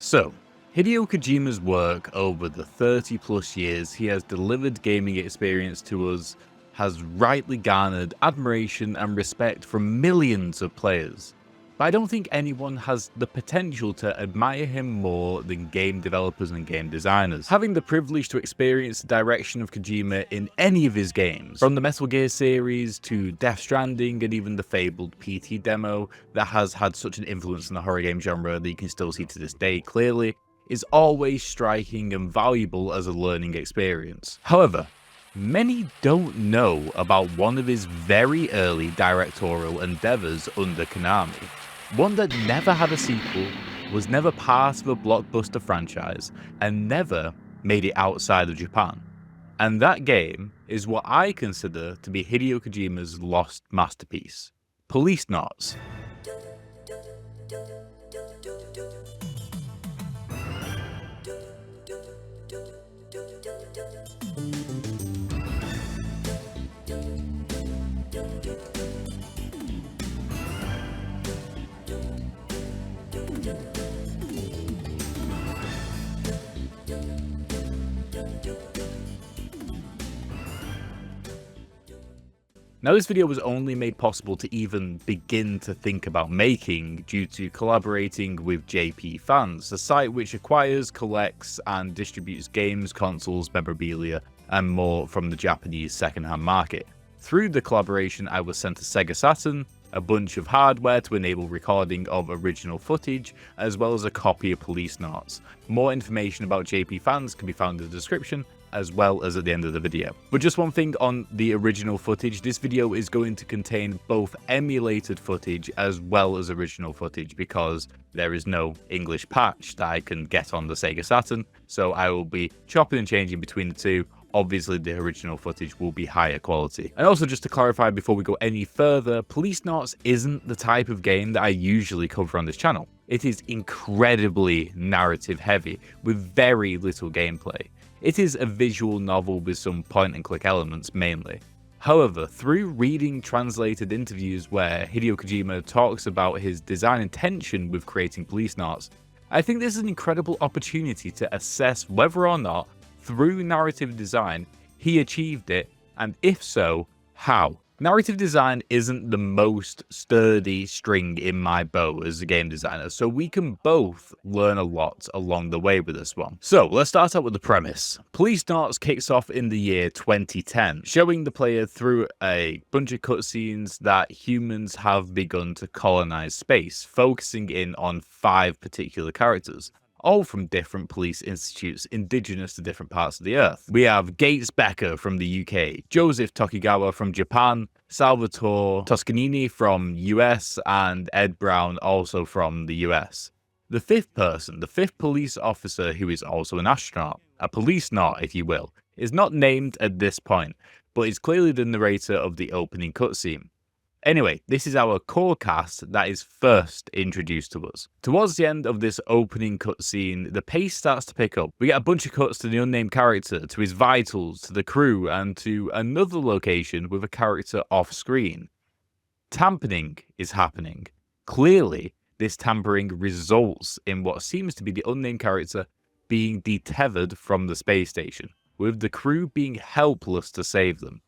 So, Hideo Kojima's work over the 30 plus years he has delivered gaming experience to us has rightly garnered admiration and respect from millions of players. But I don't think anyone has the potential to admire him more than game developers and game designers. Having the privilege to experience the direction of Kojima in any of his games, from the Metal Gear series to Death Stranding and even the fabled PT demo that has had such an influence in the horror game genre that you can still see to this day clearly, is always striking and valuable as a learning experience. However, many don't know about one of his very early directorial endeavours under Konami. One that never had a sequel, was never part of a blockbuster franchise, and never made it outside of Japan. And that game is what I consider to be Hideo Kojima's lost masterpiece, Policenauts. Now, this video was only made possible to even begin to think about making due to collaborating with JP Fans, a site which acquires, collects, and distributes games, consoles, memorabilia, and more from the Japanese secondhand market. Through the collaboration, I was sent a Sega Saturn, a bunch of hardware to enable recording of original footage, as well as a copy of Policenauts. More information about JP Fans can be found in the description, as well as at the end of the video. But just one thing on the original footage, this video is going to contain both emulated footage as well as original footage because there is no English patch that I can get on the Sega Saturn, so I will be chopping and changing between the two. Obviously, the original footage will be higher quality. And also, just to clarify before we go any further, Policenauts isn't the type of game that I usually cover on this channel. It is incredibly narrative heavy with very little gameplay. It is a visual novel with some point-and-click elements mainly. However, through reading translated interviews where Hideo Kojima talks about his design intention with creating Policenauts, I think this is an incredible opportunity to assess whether or not, through narrative design, he achieved it, and if so, how. Narrative design isn't the most sturdy string in my bow as a game designer, so we can both learn a lot along the way with this one. So let's start out with the premise. Policenauts kicks off in the year 2010, showing the player through a bunch of cutscenes that humans have begun to colonize space, focusing in on 5 particular characters, all from different police institutes indigenous to different parts of the earth. We have Gates Becker from the UK, Joseph Tokigawa from Japan, Salvatore Toscanini from US, and Ed Brown also from the US. The 5th person, the 5th police officer who is also an astronaut, a policenaut if you will, is not named at this point, but is clearly the narrator of the opening cutscene. Anyway, this is our core cast that is first introduced to us. Towards the end of this opening cutscene, the pace starts to pick up. We get a bunch of cuts to the unnamed character, to his vitals, to the crew, and to another location with a character off screen. Tampering is happening. Clearly, this tampering results in what seems to be the unnamed character being detethered from the space station, with the crew being helpless to save them.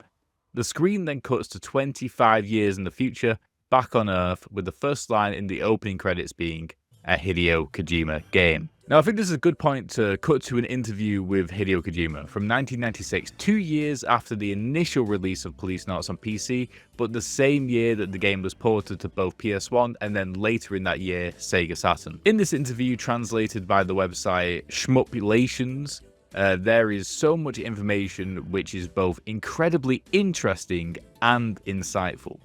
The screen then cuts to 25 years in the future, back on Earth, with the first line in the opening credits being a Hideo Kojima game. Now, I think this is a good point to cut to an interview with Hideo Kojima from 1996, 2 years after the initial release of Policenauts on PC, but the same year that the game was ported to both PS1 and then later in that year, Sega Saturn. In this interview, translated by the website Shmupulations, there is so much information which is both incredibly interesting and insightful.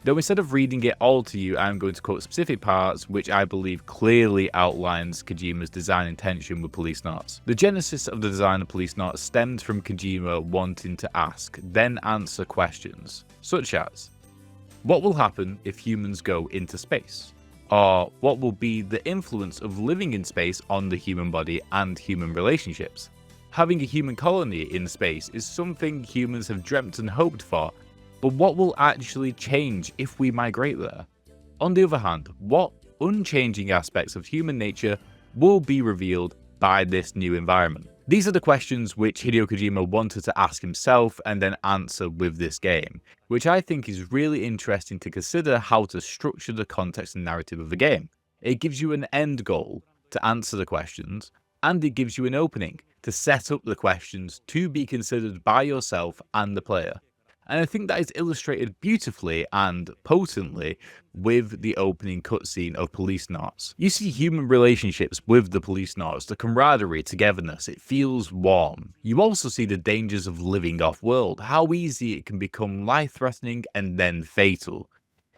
Though instead of reading it all to you, I'm going to quote specific parts which I believe clearly outlines Kojima's design intention with Policenauts. The genesis of the design of Policenauts stemmed from Kojima wanting to ask, then answer questions, such as, what will happen if humans go into space? Or what will be the influence of living in space on the human body and human relationships? Having a human colony in space is something humans have dreamt and hoped for, but what will actually change if we migrate there? On the other hand, what unchanging aspects of human nature will be revealed by this new environment? These are the questions which Hideo Kojima wanted to ask himself and then answer with this game, which I think is really interesting to consider how to structure the context and narrative of the game. It gives you an end goal to answer the questions, and it gives you an opening to set up the questions to be considered by yourself and the player. And I think that is illustrated beautifully and potently with the opening cutscene of Policenauts. You see human relationships with the Policenauts, the camaraderie, togetherness, it feels warm. You also see the dangers of living off-world, how easy it can become life-threatening and then fatal.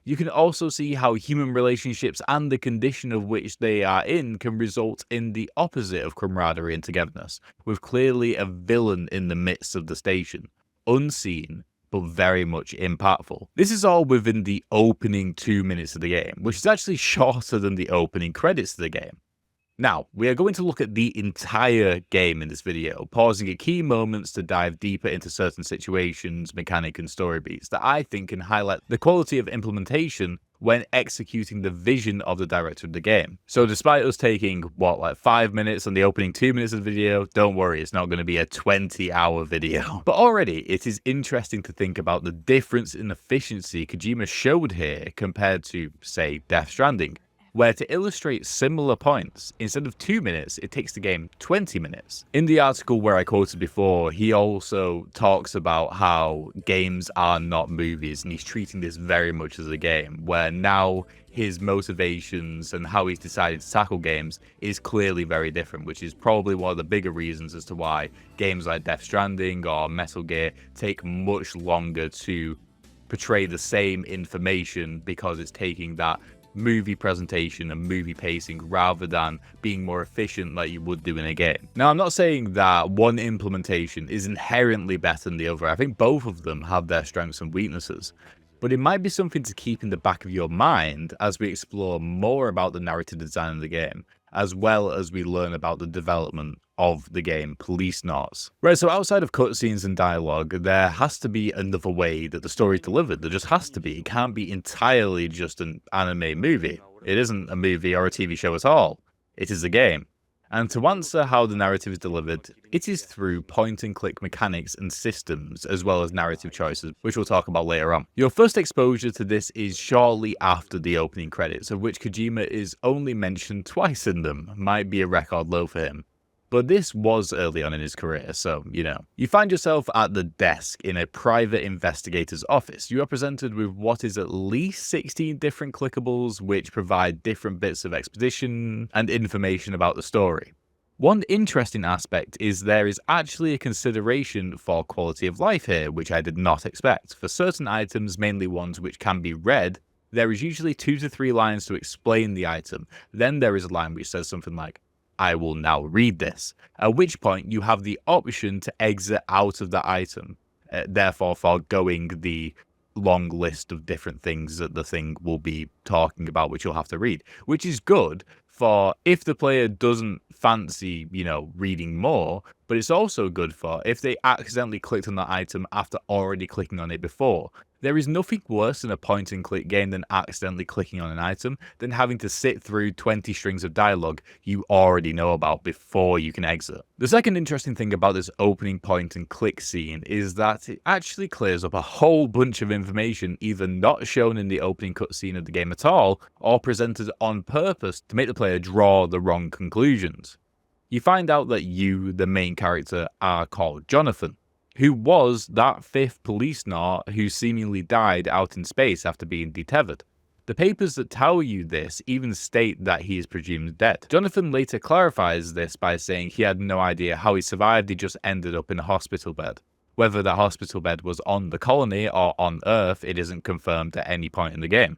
You can also see how human relationships and the condition of which they are in can result in the opposite of camaraderie and togetherness, with clearly a villain in the midst of the station, unseen, but very much impactful. This is all within the opening 2 minutes of the game, which is actually shorter than the opening credits of the game. Now, we are going to look at the entire game in this video, pausing at key moments to dive deeper into certain situations, mechanic and story beats that I think can highlight the quality of implementation when executing the vision of the director of the game. So despite us taking, like 5 minutes on the opening 2 minutes of the video, don't worry, it's not going to be a 20-hour video. But already, it is interesting to think about the difference in efficiency Kojima showed here compared to, say, Death Stranding, where to illustrate similar points, instead of 2 minutes, it takes the game 20 minutes. In the article where I quoted before, he also talks about how games are not movies, and he's treating this very much as a game, where now his motivations and how he's decided to tackle games is clearly very different, which is probably one of the bigger reasons as to why games like Death Stranding or Metal Gear take much longer to portray the same information, because it's taking that movie presentation and movie pacing rather than being more efficient like you would do in a game. Now, I'm not saying that one implementation is inherently better than the other. I think both of them have their strengths and weaknesses, but it might be something to keep in the back of your mind as we explore more about the narrative design of the game, as well as we learn about the development of the game Policenauts. Right, so outside of cutscenes and dialogue, there has to be another way that the story is delivered. There just has to be. It can't be entirely just an anime movie. It isn't a movie or a TV show at all. It is a game. And to answer how the narrative is delivered, it is through point-and-click mechanics and systems, as well as narrative choices, which we'll talk about later on. Your first exposure to this is shortly after the opening credits, of which Kojima is only mentioned twice in them. Might be a record low for him. But this was early on in his career, so, you know. You find yourself at the desk in a private investigator's office. You are presented with what is at least 16 different clickables, which provide different bits of exposition and information about the story. One interesting aspect is there is actually a consideration for quality of life here, which I did not expect. For certain items, mainly ones which can be read, there is usually 2 to 3 lines to explain the item. Then there is a line which says something like, "I will now read this," at which point you have the option to exit out of the item, therefore foregoing the long list of different things that the thing will be talking about, which you'll have to read, which is good for if the player doesn't fancy, reading more, but it's also good for if they accidentally clicked on that item after already clicking on it before. There is nothing worse in a point-and-click game than accidentally clicking on an item, than having to sit through 20 strings of dialogue you already know about before you can exit. The second interesting thing about this opening point-and-click scene is that it actually clears up a whole bunch of information either not shown in the opening cutscene of the game at all, or presented on purpose to make the player draw the wrong conclusions. You find out that you, the main character, are called Jonathan, who was that 5th Policenaut who seemingly died out in space after being detethered. The papers that tell you this even state that he is presumed dead. Jonathan later clarifies this by saying he had no idea how he survived, he just ended up in a hospital bed. Whether that hospital bed was on the colony or on Earth, it isn't confirmed at any point in the game.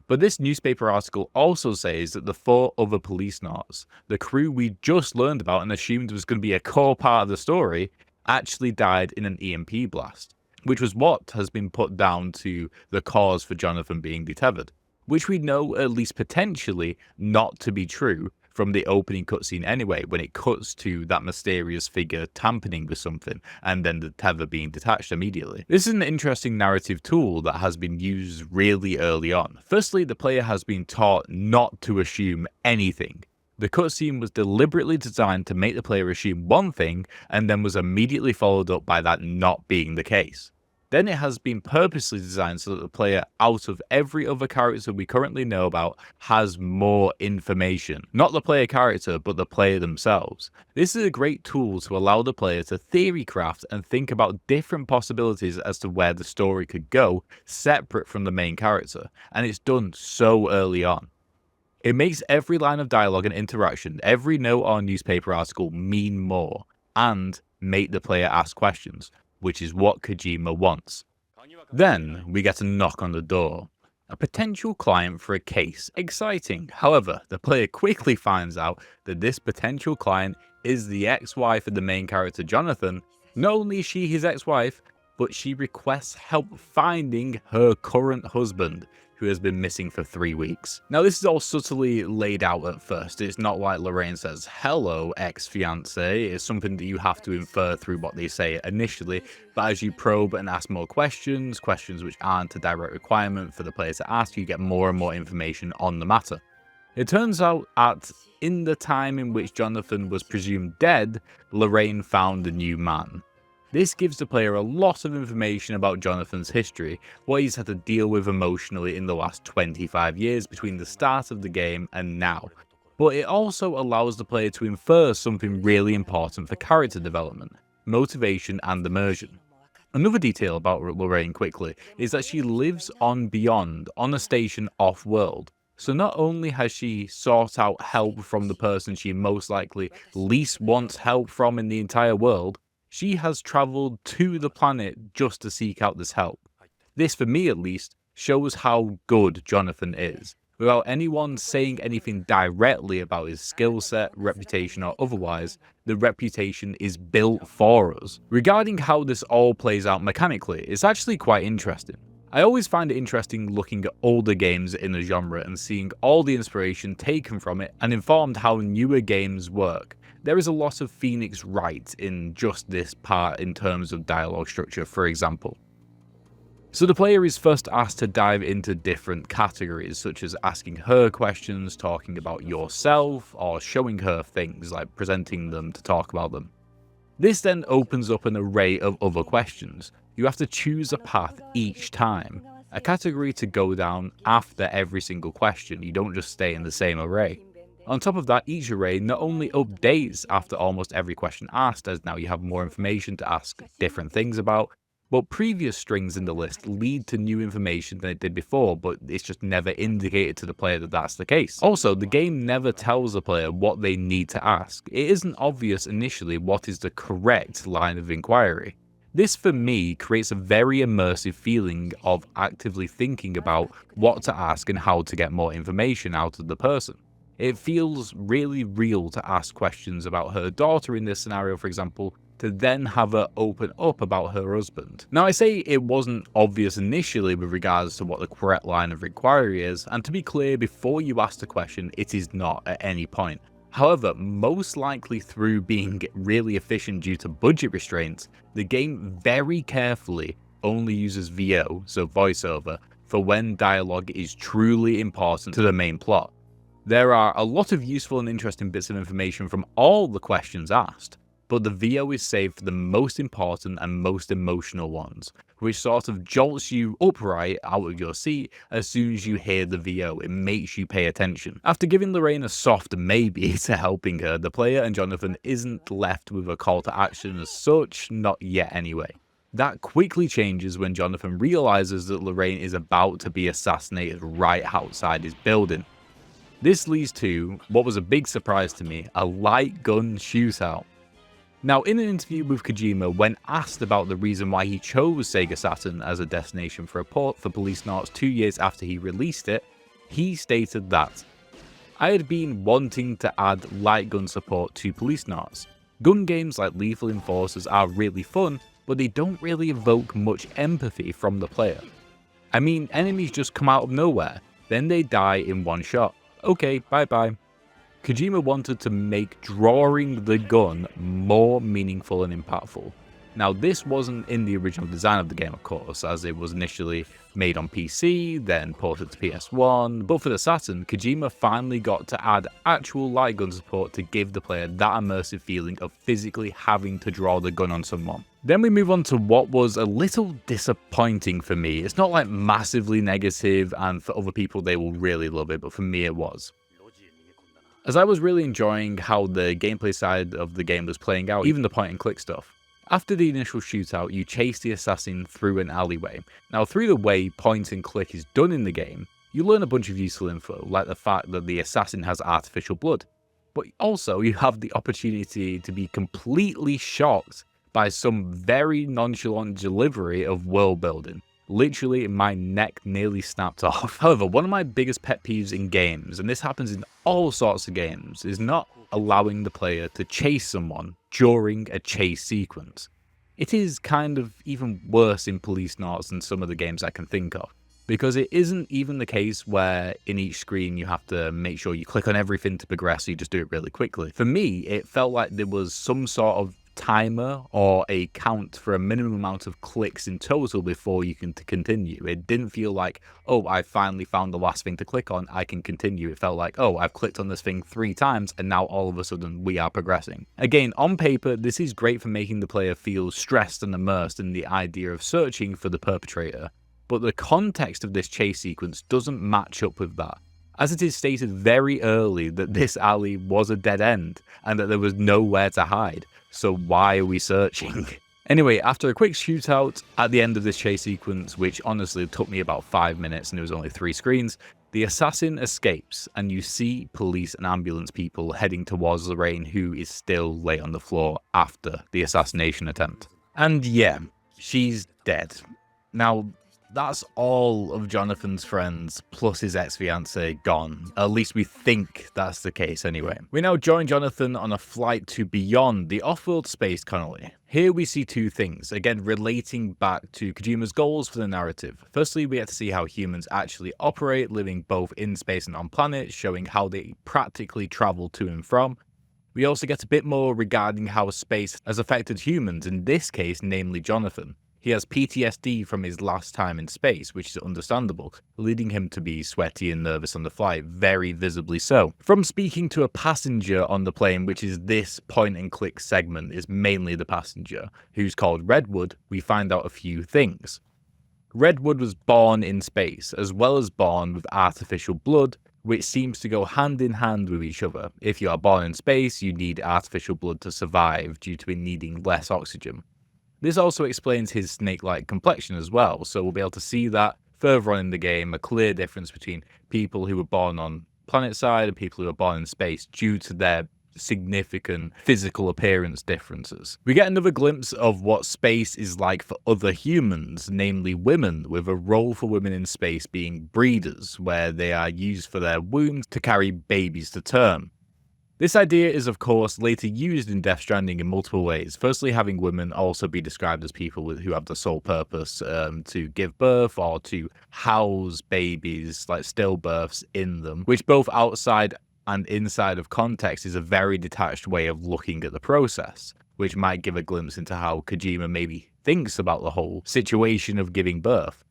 But this newspaper article also says that the 4 other Policenauts, the crew we just learned about and assumed was going to be a core part of the story, actually died in an EMP blast, which was what has been put down to the cause for Jonathan being detethered, which we know at least potentially not to be true from the opening cutscene anyway, when it cuts to that mysterious figure tampering with something and then the tether being detached immediately. This is an interesting narrative tool that has been used really early on. Firstly, the player has been taught not to assume anything, The cutscene was deliberately designed to make the player assume one thing, and then was immediately followed up by that not being the case. Then it has been purposely designed so that the player, out of every other character we currently know about, has more information. Not the player character, but the player themselves. This is a great tool to allow the player to theory craft and think about different possibilities as to where the story could go, separate from the main character, and it's done so early on. It makes every line of dialogue and interaction, every note or newspaper article mean more, and make the player ask questions, which is what Kojima wants. Then we get a knock on the door. A potential client for a case. Exciting. However, the player quickly finds out that this potential client is the ex-wife of the main character Jonathan. Not only is she his ex-wife, but she requests help finding her current husband, who has been missing for 3 weeks. Now, this is all subtly laid out at first. It's not like Lorraine says, "Hello, ex-fiance." It's something that you have to infer through what they say initially, but as you probe and ask more questions which aren't a direct requirement for the player to ask, you get more and more information on the matter. It turns out in the time in which Jonathan was presumed dead, Lorraine found a new man. This gives the player a lot of information about Jonathan's history, what he's had to deal with emotionally in the last 25 years between the start of the game and now. But it also allows the player to infer something really important for character development, motivation and immersion. Another detail about Lorraine quickly is that she lives on Beyond, on a station off-world. So not only has she sought out help from the person she most likely least wants help from in the entire world, she has travelled to the planet just to seek out this help. This, for me at least, shows how good Jonathan is. Without anyone saying anything directly about his skill set, reputation or otherwise, the reputation is built for us. Regarding how this all plays out mechanically, it's actually quite interesting. I always find it interesting looking at older games in the genre and seeing all the inspiration taken from it and informed how newer games work. There is a lot of Phoenix Wright in just this part in terms of dialogue structure, for example. So the player is first asked to dive into different categories, such as asking her questions, talking about yourself, or showing her things, like presenting them to talk about them. This then opens up an array of other questions. You have to choose a path each time, a category to go down after every single question. You don't just stay in the same array. On top of that, each array not only updates after almost every question asked, as now you have more information to ask different things about, but previous strings in the list lead to new information than it did before, but it's just never indicated to the player that that's the case. Also, the game never tells the player what they need to ask. It isn't obvious initially what is the correct line of inquiry. This, for me, creates a very immersive feeling of actively thinking about what to ask and how to get more information out of the person. It feels really real to ask questions about her daughter in this scenario, for example, to then have her open up about her husband. Now, I say it wasn't obvious initially with regards to what the correct line of inquiry is, and to be clear, before you ask the question, it is not at any point. However, most likely through being really efficient due to budget restraints, the game very carefully only uses VO, so voiceover, for when dialogue is truly important to the main plot. There are a lot of useful and interesting bits of information from all the questions asked, but the VO is saved for the most important and most emotional ones, which sort of jolts you upright out of your seat as soon as you hear the VO. It makes you pay attention. After giving Lorraine a soft maybe to helping her, the player and Jonathan isn't left with a call to action as such, not yet anyway. That quickly changes when Jonathan realizes that Lorraine is about to be assassinated right outside his building. This leads to, what was a big surprise to me, a light gun shootout. Now, in an interview with Kojima, when asked about the reason why he chose Sega Saturn as a destination for a port for Policenauts 2 years after he released it, he stated that, "I had been wanting to add light gun support to Policenauts. Gun games like Lethal Enforcers are really fun, but they don't really evoke much empathy from the player. I mean, enemies just come out of nowhere, then they die in one shot. Okay, bye bye." Kojima wanted to make drawing the gun more meaningful and impactful. Now, this wasn't in the original design of the game, of course, as it was initially made on PC, then ported to PS1, but for the Saturn, Kojima finally got to add actual light gun support to give the player that immersive feeling of physically having to draw the gun on someone. Then we move on to what was a little disappointing for me. It's not like massively negative, and for other people they will really love it, but for me it was. As I was really enjoying how the gameplay side of the game was playing out, even the point and click stuff. After the initial shootout, you chase the assassin through an alleyway. Now, through the way point and click is done in the game, you learn a bunch of useful info, like the fact that the assassin has artificial blood. But also, you have the opportunity to be completely shocked by some very nonchalant delivery of world building. Literally, my neck nearly snapped off. However, one of my biggest pet peeves in games, and this happens in all sorts of games, is not allowing the player to chase someone during a chase sequence. It is kind of even worse in Policenauts than some of the games I can think of, because it isn't even the case where in each screen you have to make sure you click on everything to progress, so you just do it really quickly. For me, it felt like there was some sort of timer or a count for a minimum amount of clicks in total before you can continue. It didn't feel like, oh, I finally found the last thing to click on, I can continue. It felt like, oh, I've clicked on this thing 3 times and now all of a sudden we are progressing. Again, on paper, this is great for making the player feel stressed and immersed in the idea of searching for the perpetrator, but the context of this chase sequence doesn't match up with that, as it is stated very early that this alley was a dead end and that there was nowhere to hide. So why are we searching? Anyway, after a quick shootout at the end of this chase sequence, which honestly took me about 5 minutes and it was only 3 screens, the assassin escapes and you see police and ambulance people heading towards Lorraine, who is still lay on the floor after the assassination attempt. And yeah, she's dead. Now, that's all of Jonathan's friends plus his ex-fiancée gone. At least we think that's the case anyway. We now join Jonathan on a flight to beyond the off-world space colony. Here we see 2 things, again relating back to Kojima's goals for the narrative. Firstly, we get to see how humans actually operate, living both in space and on planets, showing how they practically travel to and from. We also get a bit more regarding how space has affected humans, in this case, namely Jonathan. He has PTSD from his last time in space, which is understandable, leading him to be sweaty and nervous on the flight, very visibly so. From speaking to a passenger on the plane, which is this point and click segment, is mainly the passenger, who's called Redwood, we find out a few things. Redwood was born in space, as well as born with artificial blood, which seems to go hand in hand with each other. If you are born in space, you need artificial blood to survive due to it needing less oxygen. This also explains his snake-like complexion as well, so we'll be able to see that further on in the game, a clear difference between people who were born on planet side and people who were born in space due to their significant physical appearance differences. We get another glimpse of what space is like for other humans, namely women, with a role for women in space being breeders, where they are used for their wombs to carry babies to term. This idea is of course later used in Death Stranding in multiple ways. Firstly, having women also be described as people who have the sole purpose to give birth or to house babies, like stillbirths in them, which both outside and inside of context is a very detached way of looking at the process, which might give a glimpse into how Kojima maybe thinks about the whole situation of giving birth.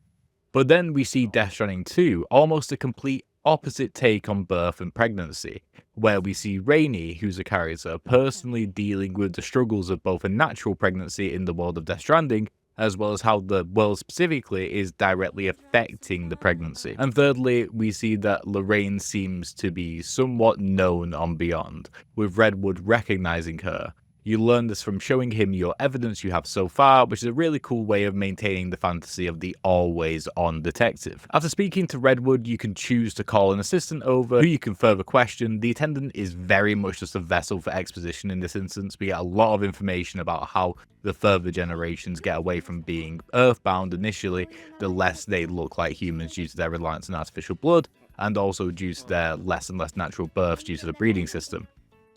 But then we see Death Stranding 2, almost a complete opposite take on birth and pregnancy, where we see Rainey, who's a character, personally dealing with the struggles of both a natural pregnancy in the world of Death Stranding, as well as how the world specifically is directly affecting the pregnancy. And thirdly, we see that Lorraine seems to be somewhat known on Beyond, with Redwood recognizing her. You learn this from showing him your evidence you have so far, which is a really cool way of maintaining the fantasy of the always-on detective. After speaking to Redwood, you can choose to call an assistant over, who you can further question. The attendant is very much just a vessel for exposition in this instance. We get a lot of information about how the further generations get away from being earthbound initially, the less they look like humans due to their reliance on artificial blood, and also due to their less and less natural births due to the breeding system.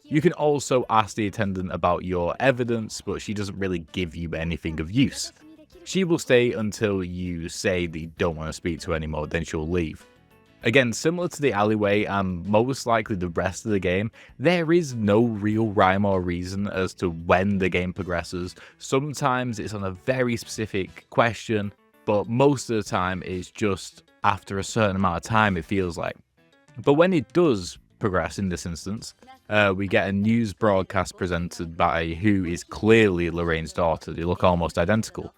You can also ask the attendant about your evidence, but she doesn't really give you anything of use. She will stay until you say that you don't want to speak to her anymore, then she'll leave. Again, similar to the alleyway and most likely the rest of the game, there is no real rhyme or reason as to when the game progresses. Sometimes it's on a very specific question, but most of the time it's just after a certain amount of time, it feels like. But when it does progress in this instance, we get a news broadcast presented by who is clearly Lorraine's daughter. They look almost identical.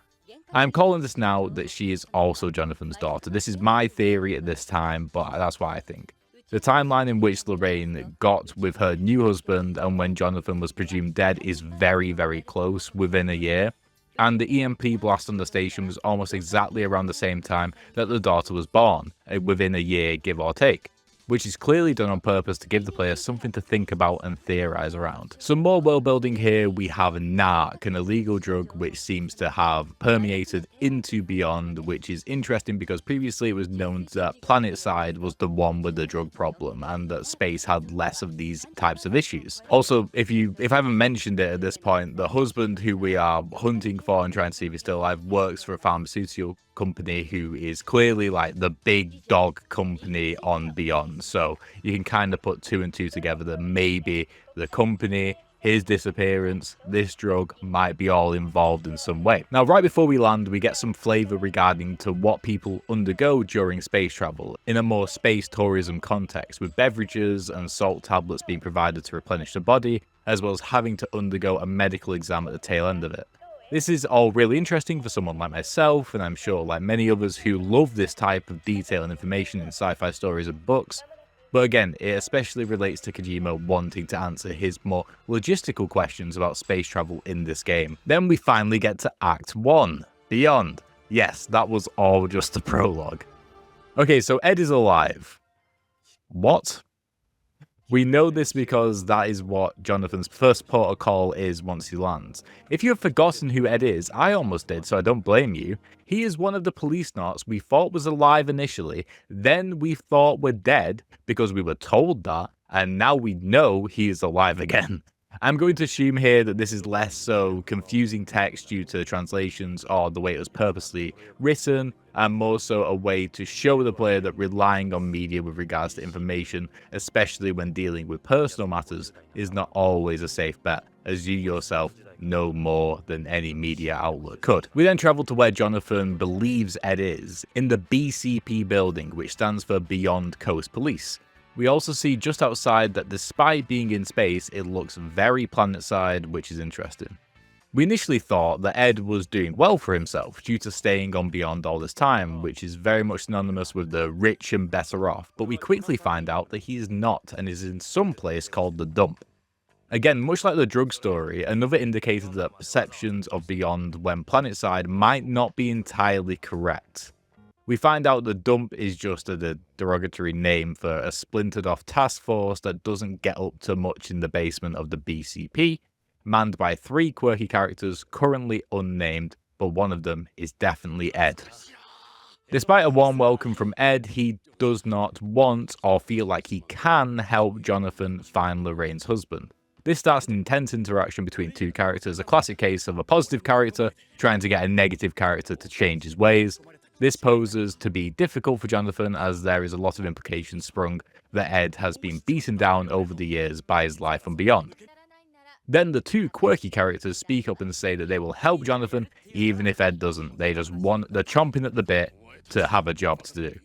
I'm calling this now that she is also Jonathan's daughter. This is my theory at this time, but that's what I think. The timeline in which Lorraine got with her new husband and when Jonathan was presumed dead is very, very close, within a year. And the EMP blast on the station was almost exactly around the same time that the daughter was born, within a year, give or take, which is clearly done on purpose to give the player something to think about and theorize around. Some more world building here. We have narc, an illegal drug which seems to have permeated into Beyond, which is interesting because previously it was known that Planetside was the one with the drug problem and that space had less of these types of issues. Also, if I haven't mentioned it at this point, the husband who we are hunting for and trying to see if he's still alive works for a pharmaceutical company who is clearly like the big dog company on Beyond. So you can kind of put two and two together that maybe the company, his disappearance, this drug might be all involved in some way. Now, right before we land, we get some flavor regarding to what people undergo during space travel in a more space tourism context, with beverages and salt tablets being provided to replenish the body, as well as having to undergo a medical exam at the tail end of it. This is all really interesting for someone like myself, and I'm sure like many others who love this type of detail and information in sci-fi stories and books. But again, it especially relates to Kojima wanting to answer his more logistical questions about space travel in this game. Then we finally get to Act 1, Beyond. Yes, that was all just a prologue. Okay, so Ed is alive. What? We know this because that is what Jonathan's first protocol is once he lands. If you have forgotten who Ed is, I almost did, so I don't blame you. He is one of the Policenauts we thought was alive initially, then we thought were dead because we were told that, and now we know he is alive again. I'm going to assume here that this is less so confusing text due to translations or the way it was purposely written, and more so a way to show the player that relying on media with regards to information, especially when dealing with personal matters, is not always a safe bet, as you yourself know more than any media outlet could. We then travel to where Jonathan believes Ed is, in the BCP building, which stands for Beyond Coast Police. We also see just outside that despite being in space, it looks very planetside, which is interesting. We initially thought that Ed was doing well for himself due to staying on Beyond all this time, which is very much synonymous with the rich and better off, but we quickly find out that he is not and is in some place called the Dump. Again, much like the drug story, another indicator that perceptions of Beyond when planetside might not be entirely correct. We find out the Dump is just a derogatory name for a splintered off task force that doesn't get up to much in the basement of the BCP, manned by 3 quirky characters currently unnamed, but one of them is definitely Ed. Despite a warm welcome from Ed, he does not want or feel like he can help Jonathan find Lorraine's husband. This starts an intense interaction between 2 characters, a classic case of a positive character trying to get a negative character to change his ways. This poses to be difficult for Jonathan as there is a lot of implications sprung that Ed has been beaten down over the years by his life and beyond. Then the 2 quirky characters speak up and say that they will help Jonathan even if Ed doesn't. They're chomping at the bit to have a job to do.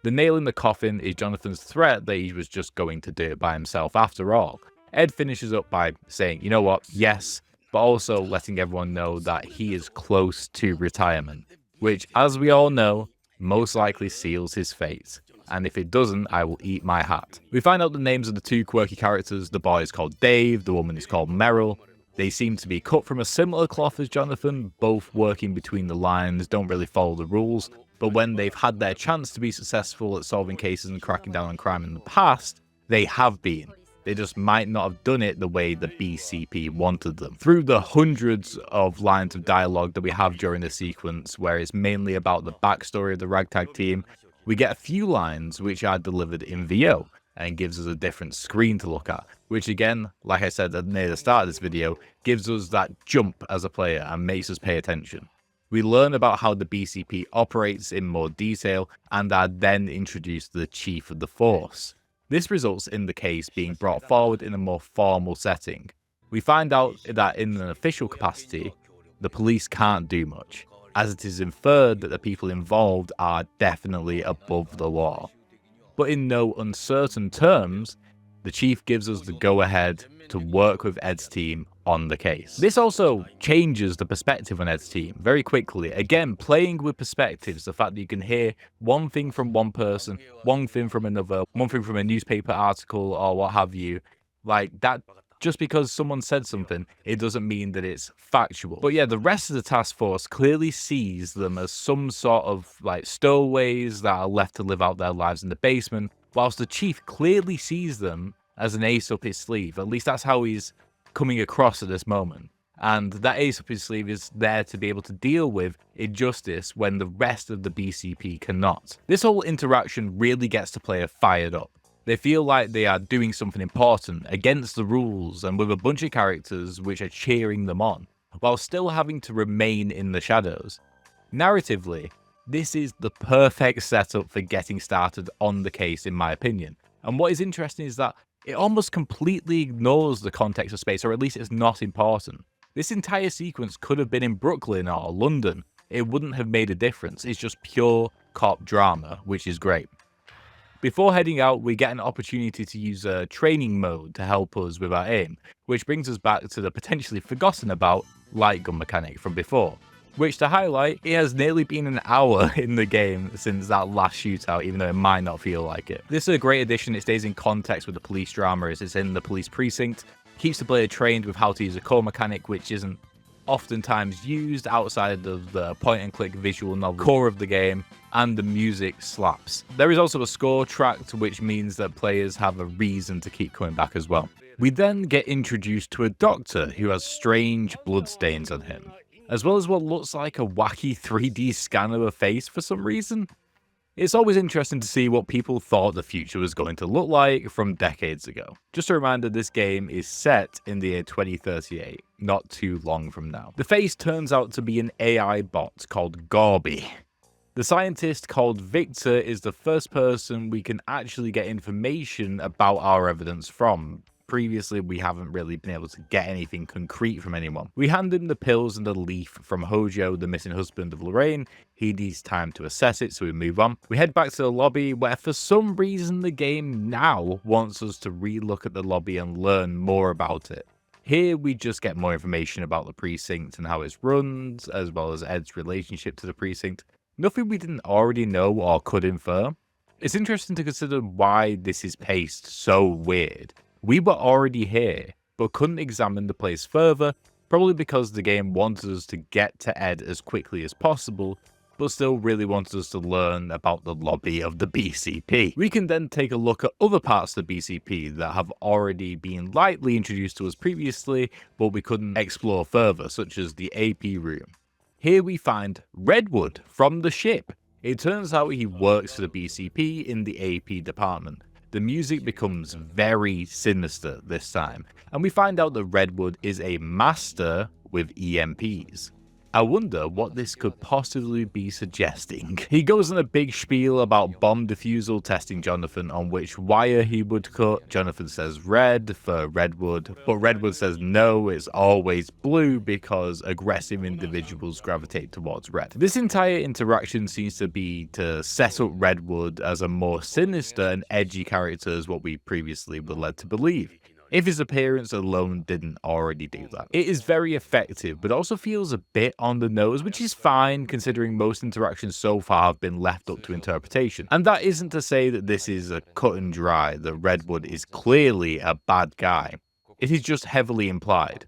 The nail in the coffin is Jonathan's threat that he was just going to do it by himself after all. Ed finishes up by saying, you know what, yes, but also letting everyone know that he is close to retirement, which, as we all know, most likely seals his fate. And if it doesn't, I will eat my hat. We find out the names of the 2 quirky characters. The boy is called Dave, the woman is called Meryl. They seem to be cut from a similar cloth as Jonathan, both working between the lines, don't really follow the rules, but when they've had their chance to be successful at solving cases and cracking down on crime in the past, they have been. They just might not have done it the way the BCP wanted them. Through the hundreds of lines of dialogue that we have during this sequence, where it's mainly about the backstory of the ragtag team, we get a few lines which are delivered in VO and gives us a different screen to look at, which again, like I said near the start of this video, gives us that jump as a player and makes us pay attention. We learn about how the BCP operates in more detail and are then introduced to the Chief of the Force. This results in the case being brought forward in a more formal setting. We find out that in an official capacity, the police can't do much, as it is inferred that the people involved are definitely above the law. But in no uncertain terms, the Chief gives us the go-ahead to work with Ed's team on the case. This also changes the perspective on Ed's team very quickly. Again, playing with perspectives, the fact that you can hear one thing from one person, one thing from another, one thing from a newspaper article or what have you, like that. Just because someone said something, it doesn't mean that it's factual. But yeah, the rest of the task force clearly sees them as some sort of like stowaways that are left to live out their lives in the basement, whilst the Chief clearly sees them as an ace up his sleeve. At least that's how he's coming across at this moment. And that ace up his sleeve is there to be able to deal with injustice when the rest of the BCP cannot. This whole interaction really gets the player fired up. They feel like they are doing something important against the rules and with a bunch of characters which are cheering them on, while still having to remain in the shadows. Narratively, this is the perfect setup for getting started on the case in my opinion. And what is interesting is that it almost completely ignores the context of space, or at least it's not important. This entire sequence could have been in Brooklyn or London. It wouldn't have made a difference. It's just pure cop drama, which is great. Before heading out, we get an opportunity to use a training mode to help us with our aim, which brings us back to the potentially forgotten about light gun mechanic from before. Which, to highlight, it has nearly been an hour in the game since that last shootout, even though it might not feel like it. This is a great addition. It stays in context with the police drama as it's in the police precinct, keeps the player trained with how to use a core mechanic, which isn't oftentimes used outside of the point-and-click visual novel core of the game, and the music slaps. There is also a score tracked, which means that players have a reason to keep coming back as well. We then get introduced to a doctor who has strange bloodstains on him, as well as what looks like a wacky 3D scan of a face for some reason. It's always interesting to see what people thought the future was going to look like from decades ago. Just a reminder, this game is set in the year 2038, not too long from now. The face turns out to be an AI bot called Gorby. The scientist called Victor is the first person we can actually get information about our evidence from. Previously, we haven't really been able to get anything concrete from anyone. We hand him the pills and the leaf from Hojo, the missing husband of Lorraine. He needs time to assess it, so we move on. We head back to the lobby, where for some reason the game now wants us to re-look at the lobby and learn more about it. Here we just get more information about the precinct and how it's run, as well as Ed's relationship to the precinct. Nothing we didn't already know or could infer. It's interesting to consider why this is paced so weird. We were already here, but couldn't examine the place further, probably because the game wanted us to get to Ed as quickly as possible, but still really wanted us to learn about the lobby of the BCP. We can then take a look at other parts of the BCP that have already been lightly introduced to us previously, but we couldn't explore further, such as the AP room. Here we find Redwood from the ship. It turns out he works for the BCP in the AP department. The music becomes very sinister this time, and we find out that Redwood is a master with EMPs. I wonder what this could possibly be suggesting. He goes on a big spiel about bomb defusal, testing Jonathan on which wire he would cut. Jonathan says red for Redwood, but Redwood says no, it's always blue because aggressive individuals gravitate towards red. This entire interaction seems to be to set up Redwood as a more sinister and edgy character as what we previously were led to believe, if his appearance alone didn't already do that. It is very effective, but also feels a bit on the nose, which is fine considering most interactions so far have been left up to interpretation. And that isn't to say that this is a cut and dry, that Redwood is clearly a bad guy. It is just heavily implied.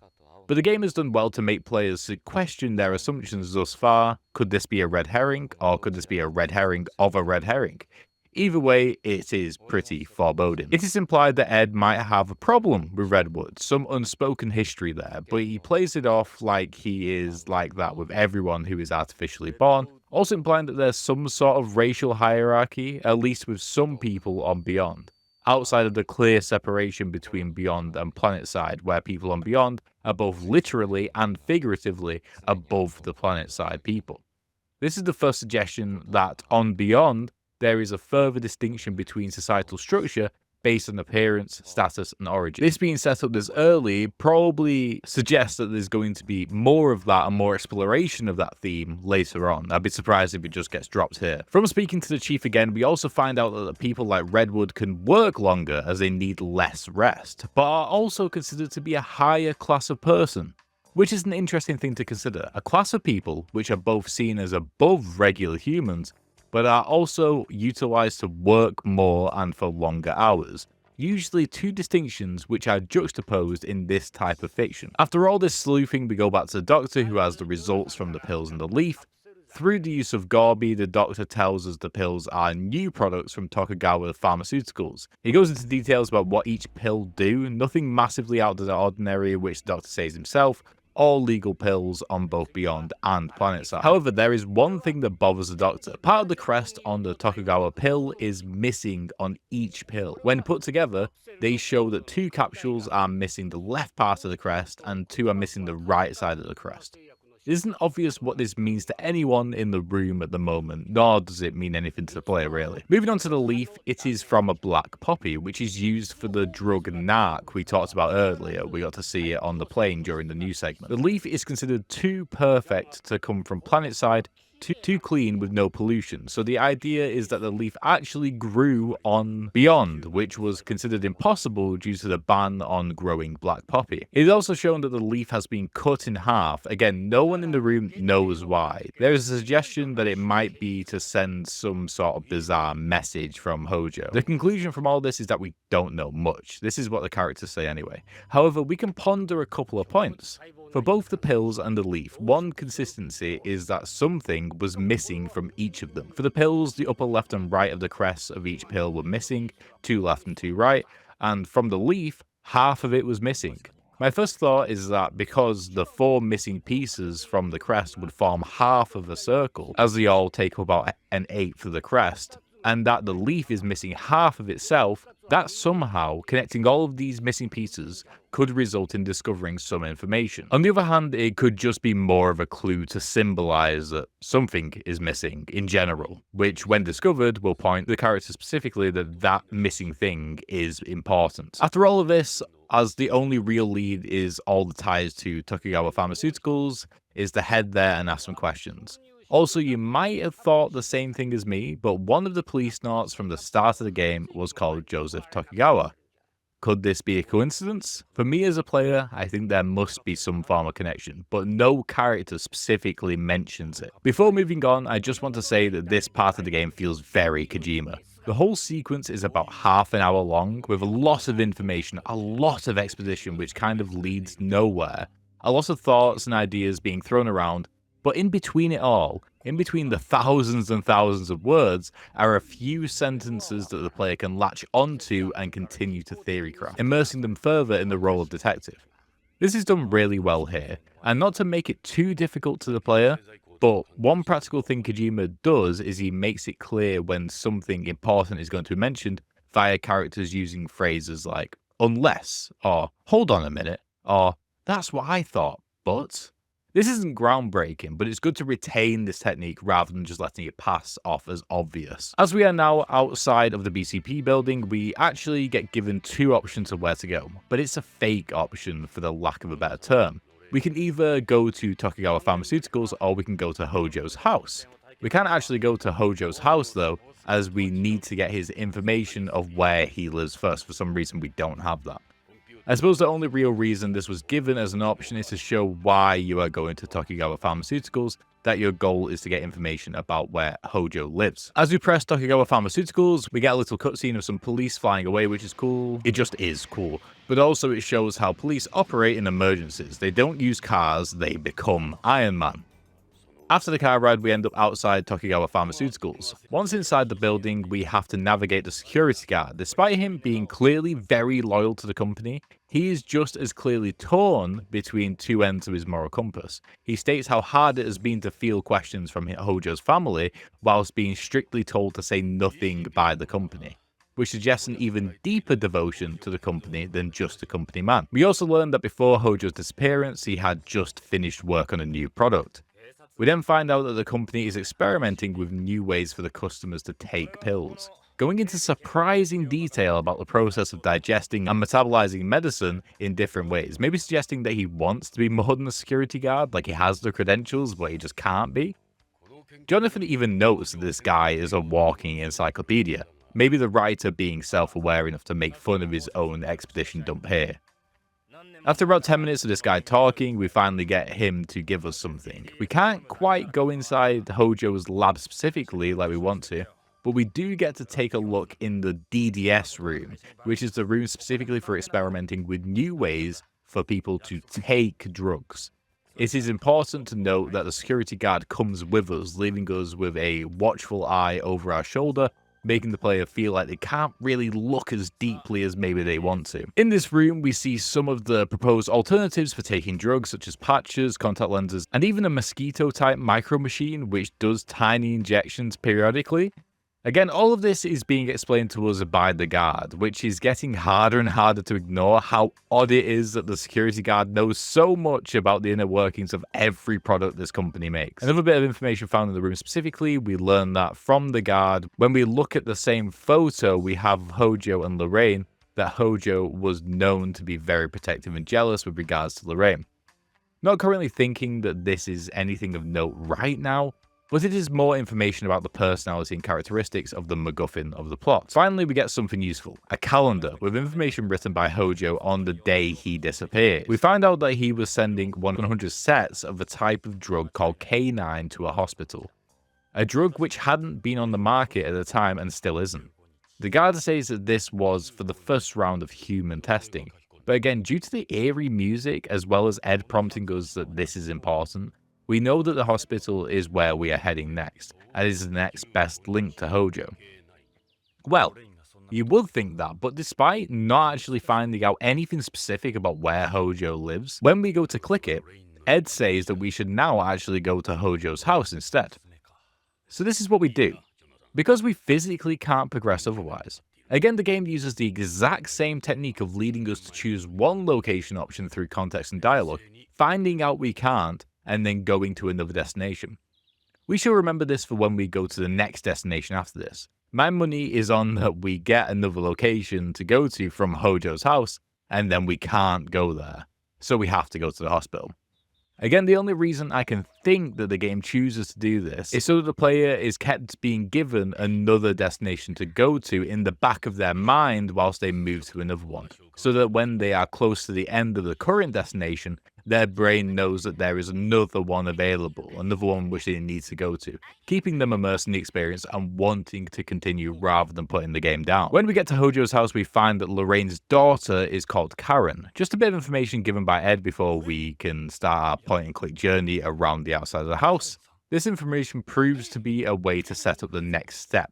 But the game has done well to make players question their assumptions thus far. Could this be a red herring, or could this be a red herring of a red herring? Either way, it is pretty foreboding. It is implied that Ed might have a problem with Redwood, some unspoken history there, but he plays it off like he is like that with everyone who is artificially born, also implying that there's some sort of racial hierarchy, at least with some people on Beyond. outside of the clear separation between Beyond and Planetside, where people on Beyond are both literally and figuratively above the Planetside people. This is the first suggestion that on Beyond, there is a further distinction between societal structure based on appearance, status, and origin. This being set up this early probably suggests that there's going to be more of that and more exploration of that theme later on. I'd be surprised if it just gets dropped here. From speaking to the chief again, we also find out that people like Redwood can work longer as they need less rest, but are also considered to be a higher class of person. Which is an interesting thing to consider. A class of people which are both seen as above regular humans, but are also utilized to work more and for longer hours. Usually two distinctions which are juxtaposed in this type of fiction. After all this sleuthing, we go back to the Doctor, who has the results from the pills and the leaf. Through the use of Gorby, the Doctor tells us the pills are new products from Tokugawa Pharmaceuticals. He goes into details about what each pill do, nothing massively out of the ordinary, which the Doctor says himself. All legal pills on both Beyond and Planetside. However, there is one thing that bothers the Doctor. Part of the crest on the Tokugawa pill is missing on each pill. When put together, they show that 2 capsules are missing the left part of the crest and 2 are missing the right side of the crest. It isn't obvious what this means to anyone in the room at the moment, nor does it mean anything to the player really. Moving on to the leaf, it is from a black poppy, which is used for the drug narc we talked about earlier. We got to see it on the plane during the news segment. The leaf is considered too perfect to come from Planetside, too clean with no pollution. So the idea is that the leaf actually grew on Beyond, which was considered impossible due to the ban on growing black poppy. It is also shown that the leaf has been cut in half. Again, no one in the room knows why. There is a suggestion that it might be to send some sort of bizarre message from Hojo. The conclusion from all this is that we don't know much. This is what the characters say anyway. However, we can ponder a couple of points. For both the pills and the leaf, one consistency is that something was missing from each of them. For the pills, the upper left and right of the crests of each pill were missing, 2 left and 2 right, and from the leaf, half of it was missing. My first thought is that because the 4 missing pieces from the crest would form half of a circle, as they all take about an eighth of the crest, and that the leaf is missing half of itself, that somehow connecting all of these missing pieces could result in discovering some information. On the other hand, it could just be more of a clue to symbolize that something is missing in general, which when discovered will point the character specifically that that missing thing is important. After all of this, as the only real lead is all the ties to Tokugawa Pharmaceuticals, is the head there and ask some questions. Also, you might have thought the same thing as me, but one of the Policenauts from the start of the game was called Joseph Tokugawa. Could this be a coincidence? For me as a player, I think there must be some form of connection, but no character specifically mentions it. Before moving on, I just want to say that this part of the game feels very Kojima. The whole sequence is about half an hour long, with a lot of information, a lot of exposition which kind of leads nowhere, a lot of thoughts and ideas being thrown around. But in between it all, in between the thousands and thousands of words, are a few sentences that the player can latch onto and continue to theory craft, immersing them further in the role of detective. This is done really well here, and not to make it too difficult to the player, but one practical thing Kojima does is he makes it clear when something important is going to be mentioned via characters using phrases like, unless, or hold on a minute, or that's what I thought, but... This isn't groundbreaking, but it's good to retain this technique rather than just letting it pass off as obvious. As we are now outside of the BCP building, we actually get given 2 options of where to go, but it's a fake option for the lack of a better term. We can either go to Tokugawa Pharmaceuticals or we can go to Hojo's house. We can't actually go to Hojo's house though, as we need to get his information of where he lives first. For some reason we don't have that. I suppose the only real reason this was given as an option is to show why you are going to Tokugawa Pharmaceuticals, that your goal is to get information about where Hojo lives. As we press Tokugawa Pharmaceuticals, we get a little cutscene of some police flying away, which is cool. It just is cool. But also it shows how police operate in emergencies. They don't use cars, they become Iron Man. After the car ride, we end up outside Tokugawa Pharmaceuticals. Once inside the building, we have to navigate the security guard. Despite him being clearly very loyal to the company, he is just as clearly torn between 2 ends of his moral compass. He states how hard it has been to field questions from Hojo's family, whilst being strictly told to say nothing by the company. which suggests an even deeper devotion to the company than just a company man. We also learned that before Hojo's disappearance, he had just finished work on a new product. We then find out that the company is experimenting with new ways for the customers to take pills, going into surprising detail about the process of digesting and metabolizing medicine in different ways, maybe suggesting that he wants to be more than a security guard, like he has the credentials, but he just can't be. Jonathan even notes that this guy is a walking encyclopedia, maybe the writer being self-aware enough to make fun of his own expedition dump here. After about 10 minutes of this guy talking, we finally get him to give us something. We can't quite go inside Hojo's lab specifically like we want to, but we do get to take a look in the DDS room, which is the room specifically for experimenting with new ways for people to take drugs. It is important to note that the security guard comes with us, leaving us with a watchful eye over our shoulder, making the player feel like they can't really look as deeply as maybe they want to. In this room, we see some of the proposed alternatives for taking drugs, such as patches, contact lenses, and even a mosquito-type micro machine which does tiny injections periodically. Again, all of this is being explained to us by the guard, which is getting harder and harder to ignore how odd it is that the security guard knows so much about the inner workings of every product this company makes. Another bit of information found in the room specifically, we learn that from the guard, when we look at the same photo we have of Hojo and Lorraine, that Hojo was known to be very protective and jealous with regards to Lorraine. Not currently thinking that this is anything of note right now, but it is more information about the personality and characteristics of the MacGuffin of the plot. Finally, we get something useful, a calendar with information written by Hojo on the day he disappeared. We find out that he was sending 100 sets of a type of drug called K9 to a hospital, a drug which hadn't been on the market at the time and still isn't. The guard says that this was for the first round of human testing, but again, due to the eerie music as well as Ed prompting us that this is important, we know that the hospital is where we are heading next, and is the next best link to Hojo. Well, you would think that, but despite not actually finding out anything specific about where Hojo lives, when we go to click it, Ed says that we should now actually go to Hojo's house instead. So this is what we do, because we physically can't progress otherwise. Again, the game uses the exact same technique of leading us to choose one location option through context and dialogue, finding out we can't, and then going to another destination. We shall remember this for when we go to the next destination after this. My money is on that we get another location to go to from Hojo's house, and then we can't go there, so we have to go to the hospital. Again, the only reason I can think that the game chooses to do this is so that the player is kept being given another destination to go to in the back of their mind whilst they move to another one, so that when they are close to the end of the current destination, their brain knows that there is another one available, another one which they need to go to, keeping them immersed in the experience and wanting to continue rather than putting the game down. When we get to Hojo's house, we find that Lorraine's daughter is called Karen. Just a bit of information given by Ed before we can start our point-and-click journey around the outside of the house. This information proves to be a way to set up the next step,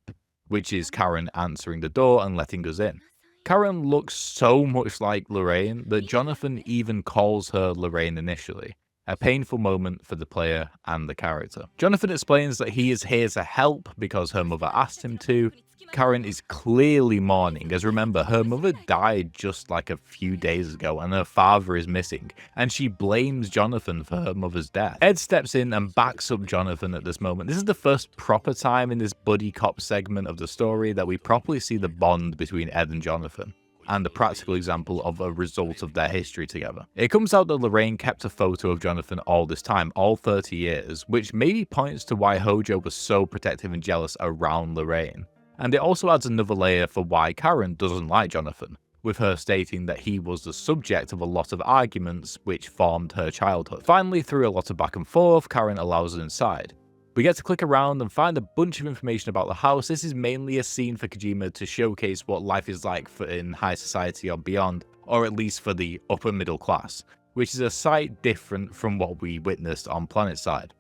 which is Karen answering the door and letting us in. Karen looks so much like Lorraine that Jonathan even calls her Lorraine initially, a painful moment for the player and the character. Jonathan explains that he is here to help because her mother asked him to. Karen is clearly mourning, as remember, her mother died just like a few days ago and her father is missing, and she blames Jonathan for her mother's death. Ed steps in and backs up Jonathan at this moment. This is the first proper time in this buddy cop segment of the story that we properly see the bond between Ed and Jonathan, and a practical example of a result of their history together. It comes out that Lorraine kept a photo of Jonathan all this time, all 30 years, which maybe points to why Hojo was so protective and jealous around Lorraine. And it also adds another layer for why Karen doesn't like Jonathan, with her stating that he was the subject of a lot of arguments which formed her childhood. Finally, through a lot of back and forth, Karen allows us inside. We get to click around and find a bunch of information about the house. This is mainly a scene for Kojima to showcase what life is like in high society or beyond, or at least for the upper middle class, which is a sight different from what we witnessed on PlanetSide.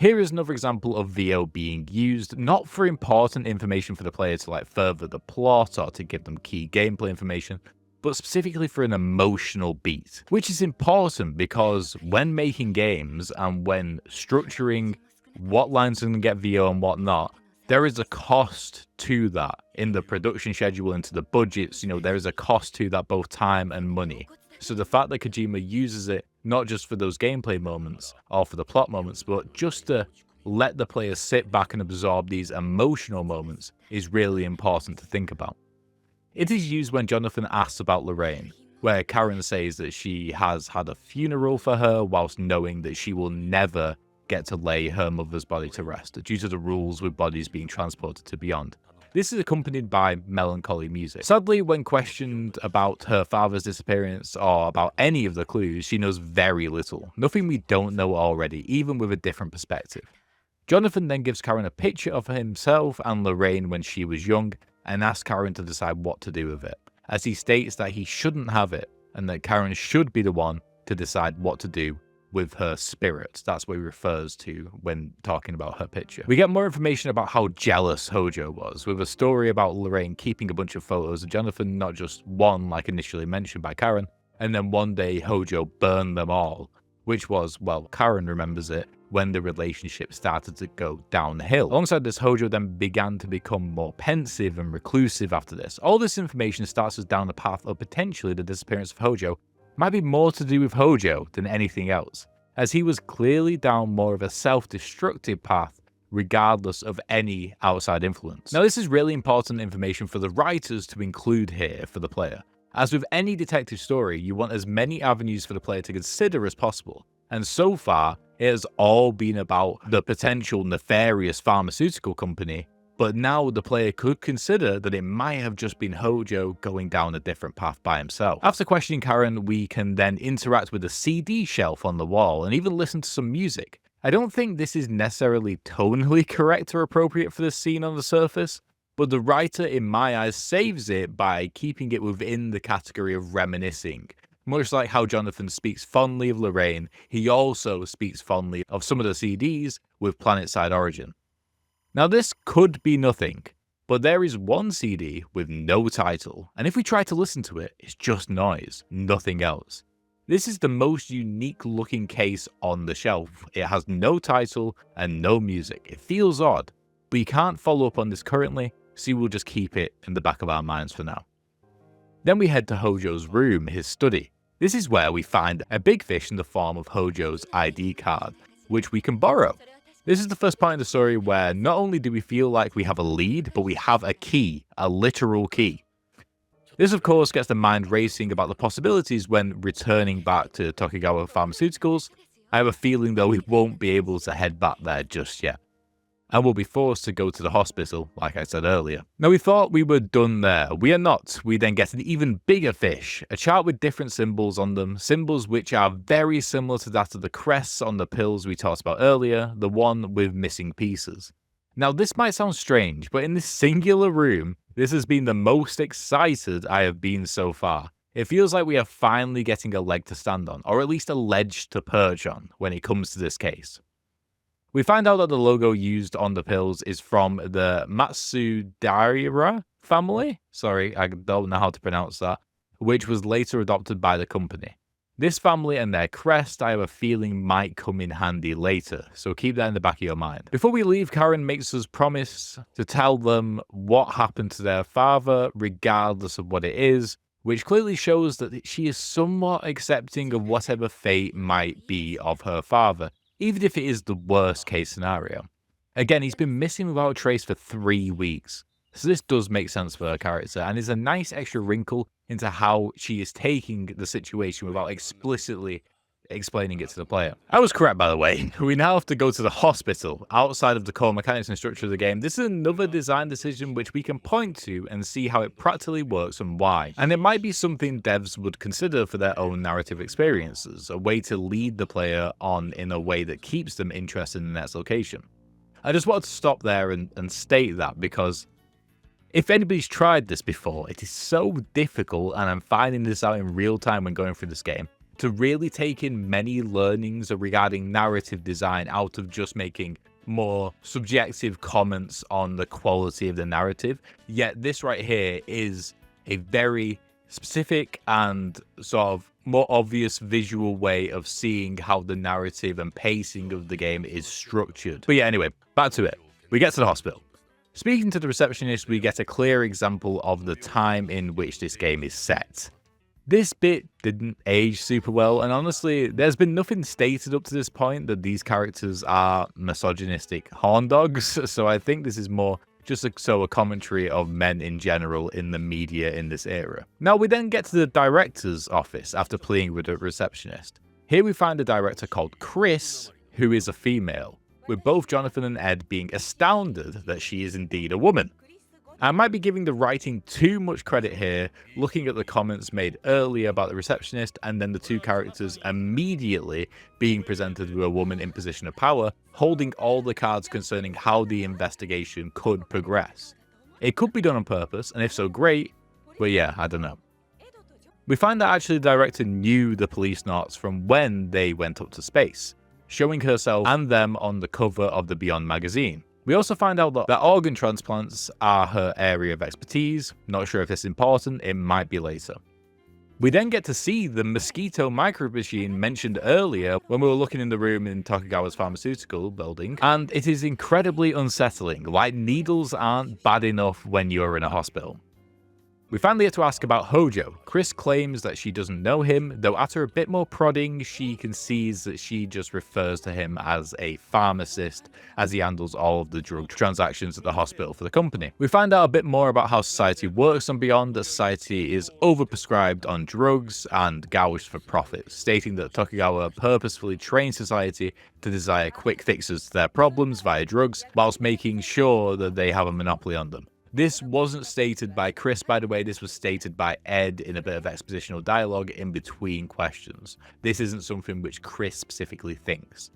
Here is another example of VO being used, not for important information for the player to further the plot or to give them key gameplay information, but specifically for an emotional beat, which is important because when making games and when structuring what lines are going to get VO and what not, there is a cost to that in the production schedule and to the budgets. There is a cost to that, both time and money. So the fact that Kojima uses it not just for those gameplay moments or for the plot moments, but just to let the player sit back and absorb these emotional moments is really important to think about. It is used when Jonathan asks about Lorraine, where Karen says that she has had a funeral for her whilst knowing that she will never get to lay her mother's body to rest due to the rules with bodies being transported to beyond. This is accompanied by melancholy music. Sadly, when questioned about her father's disappearance or about any of the clues, she knows very little. Nothing we don't know already, even with a different perspective. Jonathan then gives Karen a picture of himself and Lorraine when she was young and asks Karen to decide what to do with it, as he states that he shouldn't have it and that Karen should be the one to decide what to do with her spirit. That's what he refers to when talking about her picture. We get more information about how jealous Hojo was, with a story about Lorraine keeping a bunch of photos of Jonathan, not just one like initially mentioned by Karen, and then one day Hojo burned them all, which was, well, Karen remembers it, when the relationship started to go downhill. Alongside this, Hojo then began to become more pensive and reclusive after this. All this information starts us down the path of potentially the disappearance of Hojo might be more to do with Hojo than anything else, as he was clearly down more of a self-destructive path regardless of any outside influence. Now, this is really important information for the writers to include here for the player. As with any detective story, you want as many avenues for the player to consider as possible, and so far, it has all been about the potential nefarious pharmaceutical company, but now the player could consider that it might have just been Hojo going down a different path by himself. After questioning Karen, we can then interact with the CD shelf on the wall and even listen to some music. I don't think this is necessarily tonally correct or appropriate for this scene on the surface, but the writer, in my eyes, saves it by keeping it within the category of reminiscing. Much like how Jonathan speaks fondly of Lorraine, he also speaks fondly of some of the CDs with Planetside Origin. Now, this could be nothing, but there is one CD with no title, and if we try to listen to it, it's just noise, nothing else. This is the most unique looking case on the shelf. It has no title and no music. It feels odd, but you can't follow up on this currently, so we'll just keep it in the back of our minds for now. Then we head to Hojo's room, his study. This is where we find a big fish in the form of Hojo's ID card, which we can borrow. This is the first part of the story where not only do we feel like we have a lead, but we have a key, a literal key. This of course gets the mind racing about the possibilities when returning back to Tokugawa Pharmaceuticals. I have a feeling though we won't be able to head back there just yet, and we'll be forced to go to the hospital, like I said earlier. Now, we thought we were done there. We are not. We then get an even bigger fish, a chart with different symbols on them, symbols which are very similar to that of the crests on the pills we talked about earlier, the one with missing pieces. Now, this might sound strange, but in this singular room, this has been the most excited I have been so far. It feels like we are finally getting a leg to stand on, or at least a ledge to perch on when it comes to this case. We find out that the logo used on the pills is from the Matsudaira family. Sorry, I don't know how to pronounce that, which was later adopted by the company. This family and their crest, I have a feeling, might come in handy later, so keep that in the back of your mind. Before we leave, Karen makes us promise to tell them what happened to their father, regardless of what it is, which clearly shows that she is somewhat accepting of whatever fate might be of her father, even if it is the worst case scenario. Again, he's been missing without a trace for 3 weeks, so this does make sense for her character, and is a nice extra wrinkle into how she is taking the situation without explicitly explaining it to the player. I was correct, by the way. We now have to go to the hospital. Outside of the core mechanics and structure of the game, this is another design decision which we can point to and see how it practically works and why. And it might be something devs would consider for their own narrative experiences, a way to lead the player on in a way that keeps them interested in the next location. I just wanted to stop there and state that, because if anybody's tried this before, it is so difficult, and I'm finding this out in real time when going through this game, to really take in many learnings regarding narrative design out of just making more subjective comments on the quality of the narrative. Yet this right here is a very specific and sort of more obvious visual way of seeing how the narrative and pacing of the game is structured. But yeah, anyway, back to it. We get to the hospital. Speaking to the receptionist, we get a clear example of the time in which this game is set. This bit didn't age super well, and honestly, there's been nothing stated up to this point that these characters are misogynistic horn dogs, so I think this is more just a commentary of men in general in the media in this era. Now we then get to the director's office after pleading with the receptionist. Here we find a director called Chris, who is a female, with both Jonathan and Ed being astounded that she is indeed a woman. I might be giving the writing too much credit here, looking at the comments made earlier about the receptionist and then the two characters immediately being presented with a woman in position of power, holding all the cards concerning how the investigation could progress. It could be done on purpose, and if so, great, but yeah, I don't know. We find that actually the director knew the Policenauts from when they went up to space, showing herself and them on the cover of the Beyond magazine. We also find out that organ transplants are her area of expertise. Not sure if it's important, it might be later. We then get to see the mosquito micro machine mentioned earlier when we were looking in the room in Tokugawa's pharmaceutical building, and it is incredibly unsettling, like needles aren't bad enough when you're in a hospital. We finally get to ask about Hojo. Chris claims that she doesn't know him, though after a bit more prodding, she concedes that she just refers to him as a pharmacist, as he handles all of the drug transactions at the hospital for the company. We find out a bit more about how society works on Beyond, that society is overprescribed on drugs and gouged for profit, stating that Tokugawa purposefully trains society to desire quick fixes to their problems via drugs, whilst making sure that they have a monopoly on them. This wasn't stated by Chris, by the way, this was stated by Ed in a bit of expositional dialogue in between questions. This isn't something which Chris specifically thinks.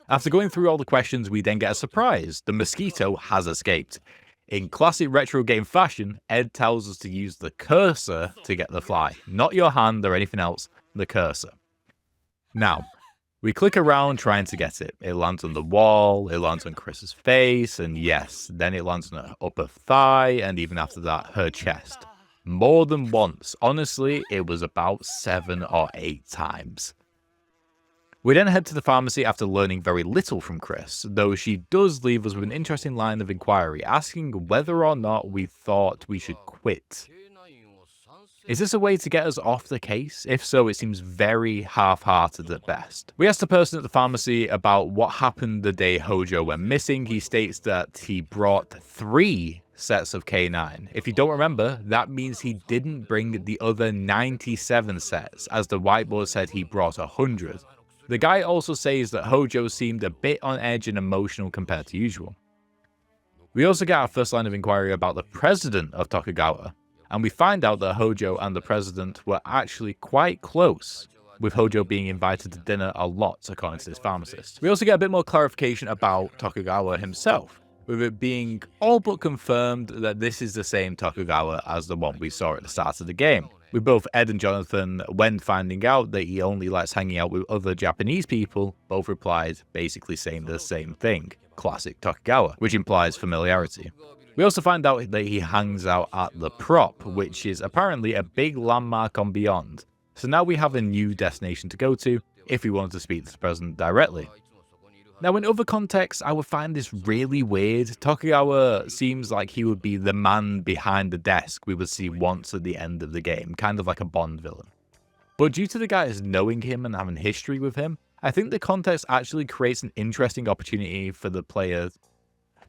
After going through all the questions, we then get a surprise. The mosquito has escaped. In classic retro game fashion, Ed tells us to use the cursor to get the fly. Not your hand or anything else, the cursor. Now, we click around trying to get it. It lands on the wall, it lands on Chris's face, and yes, then it lands on her upper thigh, and even after that, her chest. More than once. Honestly, it was about 7 or 8 times. We then head to the pharmacy after learning very little from Chris, though she does leave us with an interesting line of inquiry, asking whether or not we thought we should quit. Is this a way to get us off the case? If so, it seems very half-hearted at best. We asked the person at the pharmacy about what happened the day Hojo went missing. He states that he brought 3 sets of K9. If you don't remember, that means he didn't bring the other 97 sets, as the whiteboard said he brought 100. The guy also says that Hojo seemed a bit on edge and emotional compared to usual. We also get our first line of inquiry about the president of Tokugawa, and we find out that Hojo and the president were actually quite close, with Hojo being invited to dinner a lot, according to this pharmacist. We also get a bit more clarification about Tokugawa himself, with it being all but confirmed that this is the same Tokugawa as the one we saw at the start of the game. With both Ed and Jonathan, when finding out that he only likes hanging out with other Japanese people, both replied basically saying the same thing. Classic Tokugawa, which implies familiarity. We also find out that he hangs out at the Prop, which is apparently a big landmark on Beyond. So now we have a new destination to go to, if we want to speak to the president directly. Now in other contexts, I would find this really weird. Tokugawa seems like he would be the man behind the desk we would see once at the end of the game, kind of like a Bond villain. But due to the guys knowing him and having history with him, I think the context actually creates an interesting opportunity for the player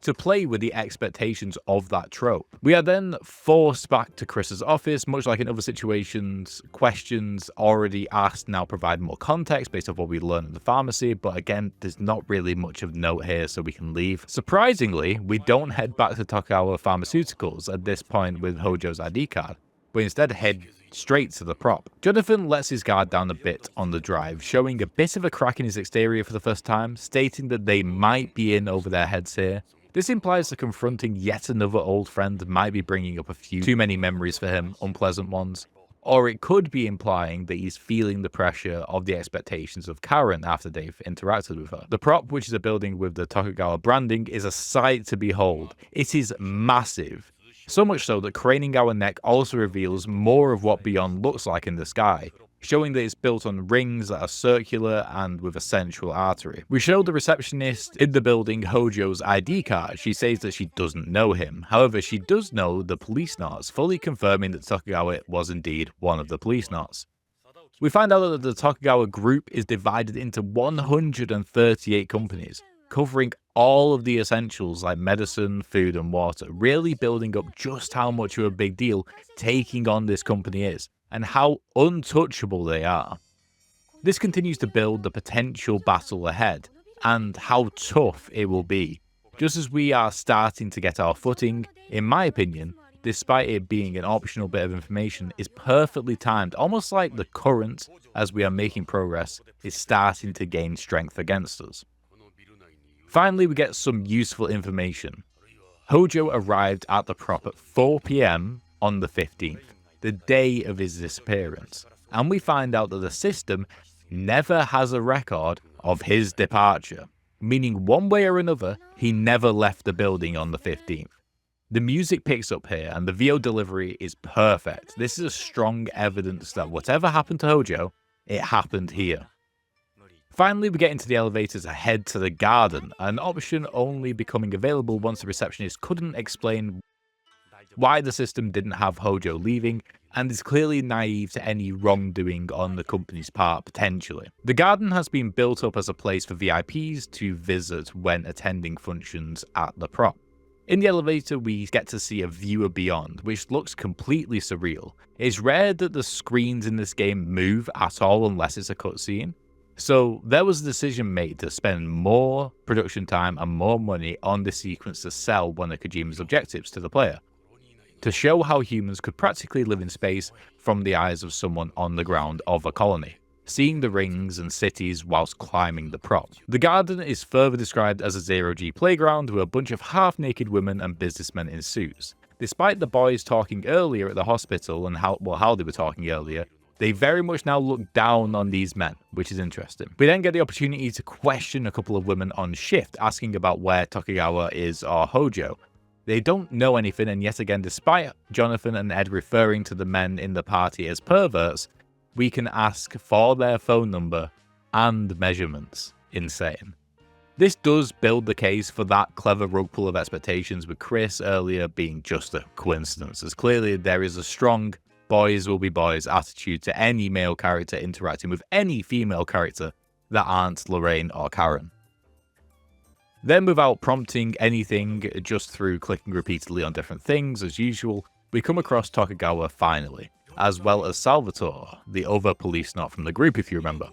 to play with the expectations of that trope. We are then forced back to Chris's office, much like in other situations. Questions already asked now provide more context based on what we learned in the pharmacy, but again, there's not really much of note here, so we can leave. Surprisingly, we don't head back to Tokugawa Pharmaceuticals at this point with Hojo's ID card, but instead head straight to the Prop. Jonathan lets his guard down a bit on the drive, showing a bit of a crack in his exterior for the first time, stating that they might be in over their heads here. This implies that confronting yet another old friend might be bringing up a few too many memories for him, unpleasant ones. Or it could be implying that he's feeling the pressure of the expectations of Karen after they've interacted with her. The Prop, which is a building with the Tokugawa branding, is a sight to behold. It is massive. So much so that craning our neck also reveals more of what Beyond looks like in the sky. showing that it's built on rings that are circular and with a central artery. We show the receptionist in the building Hojo's ID card. She says that she doesn't know him. However, she does know the Policenauts, fully confirming that Tokugawa was indeed one of the Policenauts. We find out that the Tokugawa group is divided into 138 companies, covering all of the essentials like medicine, food and water, really building up just how much of a big deal taking on this company is, and how untouchable they are. This continues to build the potential battle ahead, and how tough it will be. Just as we are starting to get our footing, in my opinion, despite it being an optional bit of information, is perfectly timed, almost like the current, as we are making progress, is starting to gain strength against us. Finally, we get some useful information. Hojo arrived at the prop at 4 PM on the 15th, the day of his disappearance, and we find out that the system never has a record of his departure, meaning one way or another, he never left the building on the 15th. The music picks up here and the VO delivery is perfect. This is strong evidence that whatever happened to Hojo, it happened here. Finally, we get into the elevator to head to the garden, an option only becoming available once the receptionist couldn't explain why the system didn't have Hojo leaving, and is clearly naive to any wrongdoing on the company's part potentially. The garden has been built up as a place for VIPs to visit when attending functions at the prop. In the elevator, we get to see a view beyond, which looks completely surreal. It's rare that the screens in this game move at all unless it's a cutscene. So there was a decision made to spend more production time and more money on this sequence to sell one of Kojima's objectives to the player, to show how humans could practically live in space from the eyes of someone on the ground of a colony, seeing the rings and cities whilst climbing the prop. The garden is further described as a zero-G playground with a bunch of half-naked women and businessmen in suits. Despite the boys talking earlier at the hospital and how they were talking earlier, they very much now look down on these men, which is interesting. We then get the opportunity to question a couple of women on shift, asking about where Tokugawa is or Hojo. They don't know anything, and yet again, despite Jonathan and Ed referring to the men in the party as perverts, we can ask for their phone number and measurements. Insane. This does build the case for that clever rug pull of expectations with Chris earlier being just a coincidence, as clearly there is a strong boys will be boys attitude to any male character interacting with any female character that aren't Lorraine or Karen. Then, without prompting anything, just through clicking repeatedly on different things as usual, we come across Tokugawa finally, as well as Salvatore, the other Policenaut from the group if you remember.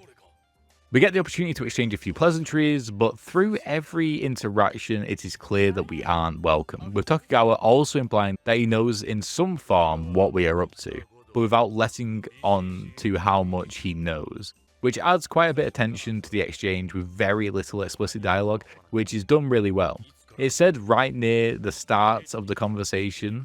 We get the opportunity to exchange a few pleasantries, but through every interaction it is clear that we aren't welcome, with Tokugawa also implying that he knows in some form what we are up to, but without letting on to how much he knows, which adds quite a bit of tension to the exchange with very little explicit dialogue, which is done really well. It's said right near the start of the conversation,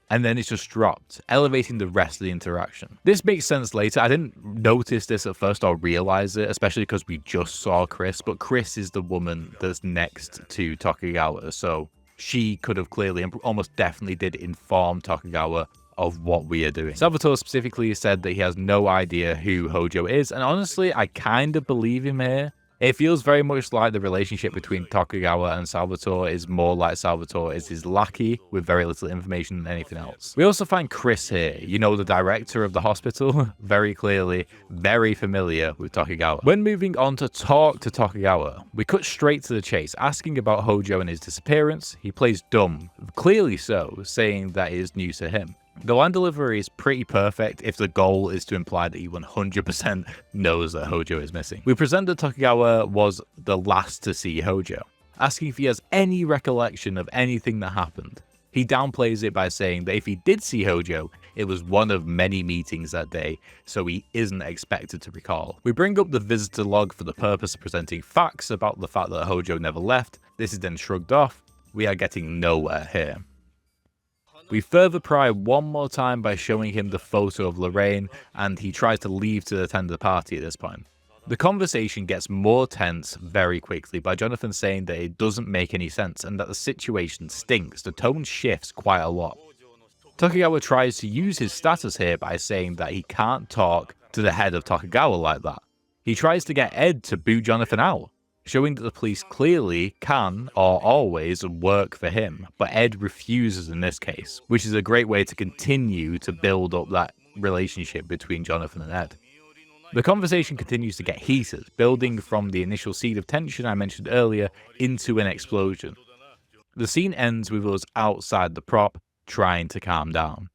and then it's just dropped, elevating the rest of the interaction. This makes sense later. I didn't notice this at first or realize it, especially because we just saw Chris, but Chris is the woman that's next to Tokugawa, so she could have clearly and almost definitely did inform Tokugawa of what we are doing. Salvatore specifically said that he has no idea who Hojo is, and honestly, I kind of believe him here. It feels very much like the relationship between Tokugawa and Salvatore is more like Salvatore is his lackey with very little information than anything else. We also find Chris here, you know, the director of the hospital, very clearly very familiar with Tokugawa. When moving on to talk to Tokugawa, we cut straight to the chase, asking about Hojo and his disappearance. He plays dumb, clearly so, saying that it is news to him. The line delivery is pretty perfect if the goal is to imply that he 100% knows that Hojo is missing. We present that Tokugawa was the last to see Hojo, asking if he has any recollection of anything that happened. He downplays it by saying that if he did see Hojo, it was one of many meetings that day, so he isn't expected to recall. We bring up the visitor log for the purpose of presenting facts about the fact that Hojo never left. This is then shrugged off. We are getting nowhere here. We further pry one more time by showing him the photo of Lorraine, and he tries to leave to attend the party at this point. The conversation gets more tense very quickly by Jonathan saying that it doesn't make any sense and that the situation stinks. The tone shifts quite a lot. Tokugawa tries to use his status here by saying that he can't talk to the head of Tokugawa like that. He tries to get Ed to boot Jonathan out, showing that the police clearly can, or always, work for him, but Ed refuses in this case, which is a great way to continue to build up that relationship between Jonathan and Ed. The conversation continues to get heated, building from the initial seed of tension I mentioned earlier into an explosion. The scene ends with us outside the prop, trying to calm down.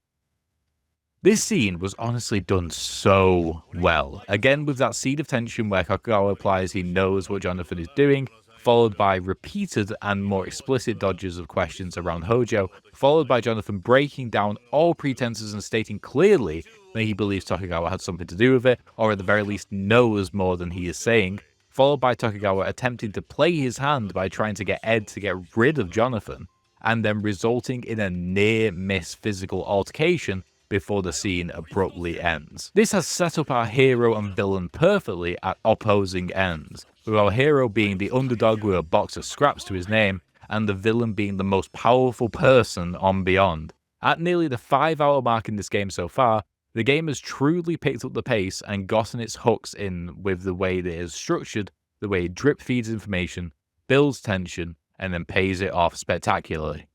This scene was honestly done so well, again with that seed of tension where Tokugawa implies he knows what Jonathan is doing, followed by repeated and more explicit dodges of questions around Hojo, followed by Jonathan breaking down all pretenses and stating clearly that he believes Tokugawa had something to do with it, or at the very least knows more than he is saying, followed by Tokugawa attempting to play his hand by trying to get Ed to get rid of Jonathan, and then resulting in a near-miss physical altercation before the scene abruptly ends. This has set up our hero and villain perfectly at opposing ends, with our hero being the underdog with a box of scraps to his name, and the villain being the most powerful person on Beyond. At nearly the 5-hour mark in this game so far, the game has truly picked up the pace and gotten its hooks in with the way that it is structured, the way it drip feeds information, builds tension, and then pays it off spectacularly.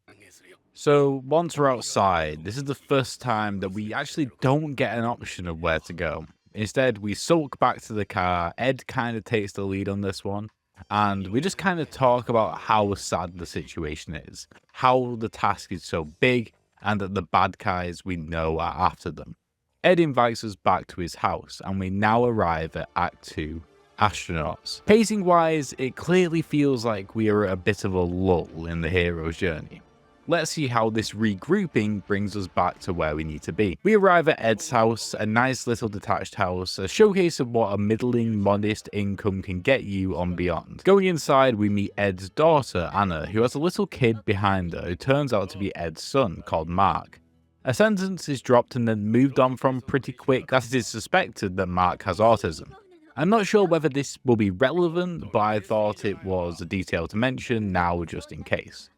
So once we're outside, this is the first time that we actually don't get an option of where to go. Instead, we sulk back to the car, Ed kind of takes the lead on this one, and we just kind of talk about how sad the situation is, how the task is so big, and that the bad guys we know are after them. Ed invites us back to his house, and we now arrive at Act 2, Astronauts. Pacing wise, it clearly feels like we are at a bit of a lull in the hero's journey. Let's see how this regrouping brings us back to where we need to be. We arrive at Ed's house, a nice little detached house, a showcase of what a middling, modest income can get you on Beyond. Going inside, we meet Ed's daughter, Anna, who has a little kid behind her who turns out to be Ed's son, called Mark. A sentence is dropped and then moved on from pretty quick, as it is suspected that Mark has autism. I'm not sure whether this will be relevant, but I thought it was a detail to mention now just in case.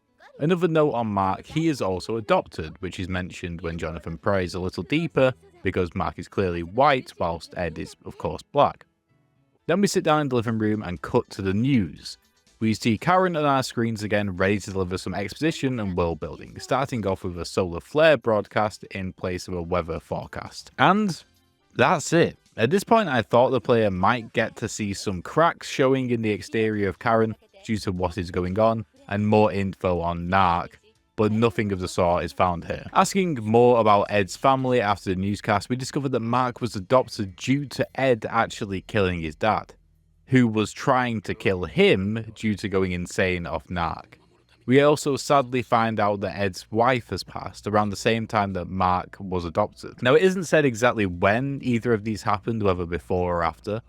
Another note on Mark, he is also adopted, which is mentioned when Jonathan prays a little deeper, because Mark is clearly white, whilst Ed is of course black. Then we sit down in the living room and cut to the news. We see Karen on our screens again, ready to deliver some exposition and world building, starting off with a solar flare broadcast in place of a weather forecast. And that's it. At this point I thought the player might get to see some cracks showing in the exterior of Karen due to what is going on, and more info on Narc, but nothing of the sort is found here. Asking more about Ed's family after the newscast, we discovered that Mark was adopted due to Ed actually killing his dad, who was trying to kill him due to going insane off Narc. We also sadly find out that Ed's wife has passed around the same time that Mark was adopted. Now, it isn't said exactly when either of these happened, whether before or after,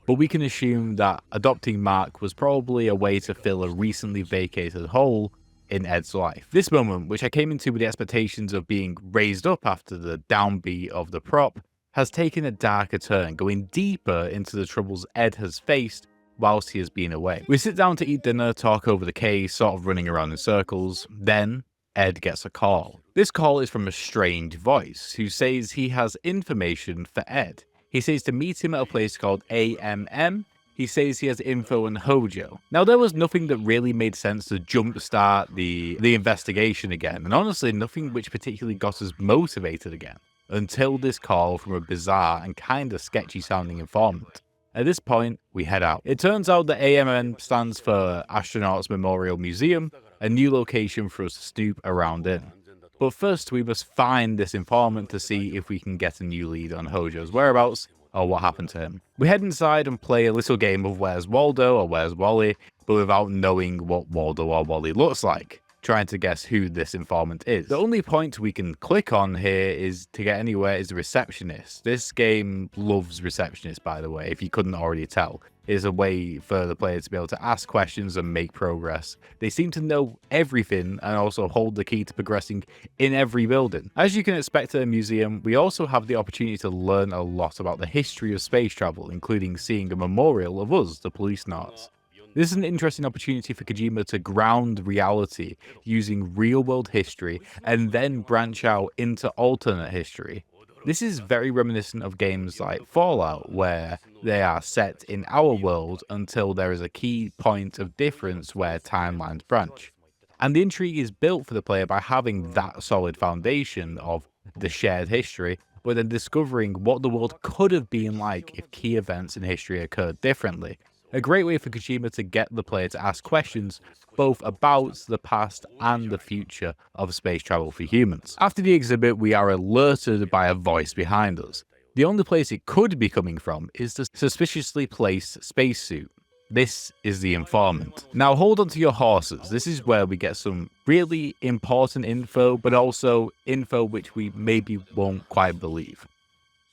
but we can assume that adopting Mark was probably a way to fill a recently vacated hole in Ed's life. This moment, which I came into with the expectations of being raised up after the downbeat of the prop, has taken a darker turn, going deeper into the troubles Ed has faced whilst he has been away. We sit down to eat dinner, talk over the case, sort of running around in circles. Then Ed gets a call. This call is from a strange voice who says he has information for Ed. He says to meet him at a place called AMM. He says he has info on Hojo. Now, there was nothing that really made sense to jumpstart the investigation again, and honestly nothing which particularly got us motivated again, until this call from a bizarre and kinda sketchy sounding informant. At this point, we head out. It turns out that AMN stands for Astronauts Memorial Museum, a new location for us to snoop around in. But first, we must find this informant to see if we can get a new lead on Hojo's whereabouts, or what happened to him. We head inside and play a little game of Where's Waldo or Where's Wally, but without knowing what Waldo or Wally looks like, trying to guess who this informant is. The only point we can click on here is to get anywhere is the receptionist. This game loves receptionists, by the way, if you couldn't already tell. It's a way for the player to be able to ask questions and make progress. They seem to know everything and also hold the key to progressing in every building. As you can expect at a museum, we also have the opportunity to learn a lot about the history of space travel, including seeing a memorial of us, the Policenauts. This is an interesting opportunity for Kojima to ground reality using real-world history and then branch out into alternate history. This is very reminiscent of games like Fallout, where they are set in our world until there is a key point of difference where timelines branch. And the intrigue is built for the player by having that solid foundation of the shared history, but then discovering what the world could have been like if key events in history occurred differently. A great way for Kojima to get the player to ask questions both about the past and the future of space travel for humans. After the exhibit, we are alerted by a voice behind us. The only place it could be coming from is the suspiciously placed spacesuit. This is the informant. Now hold on to your horses. This is where we get some really important info, but also info which we maybe won't quite believe.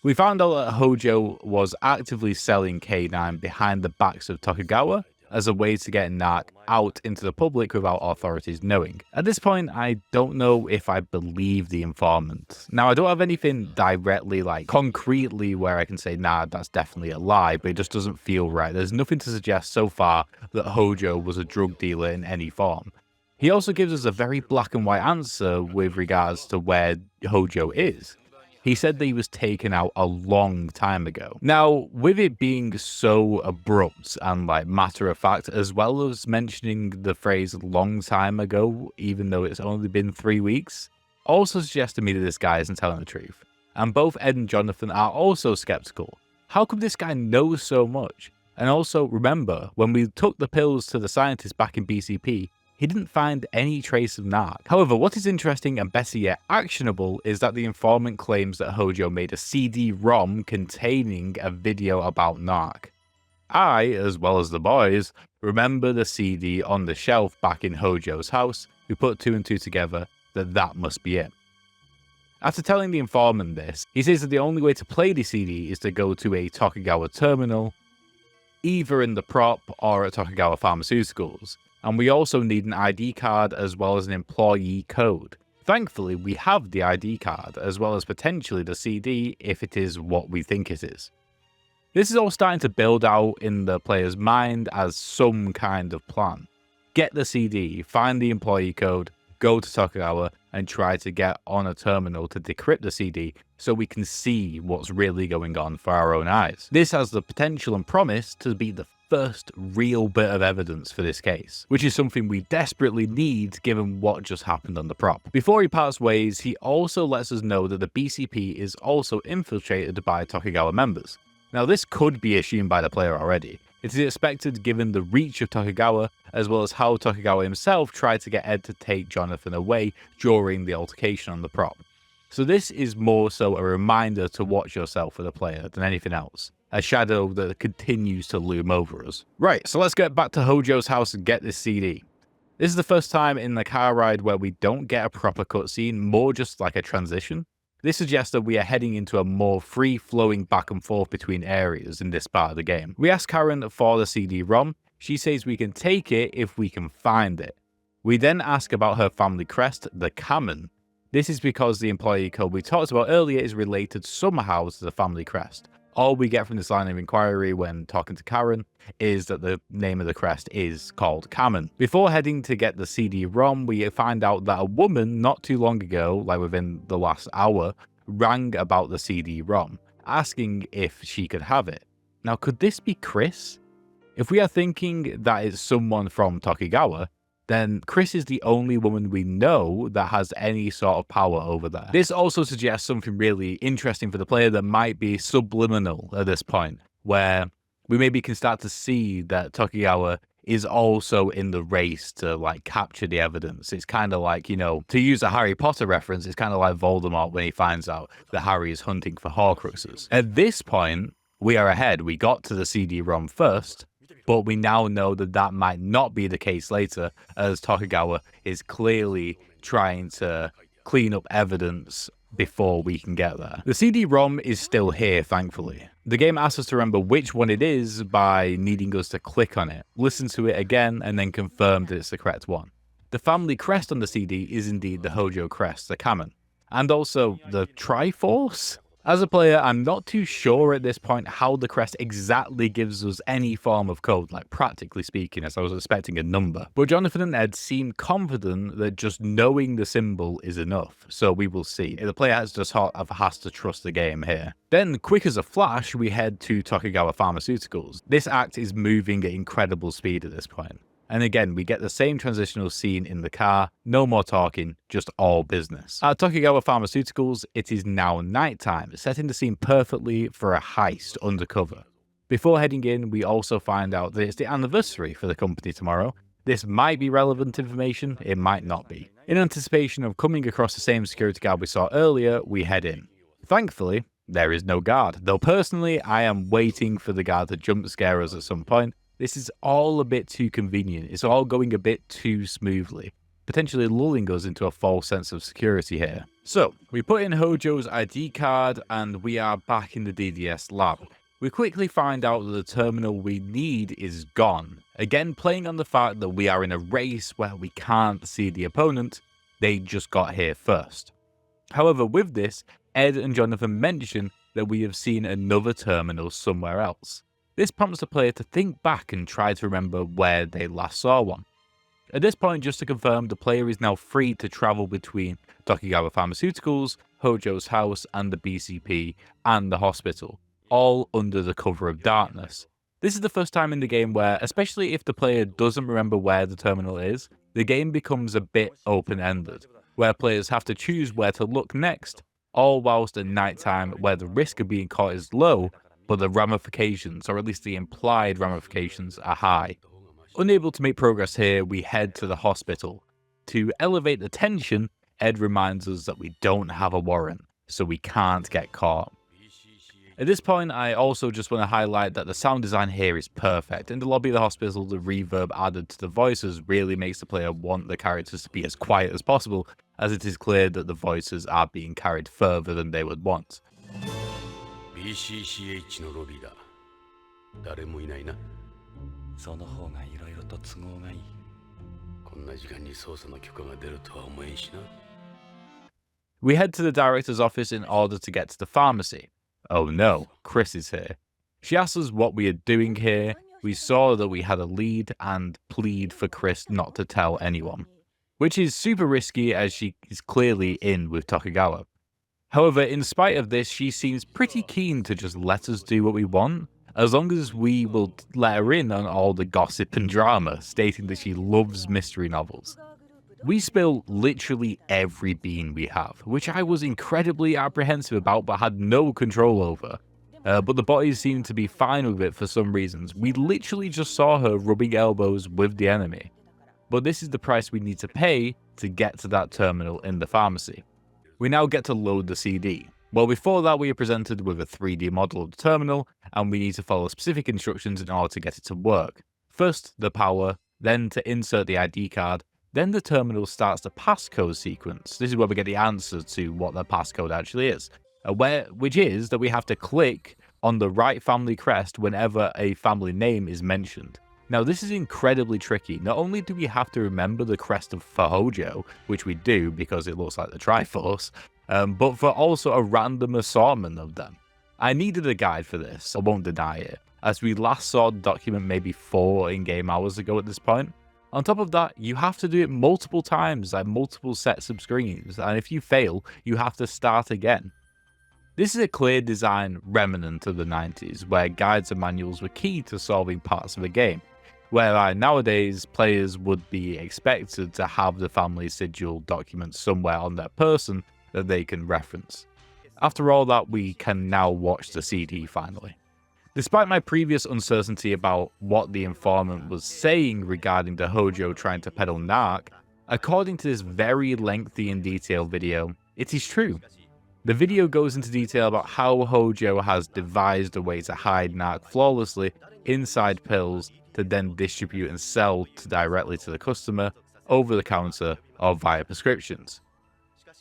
We found out that Hojo was actively selling K9 behind the backs of Tokugawa as a way to get Narc out into the public without authorities knowing. At this point, I don't know if I believe the informant. Now, I don't have anything directly, concretely where I can say, nah, that's definitely a lie, but it just doesn't feel right. There's nothing to suggest so far that Hojo was a drug dealer in any form. He also gives us a very black and white answer with regards to where Hojo is. He said that he was taken out a long time ago. Now, with it being so abrupt and matter of fact, as well as mentioning the phrase long time ago, even though it's only been 3 weeks, also suggests to me that this guy isn't telling the truth. And both Ed and Jonathan are also skeptical. How come this guy knows so much? And also, remember, when we took the pills to the scientist back in BCP, he didn't find any trace of Narc. However, what is interesting and better yet actionable is that the informant claims that Hojo made a CD-ROM containing a video about Narc. I, as well as the boys, remember the CD on the shelf back in Hojo's house. We put 2 and 2 together that must be it. After telling the informant this, he says that the only way to play the CD is to go to a Tokugawa terminal, either in the prop or at Tokugawa Pharmaceuticals. And we also need an ID card as well as an employee code. Thankfully, we have the ID card as well as potentially the CD if it is what we think it is. This is all starting to build out in the player's mind as some kind of plan. Get the CD, find the employee code, go to Tokugawa and try to get on a terminal to decrypt the CD so we can see what's really going on for our own eyes. This has the potential and promise to be the first real bit of evidence for this case, which is something we desperately need given what just happened on the prop. Before he parts ways, he also lets us know that the BCP is also infiltrated by Tokugawa members. Now this could be assumed by the player already. It is expected given the reach of Tokugawa, as well as how Tokugawa himself tried to get Ed to take Jonathan away during the altercation on the prop. So this is more so a reminder to watch yourself for the player than anything else. A shadow that continues to loom over us. Right, so let's get back to Hojo's house and get this CD. This is the first time in the car ride where we don't get a proper cutscene, more just like a transition. This suggests that we are heading into a more free-flowing back and forth between areas in this part of the game. We ask Karen for the CD-ROM. She says we can take it if we can find it. We then ask about her family crest, the Kamen. This is because the employee code we talked about earlier is related somehow to the family crest. All we get from this line of inquiry when talking to Karen is that the name of the crest is called Kamen. Before heading to get the CD-ROM, we find out that a woman not too long ago, within the last hour, rang about the CD-ROM, asking if she could have it. Now, could this be Chris? If we are thinking that it's someone from Tokugawa, then Chris is the only woman we know that has any sort of power over there. This also suggests something really interesting for the player that might be subliminal at this point, where we maybe can start to see that Tokugawa is also in the race to capture the evidence. It's kind of like, to use a Harry Potter reference, it's kind of like Voldemort when he finds out that Harry is hunting for Horcruxes. At this point, we are ahead. We got to the CD-ROM first, but we now know that that might not be the case later, as Tokugawa is clearly trying to clean up evidence before we can get there. The CD-ROM is still here, thankfully. The game asks us to remember which one it is by needing us to click on it, listen to it again, and then confirm that it's the correct one. The family crest on the CD is indeed the Hojo crest, the Kamen. And also the Triforce? As a player, I'm not too sure at this point how the crest exactly gives us any form of code, like practically speaking, as I was expecting a number. But Jonathan and Ed seem confident that just knowing the symbol is enough, so we will see. The player has to trust the game here. Then, quick as a flash, we head to Tokugawa Pharmaceuticals. This act is moving at incredible speed at this point. And again, we get the same transitional scene in the car, no more talking, just all business. At Tokugawa Pharmaceuticals, it is now nighttime, setting the scene perfectly for a heist undercover. Before heading in, we also find out that it's the anniversary for the company tomorrow. This might be relevant information, it might not be. In anticipation of coming across the same security guard we saw earlier, we head in. Thankfully, there is no guard, though personally, I am waiting for the guard to jump scare us at some point. This is all a bit too convenient. It's all going a bit too smoothly, potentially lulling us into a false sense of security here. So, we put in Hojo's ID card and we are back in the DDS lab. We quickly find out that the terminal we need is gone. Again, playing on the fact that we are in a race where we can't see the opponent, they just got here first. However, with this, Ed and Jonathan mention that we have seen another terminal somewhere else. This prompts the player to think back and try to remember where they last saw one. At this point, just to confirm, the player is now free to travel between Tokugawa Pharmaceuticals, Hojo's house, and the BCP, and the hospital, all under the cover of darkness. This is the first time in the game where, especially if the player doesn't remember where the terminal is, the game becomes a bit open-ended, where players have to choose where to look next, all whilst at nighttime where the risk of being caught is low, but the ramifications, or at least the implied ramifications, are high. Unable to make progress here, we head to the hospital. To elevate the tension, Ed reminds us that we don't have a warrant, so we can't get caught. At this point, I also just want to highlight that the sound design here is perfect. In the lobby of the hospital, the reverb added to the voices really makes the player want the characters to be as quiet as possible, as it is clear that the voices are being carried further than they would want. BCCH のロビーだ。誰もいないな。その方がいろいろと都合がいい。こんな時間に捜査の許可が出るとは思えんしな。We head to the director's office in order to get to the pharmacy. Oh no, Chris is here. She asks us what we are doing here. We saw that we had a lead and plead for Chris not to tell anyone, which is super risky as she is clearly in with Tokugawa. However, in spite of this, she seems pretty keen to just let us do what we want, as long as we will let her in on all the gossip and drama, stating that she loves mystery novels. We spill literally every bean we have, which I was incredibly apprehensive about but had no control over. But the bodies seem to be fine with it for some reasons. We literally just saw her rubbing elbows with the enemy. But this is the price we need to pay to get to that terminal in the pharmacy. We now get to load the CD. Well, before that, we are presented with a 3D model of the terminal, and we need to follow specific instructions in order to get it to work. First, the power, then to insert the ID card, then the terminal starts the passcode sequence. This is where we get the answer to what the passcode actually is, which is that we have to click on the right family crest whenever a family name is mentioned. Now, this is incredibly tricky. Not only do we have to remember the crest of Hojo, which we do because it looks like the Triforce, but for also a random assortment of them. I needed a guide for this, I won't deny it, as we last saw the document maybe 4 in-game hours ago at this point. On top of that, you have to do it multiple times, like multiple sets of screens, and if you fail, you have to start again. This is a clear design remnant of the 90s, where guides and manuals were key to solving parts of a game, where nowadays players would be expected to have the family sigil document somewhere on their person that they can reference. After all that, we can now watch the CD finally. Despite my previous uncertainty about what the informant was saying regarding the Hojo trying to peddle narc, according to this very lengthy and detailed video, it is true. The video goes into detail about how Hojo has devised a way to hide narc flawlessly inside pills to then distribute and sell directly to the customer, over the counter, or via prescriptions.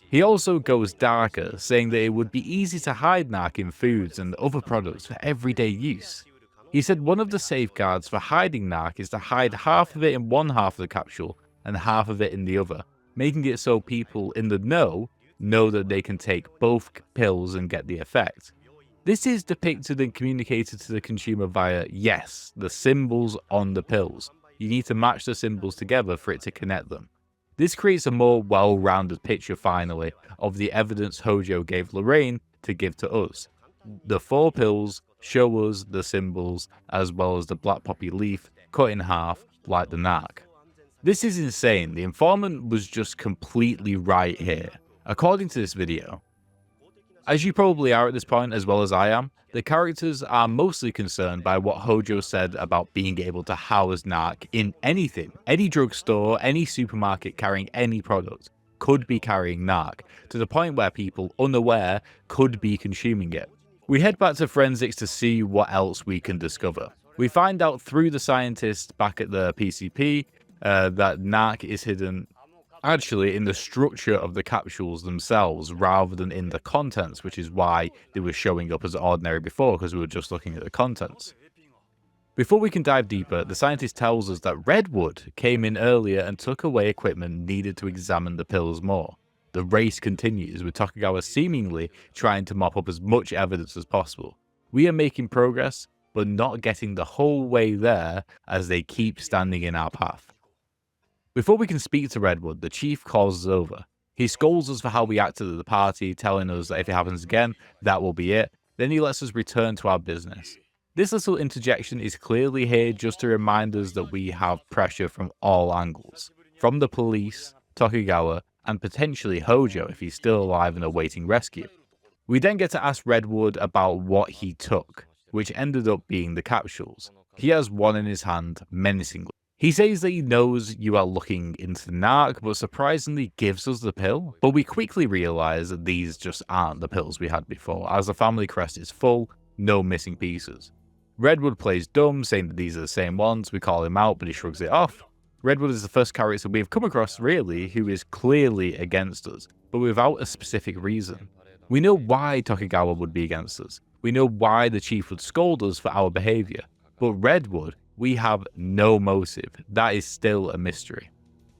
He also goes darker, saying that it would be easy to hide narc in foods and other products for everyday use. He said one of the safeguards for hiding narc is to hide half of it in one half of the capsule and half of it in the other, making it so people in the know know that they can take both pills and get the effect. This is depicted and communicated to the consumer via, yes, the symbols on the pills. You need to match the symbols together for it to connect them. This creates a more well-rounded picture, finally, of the evidence Hojo gave Lorraine to give to us. The 4 pills show us the symbols, as well as the black poppy leaf cut in half like the narc. This is insane. The informant was just completely right here. According to this video, as you probably are at this point, as well as I am, the characters are mostly concerned by what Hojo said about being able to house narc in anything. Any drugstore, any supermarket carrying any product could be carrying narc, to the point where people unaware could be consuming it. We head back to forensics to see what else we can discover. We find out through the scientist back at the PCP that narc is hidden actually in the structure of the capsules themselves rather than in the contents, which is why they were showing up as ordinary before, because we were just looking at the contents. Before we can dive deeper, the scientist tells us that Redwood came in earlier and took away equipment needed to examine the pills more. The race continues, with Tokugawa seemingly trying to mop up as much evidence as possible. We are making progress, but not getting the whole way there as they keep standing in our path. Before we can speak to Redwood, the chief calls us over. He scolds us for how we acted at the party, telling us that if it happens again, that will be it. Then he lets us return to our business. This little interjection is clearly here just to remind us that we have pressure from all angles. From the police, Tokugawa, and potentially Hojo if he's still alive and awaiting rescue. We then get to ask Redwood about what he took, which ended up being the capsules. He has one in his hand, menacingly. He says that he knows you are looking into the narc, but surprisingly gives us the pill. But we quickly realise that these just aren't the pills we had before, as the family crest is full, no missing pieces. Redwood plays dumb, saying that these are the same ones. We call him out, but he shrugs it off. Redwood is the first character we've come across, really, who is clearly against us, but without a specific reason. We know why Tokugawa would be against us. We know why the chief would scold us for our behaviour. But Redwood, we have no motive. That is still a mystery.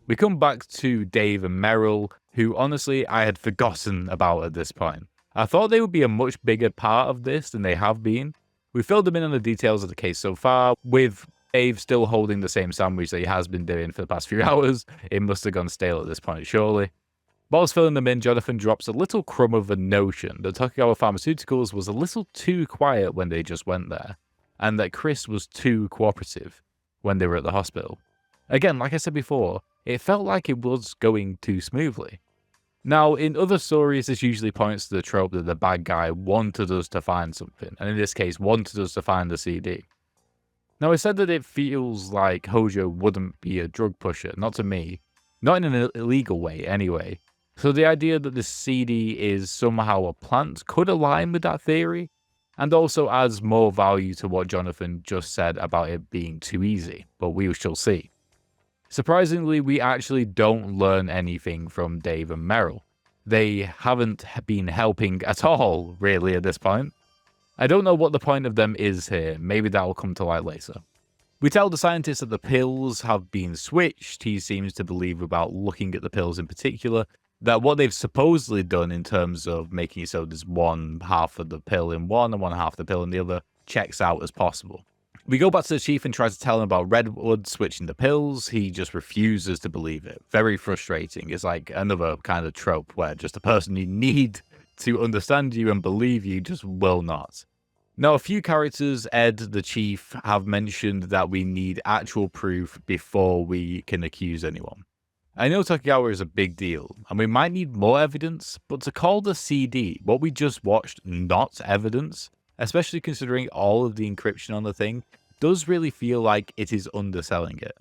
We come back to Dave and Meryl, who honestly I had forgotten about at this point. I thought they would be a much bigger part of this than they have been. We filled them in on the details of the case so far, with Dave still holding the same sandwich that he has been doing for the past few hours. It must have gone stale at this point, surely. Whilst filling them in, Jonathan drops a little crumb of a notion that Tokugawa Pharmaceuticals was a little too quiet when they just went there, and that Chris was too cooperative when they were at the hospital. Again, like I said before, it felt like it was going too smoothly. Now, in other stories, this usually points to the trope that the bad guy wanted us to find something, and in this case, wanted us to find the CD. Now, I said that it feels like Hojo wouldn't be a drug pusher, not to me. Not in an illegal way, anyway. So the idea that the CD is somehow a plant could align with that theory, and also adds more value to what Jonathan just said about it being too easy, but we shall see. Surprisingly, we actually don't learn anything from Dave and Meryl. They haven't been helping at all, really, at this point. I don't know what the point of them is here. Maybe that will come to light later. We tell the scientist that the pills have been switched. He seems to believe, without looking at the pills in particular, that what they've supposedly done in terms of making it so there's one half of the pill in one and one half of the pill in the other checks out as possible. We go back to the chief and try to tell him about Redwood switching the pills. He just refuses to believe it. Very frustrating. It's like another kind of trope where just a person you need to understand you and believe you just will not. Now, a few characters, Ed, the chief, have mentioned that we need actual proof before we can accuse anyone. I know Tokugawa is a big deal, and we might need more evidence, but to call the CD, what we just watched, not evidence, especially considering all of the encryption on the thing, does really feel like it is underselling it.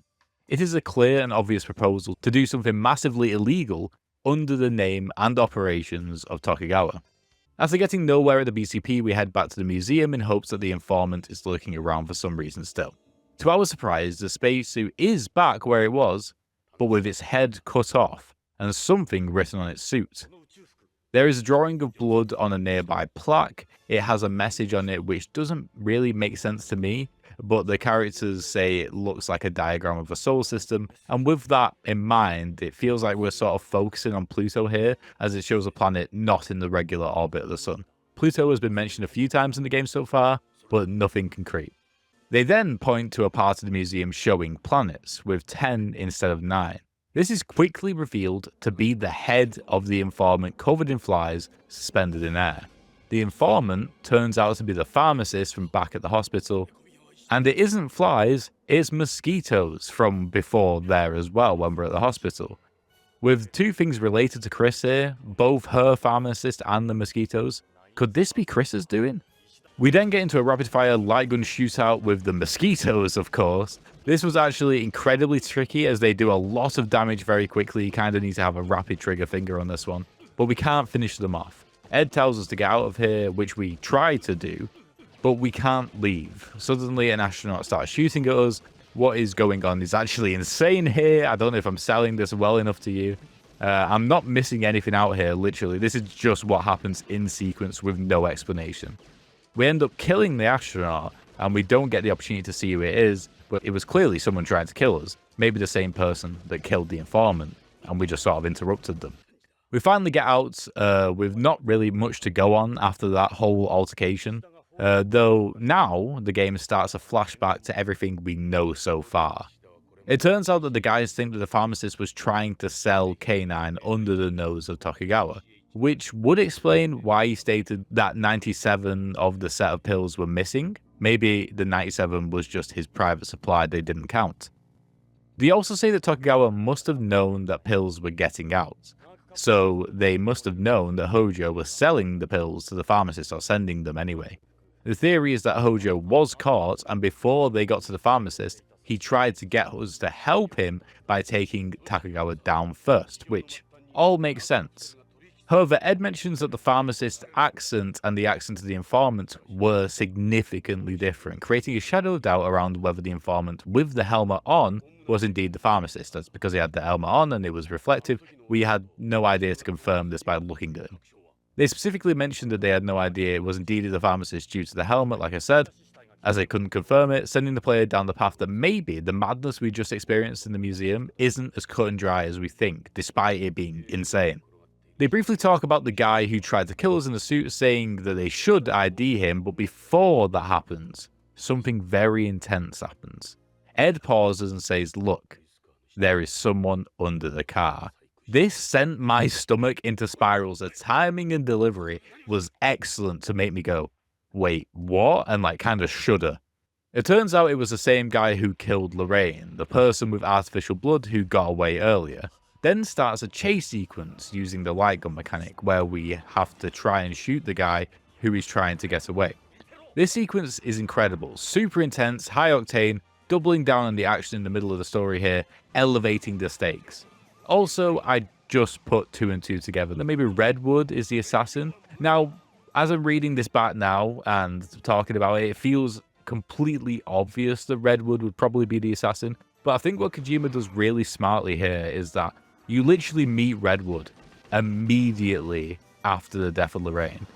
It is a clear and obvious proposal to do something massively illegal under the name and operations of Tokugawa. After getting nowhere at the BCP, we head back to the museum in hopes that the informant is lurking around for some reason still. To our surprise, the spacesuit is back where it was, but with its head cut off and something written on its suit. There is a drawing of blood on a nearby plaque. It has a message on it which doesn't really make sense to me, but the characters say it looks like a diagram of a solar system, and with that in mind, it feels like we're sort of focusing on Pluto here, as it shows a planet not in the regular orbit of the sun. Pluto has been mentioned a few times in the game so far, but nothing concrete. They then point to a part of the museum showing planets, with 10 instead of 9. This is quickly revealed to be the head of the informant covered in flies, suspended in air. The informant turns out to be the pharmacist from back at the hospital, and it isn't flies, it's mosquitoes from before there as well when we're at the hospital. With two things related to Chris here, both her pharmacist and the mosquitoes, could this be Chris's doing? We then get into a rapid-fire light gun shootout with the mosquitoes, of course. This was actually incredibly tricky as they do a lot of damage very quickly. You kind of need to have a rapid trigger finger on this one, but we can't finish them off. Ed tells us to get out of here, which we try to do, but we can't leave. Suddenly an astronaut starts shooting at us. What is going on is actually insane here. I don't know if I'm selling this well enough to you. I'm not missing anything out here, literally. This is just what happens in sequence with no explanation. We end up killing the astronaut, and we don't get the opportunity to see who it is, but it was clearly someone trying to kill us. Maybe the same person that killed the informant, and we just sort of interrupted them. We finally get out with not really much to go on after that whole altercation, though now the game starts a flashback to everything we know so far. It turns out that the guys think that the pharmacist was trying to sell K9 under the nose of Tokugawa, which would explain why he stated that 97 of the set of pills were missing. Maybe the 97 was just his private supply they didn't count. They also say that Tokugawa must have known that pills were getting out, so they must have known that Hojo was selling the pills to the pharmacist or sending them anyway. The theory is that Hojo was caught, and before they got to the pharmacist, he tried to get us to help him by taking Tokugawa down first, which all makes sense. However, Ed mentions that the pharmacist's accent and the accent of the informant were significantly different, creating a shadow of doubt around whether the informant with the helmet on was indeed the pharmacist. That's because he had the helmet on and it was reflective. We had no idea to confirm this by looking at him. They specifically mentioned that they had no idea it was indeed the pharmacist due to the helmet, like I said, as they couldn't confirm it, sending the player down the path that maybe the madness we just experienced in the museum isn't as cut and dry as we think, despite it being insane. They briefly talk about the guy who tried to kill us in the suit, saying that they should ID him, but before that happens, something very intense happens. Ed pauses and says, "Look, there is someone under the car." This sent my stomach into spirals. The timing and delivery was excellent to make me go, wait, what? And like kind of shudder. It turns out it was the same guy who killed Lorraine, the person with artificial blood who got away earlier. Then starts a chase sequence using the light gun mechanic where we have to try and shoot the guy who is trying to get away. This sequence is incredible, super intense, high octane, doubling down on the action in the middle of the story here, elevating the stakes. Also, I just put 2 and 2 together that maybe Redwood is the assassin. Now, as I'm reading this back now and talking about it, it feels completely obvious that Redwood would probably be the assassin. But I think what Kojima does really smartly here is that you literally meet Redwood immediately after the death of Lorraine.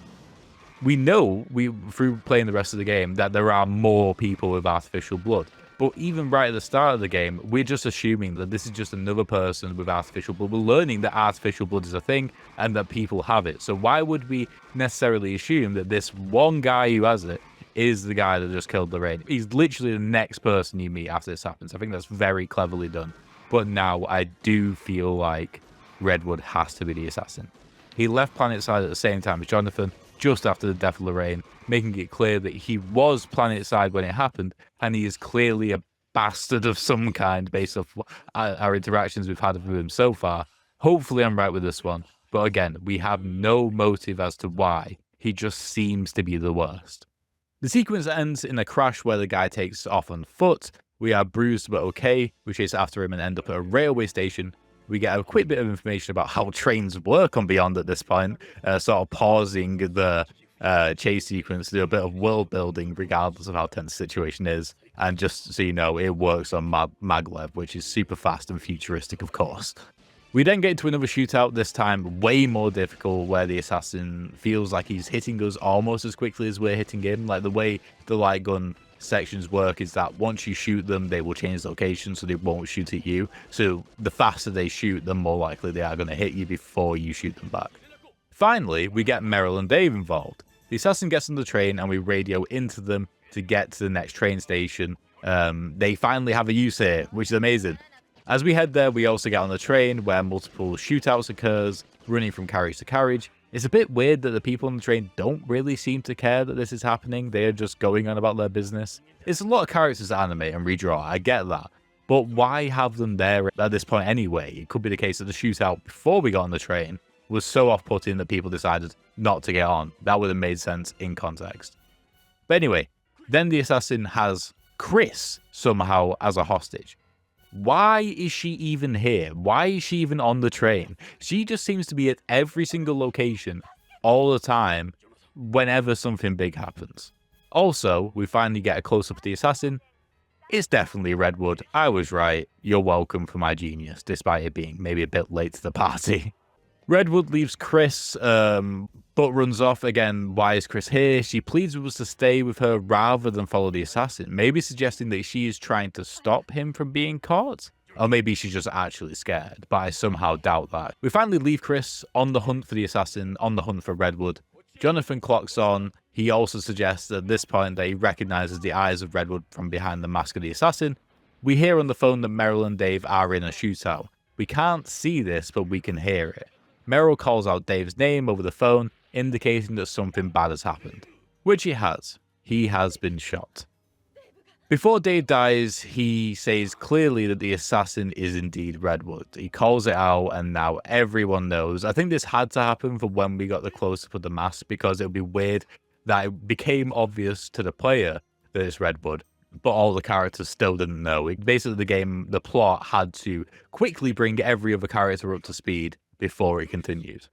We know, through playing the rest of the game, that there are more people with artificial blood. But even right at the start of the game, we're just assuming that this is just another person with artificial blood. We're learning that artificial blood is a thing and that people have it. So why would we necessarily assume that this one guy who has it is the guy that just killed Lorraine? He's literally the next person you meet after this happens. I think that's very cleverly done. But now I do feel like Redwood has to be the assassin. He left PlanetSide at the same time as Jonathan, just after the death of Lorraine, making it clear that he was PlanetSide when it happened, and he is clearly a bastard of some kind based off our interactions we've had with him so far. Hopefully I'm right with this one, but again, we have no motive as to why. He just seems to be the worst. The sequence ends in a crash where the guy takes off on foot. We are bruised but okay. We chase after him and end up at a railway station. We get a quick bit of information about how trains work on Beyond at this point, sort of pausing the chase sequence to do a bit of world building regardless of how tense the situation is. And just so you know, it works on maglev, which is super fast and futuristic, of course. We then get into another shootout, this time way more difficult, where the assassin feels like he's hitting us almost as quickly as we're hitting him. Like the way the light gun sections work is that once you shoot them, they will change location, so they won't shoot at you. So the faster they shoot, the more likely they are going to hit you before you shoot them back. Finally, we get Meryl and Dave involved. The assassin gets on the train and we radio into them to get to the next train station. They finally have a use here, which is amazing. As we head there, we also get on the train where multiple shootouts occurs, running from carriage to carriage. It's a bit weird that the people on the train don't really seem to care that this is happening. They are just going on about their business. It's a lot of characters to animate and redraw, I get that. But why have them there at this point anyway? It could be the case that the shootout before we got on the train was so off-putting that people decided not to get on. That would have made sense in context. But anyway, then the assassin has Chris somehow as a hostage. Why is she even here? Why is she even on the train? She just seems to be at every single location all the time whenever something big happens. Also, we finally get a close-up of the assassin. It's definitely Redwood. I was right. You're welcome for my genius, despite it being maybe a bit late to the party. Redwood leaves Chris, but runs off again. Why is Chris here? She pleads with us to stay with her rather than follow the assassin, maybe suggesting that she is trying to stop him from being caught. Or maybe she's just actually scared, but I somehow doubt that. We finally leave Chris on the hunt for the assassin, on the hunt for Redwood. Jonathan clocks on. He also suggests at this point that he recognizes the eyes of Redwood from behind the mask of the assassin. We hear on the phone that Meryl and Dave are in a shootout. We can't see this, but we can hear it. Meryl calls out Dave's name over the phone, indicating that something bad has happened. Which he has. He has been shot. Before Dave dies, he says clearly that the assassin is indeed Redwood. He calls it out, and now everyone knows. I think this had to happen for when we got the close-up of the mask, because it would be weird that it became obvious to the player that it's Redwood, but all the characters still didn't know. Basically, the plot had to quickly bring every other character up to speed before it continued.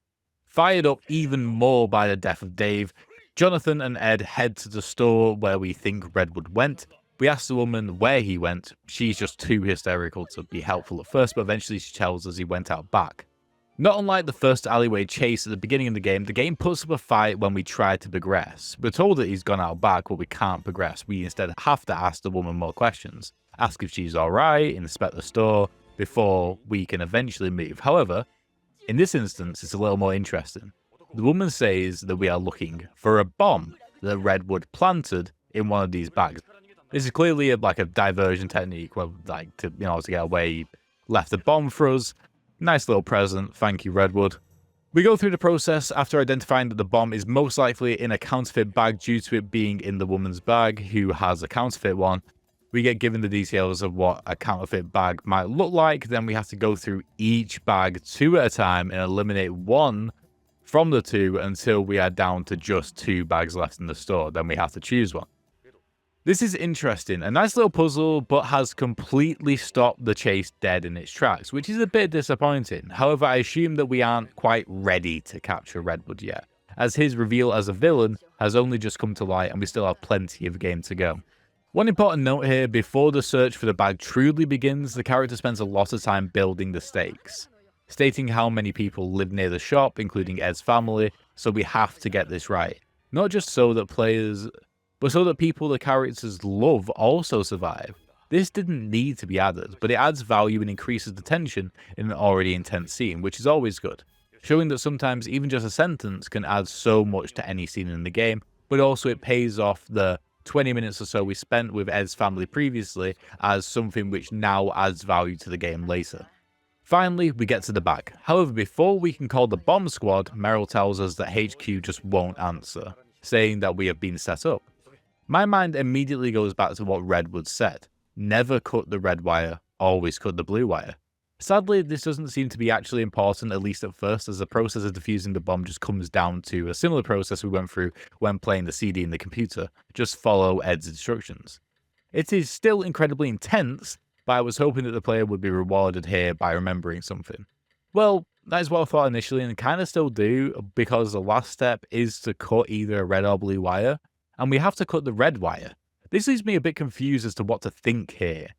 Fired up even more by the death of Dave, Jonathan and Ed head to the store where we think Redwood went. We ask the woman where he went. She's just too hysterical to be helpful at first, but eventually she tells us he went out back. Not unlike the first alleyway chase at the beginning of the game puts up a fight when we try to progress. We're told that he's gone out back, but we can't progress. We instead have to ask the woman more questions. Ask if she's alright, inspect the store, before we can eventually move. However, in this instance, it's a little more interesting. The woman says that we are looking for a bomb that Redwood planted in one of these bags. This is clearly a diversion technique, where to get away, he left a bomb for us. Nice little present, thank you Redwood. We go through the process after identifying that the bomb is most likely in a counterfeit bag due to it being in the woman's bag, who has a counterfeit one. We get given the details of what a counterfeit bag might look like, then we have to go through each bag two at a time and eliminate one from the two until we are down to just 2 bags left in the store. Then we have to choose one. This is interesting, a nice little puzzle, but has completely stopped the chase dead in its tracks, which is a bit disappointing. However, I assume that we aren't quite ready to capture Redwood yet, as his reveal as a villain has only just come to light and we still have plenty of game to go. One important note here, before the search for the bag truly begins, the character spends a lot of time building the stakes, stating how many people live near the shop, including Ed's family, so we have to get this right. Not just so that players, but so that people the characters love also survive. This didn't need to be added, but it adds value and increases the tension in an already intense scene, which is always good, showing that sometimes even just a sentence can add so much to any scene in the game, but also it pays off the 20 minutes or so we spent with Ed's family previously as something which now adds value to the game later. Finally, we get to the bag. However, before we can call the bomb squad, Meryl tells us that HQ just won't answer, saying that we have been set up. My mind immediately goes back to what Redwood said. Never cut the red wire, always cut the blue wire. Sadly, this doesn't seem to be actually important, at least at first, as the process of defusing the bomb just comes down to a similar process we went through when playing the CD in the computer. Just follow Ed's instructions. It is still incredibly intense, but I was hoping that the player would be rewarded here by remembering something. Well, that is what I thought initially, and kind of still do, because the last step is to cut either a red or blue wire, and we have to cut the red wire. This leaves me a bit confused as to what to think here.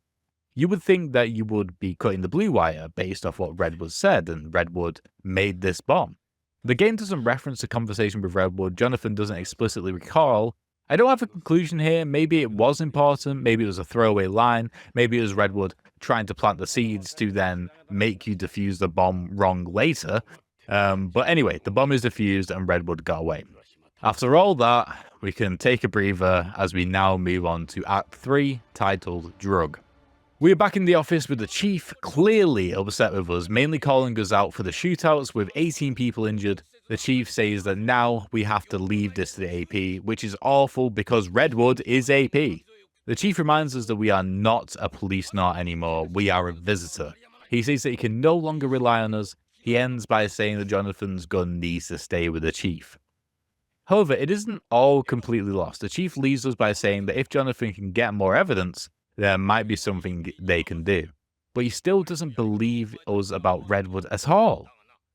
You would think that you would be cutting the blue wire based off what Redwood said, and Redwood made this bomb. The game doesn't reference a conversation with Redwood, Jonathan doesn't explicitly recall, I don't have a conclusion here. Maybe it was important, maybe it was a throwaway line, maybe it was Redwood trying to plant the seeds to then make you defuse the bomb wrong later. But anyway, the bomb is defused and Redwood got away. After all that, we can take a breather as we now move on to Act 3, titled Drug. We are back in the office with the chief clearly upset with us, mainly calling us out for the shootouts with 18 people injured. The chief says that now we have to leave this to the AP, which is awful because Redwood is AP. The chief reminds us that we are not a Policenaut anymore, we are a visitor. He says that he can no longer rely on us. He ends by saying that Jonathan's gun needs to stay with the chief. However, it isn't all completely lost. The chief leaves us by saying that if Jonathan can get more evidence, there might be something they can do. But he still doesn't believe us about Redwood at all.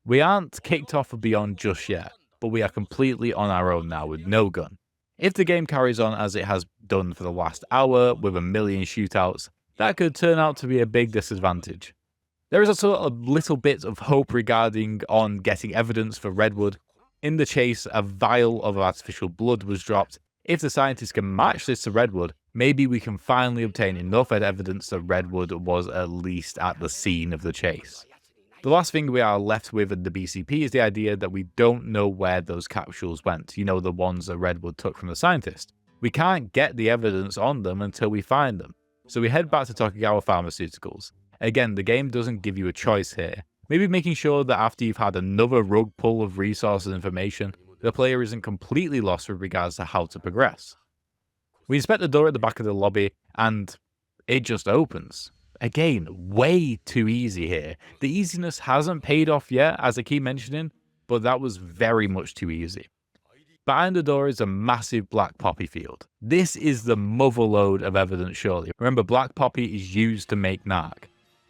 We aren't kicked off of Beyond just yet, but we are completely on our own now with no gun. If the game carries on as it has done for the last hour with a million shootouts, that could turn out to be a big disadvantage. There is also a little bit of hope regarding on getting evidence for Redwood. In the chase, a vial of artificial blood was dropped. If the scientists can match this to Redwood, maybe we can finally obtain enough evidence that Redwood was at least at the scene of the chase. The last thing we are left with at the BCP is the idea that we don't know where those capsules went, you know, the ones that Redwood took from the scientist. We can't get the evidence on them until we find them. So we head back to Tokugawa Pharmaceuticals. Again, the game doesn't give you a choice here. Maybe making sure that after you've had another rug pull of resources and information, the player isn't completely lost with regards to how to progress. We inspect the door at the back of the lobby, and it just opens. Again, way too easy here. The easiness hasn't paid off yet, as I keep mentioning, but that was very much too easy. Behind the door is a massive black poppy field. This is the motherlode of evidence, surely. Remember, black poppy is used to make narc.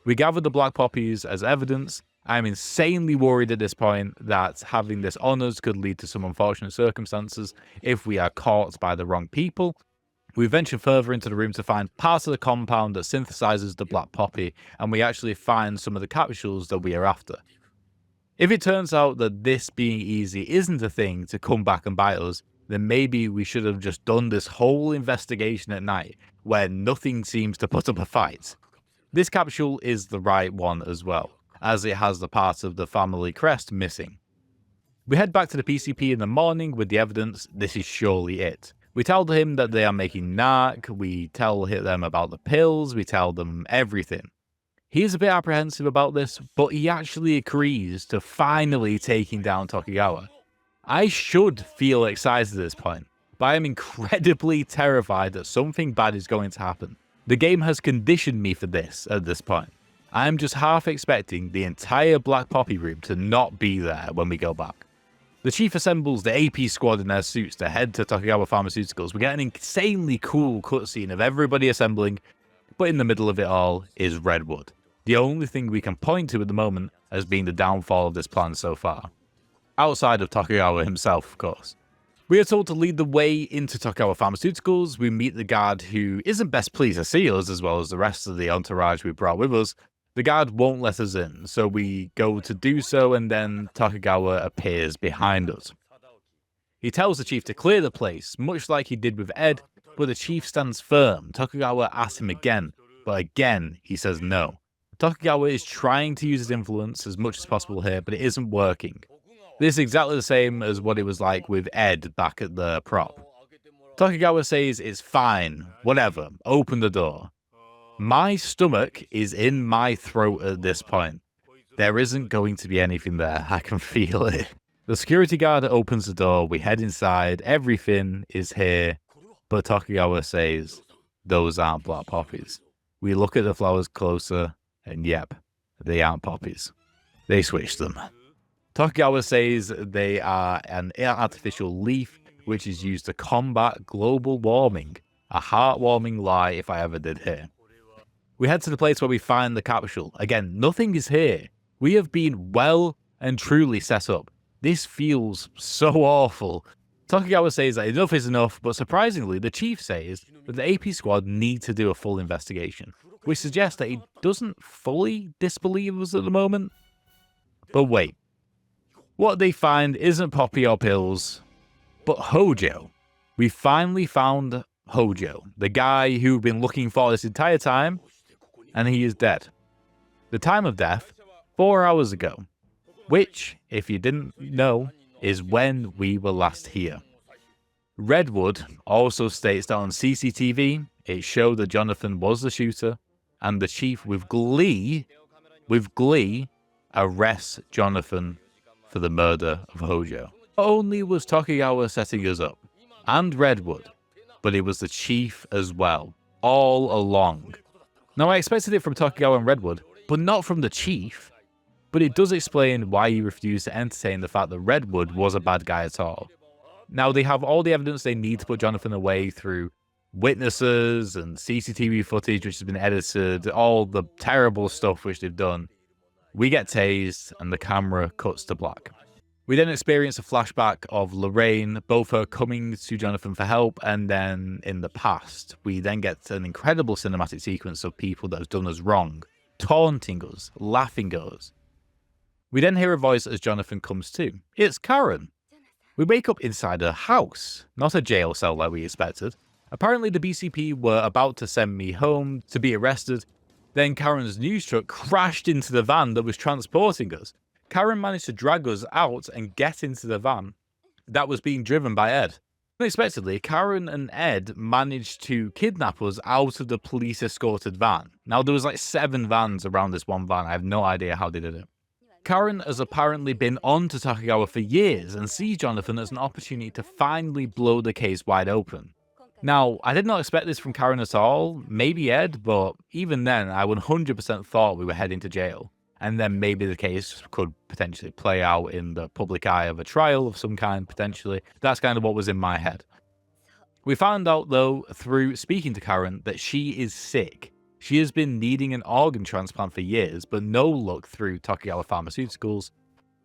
We gather the black poppies as evidence. I'm insanely worried at this point that having this on us could lead to some unfortunate circumstances if we are caught by the wrong people. We venture further into the room to find parts of the compound that synthesizes the black poppy, and we actually find some of the capsules that we are after. If it turns out that this being easy isn't a thing to come back and bite us, then maybe we should have just done this whole investigation at night, where nothing seems to put up a fight. This capsule is the right one as well, as it has the part of the family crest missing. We head back to the PCP in the morning with the evidence. This is surely it. We tell him that they are making narc, we tell them about the pills, we tell them everything. He is a bit apprehensive about this, but he actually agrees to finally taking down Tokugawa. I should feel excited at this point, but I am incredibly terrified that something bad is going to happen. The game has conditioned me for this at this point. I am just half expecting the entire Black Poppy room to not be there when we go back. The chief assembles the AP squad in their suits to head to Tokugawa Pharmaceuticals. We get an insanely cool cutscene of everybody assembling, but in the middle of it all is Redwood. The only thing we can point to at the moment as being the downfall of this plan so far. Outside of Tokugawa himself, of course. We are told to lead the way into Tokugawa Pharmaceuticals. We meet the guard who isn't best pleased to see us, as well as the rest of the entourage we brought with us. The guard won't let us in, so we go to do so, and then Tokugawa appears behind us. He tells the chief to clear the place, much like he did with Ed, but the chief stands firm. Tokugawa asks him again, but again he says no. Tokugawa is trying to use his influence as much as possible here, but it isn't working. This is exactly the same as what it was like with Ed back at the prop. Tokugawa says it's fine, whatever, open the door. My stomach is in my throat at this point. There isn't going to be anything there, I can feel it. The security guard opens the door, we head inside, everything is here, but Tokugawa says, those aren't black poppies. We look at the flowers closer, and yep, they aren't poppies. They switched them. Tokugawa says they are an artificial leaf, which is used to combat global warming. A heartwarming lie if I ever did hear. We head to the place where we find the capsule. Again, nothing is here. We have been well and truly set up. This feels so awful. Tokugawa says that enough is enough, but surprisingly, the chief says that the AP squad need to do a full investigation, which suggests that he doesn't fully disbelieve us at the moment. But wait. What they find isn't poppy or pills, but Hojo. We finally found Hojo, the guy who we've been looking for this entire time, and he is dead. The time of death, 4 hours ago, which, if you didn't know, is when we were last here. Redwood also states that on CCTV, it showed that Jonathan was the shooter, and the chief with glee, arrests Jonathan for the murder of Hojo. Not only was Tokugawa setting us up, and Redwood, but it was the chief as well, all along. Now I expected it from Tokugawa and Redwood, but not from the chief. But it does explain why he refused to entertain the fact that Redwood was a bad guy at all. Now they have all the evidence they need to put Jonathan away through witnesses and CCTV footage which has been edited, all the terrible stuff which they've done. We get tased and the camera cuts to black. We then experience a flashback of Lorraine, both her coming to Jonathan for help, and then in the past, we then get an incredible cinematic sequence of people that have done us wrong, taunting us, laughing at us. We then hear a voice as Jonathan comes to. It's Karen. We wake up inside a house, not a jail cell like we expected. Apparently the BCP were about to send me home to be arrested. Then Karen's news truck crashed into the van that was transporting us. Karen managed to drag us out and get into the van that was being driven by Ed. Unexpectedly, Karen and Ed managed to kidnap us out of the police escorted van. Now there was like 7 vans around this one van. I have no idea how they did it. Karen has apparently been on to Tokugawa for years and sees Jonathan as an opportunity to finally blow the case wide open. Now, I did not expect this from Karen at all, maybe Ed, but even then I 100% thought we were heading to jail. And then maybe the case could potentially play out in the public eye of a trial of some kind, potentially. That's kind of what was in my head. We found out, though, through speaking to Karen, that she is sick. She has been needing an organ transplant for years, but no luck through Tokugawa Pharmaceuticals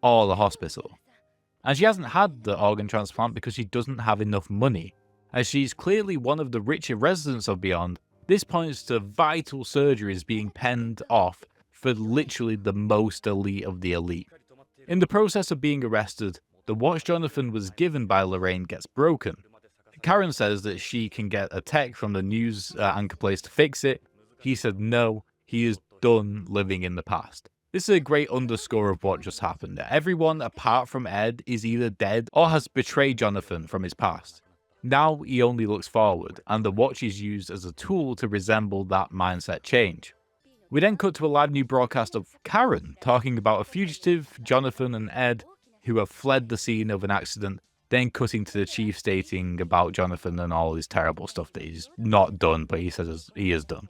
or the hospital. And she hasn't had the organ transplant because she doesn't have enough money. As she's clearly one of the richer residents of Beyond, this points to vital surgeries being penned off for literally the most elite of the elite. In the process of being arrested, the watch Jonathan was given by Lorraine gets broken. Karen says that she can get a tech from the news anchor place to fix it. He said no, he is done living in the past. This is a great underscore of what just happened. Everyone apart from Ed is either dead or has betrayed Jonathan from his past. Now he only looks forward, and the watch is used as a tool to resemble that mindset change. We then cut to a live new broadcast of Karen talking about a fugitive, Jonathan and Ed, who have fled the scene of an accident, then cutting to the chief stating about Jonathan and all his terrible stuff that he's not done, but he says he is done.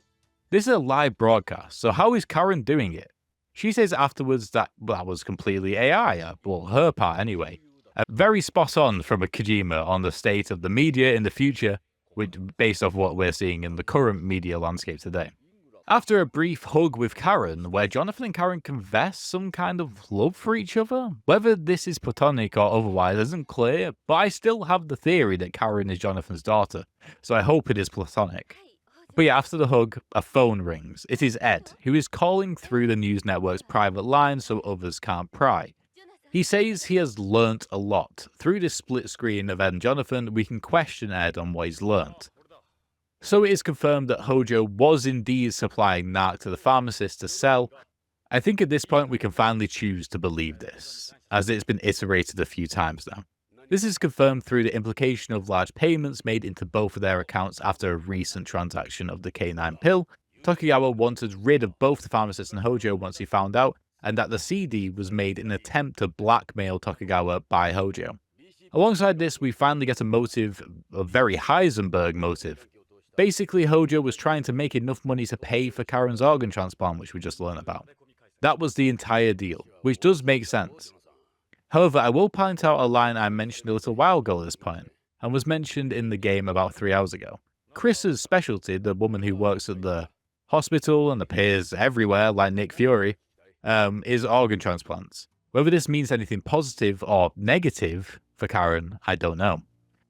This is a live broadcast, so how is Karen doing it? She says afterwards that was completely AI, well, her part anyway. Very spot on from a Kojima on the state of the media in the future, which based off what we're seeing in the current media landscape today. After a brief hug with Karen, where Jonathan and Karen confess some kind of love for each other, whether this is platonic or otherwise isn't clear, but I still have the theory that Karen is Jonathan's daughter, so I hope it is platonic. But yeah, after the hug, a phone rings. It is Ed, who is calling through the news network's private line so others can't pry. He says he has learnt a lot. Through this split screen of Ed and Jonathan, we can question Ed on what he's learnt. So it is confirmed that Hojo was indeed supplying narc to the pharmacist to sell. I think at this point we can finally choose to believe this, as it's been iterated a few times now. This is confirmed through the implication of large payments made into both of their accounts after a recent transaction of the K9 pill. Tokugawa wanted rid of both the pharmacist and Hojo once he found out, and that the CD was made in an attempt to blackmail Tokugawa by Hojo. Alongside this, we finally get a motive, a very Heisenberg motive. Basically, Hojo was trying to make enough money to pay for Karen's organ transplant, which we just learned about. That was the entire deal, which does make sense. However, I will point out a line I mentioned a little while ago at this point, and was mentioned in the game about 3 hours ago. Chris's specialty, the woman who works at the hospital and appears everywhere like Nick Fury, is organ transplants. Whether this means anything positive or negative for Karen, I don't know.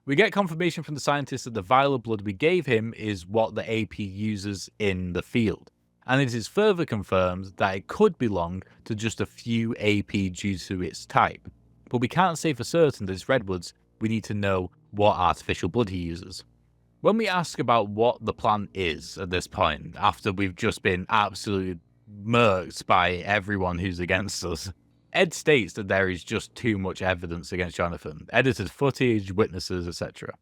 We get confirmation from the scientist that the vial of blood we gave him is what the AP uses in the field, and it is further confirmed that it could belong to just a few AP due to its type. But we can't say for certain that it's Redwood's. We need to know what artificial blood he uses. When we ask about what the plan is at this point, after we've just been absolutely murked by everyone who's against us, Ed states that there is just too much evidence against Jonathan, edited footage, witnesses, etc.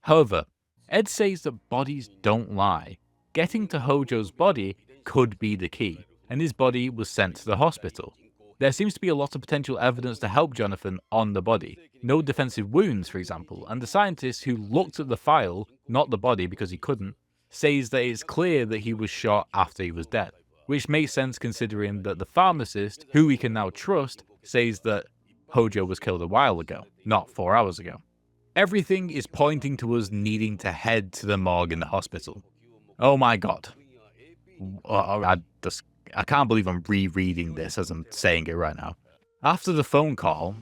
However, Ed says that bodies don't lie. Getting to Hojo's body could be the key, and his body was sent to the hospital. There seems to be a lot of potential evidence to help Jonathan on the body. No defensive wounds, for example, and the scientist who looked at the file, not the body because he couldn't, says that it's clear that he was shot after he was dead, which makes sense considering that the pharmacist, who we can now trust, says that Hojo was killed a while ago, not 4 hours ago. Everything is pointing to us needing to head to the morgue in the hospital. Oh my god. I can't believe I'm rereading this as I'm saying it right now. After the phone call,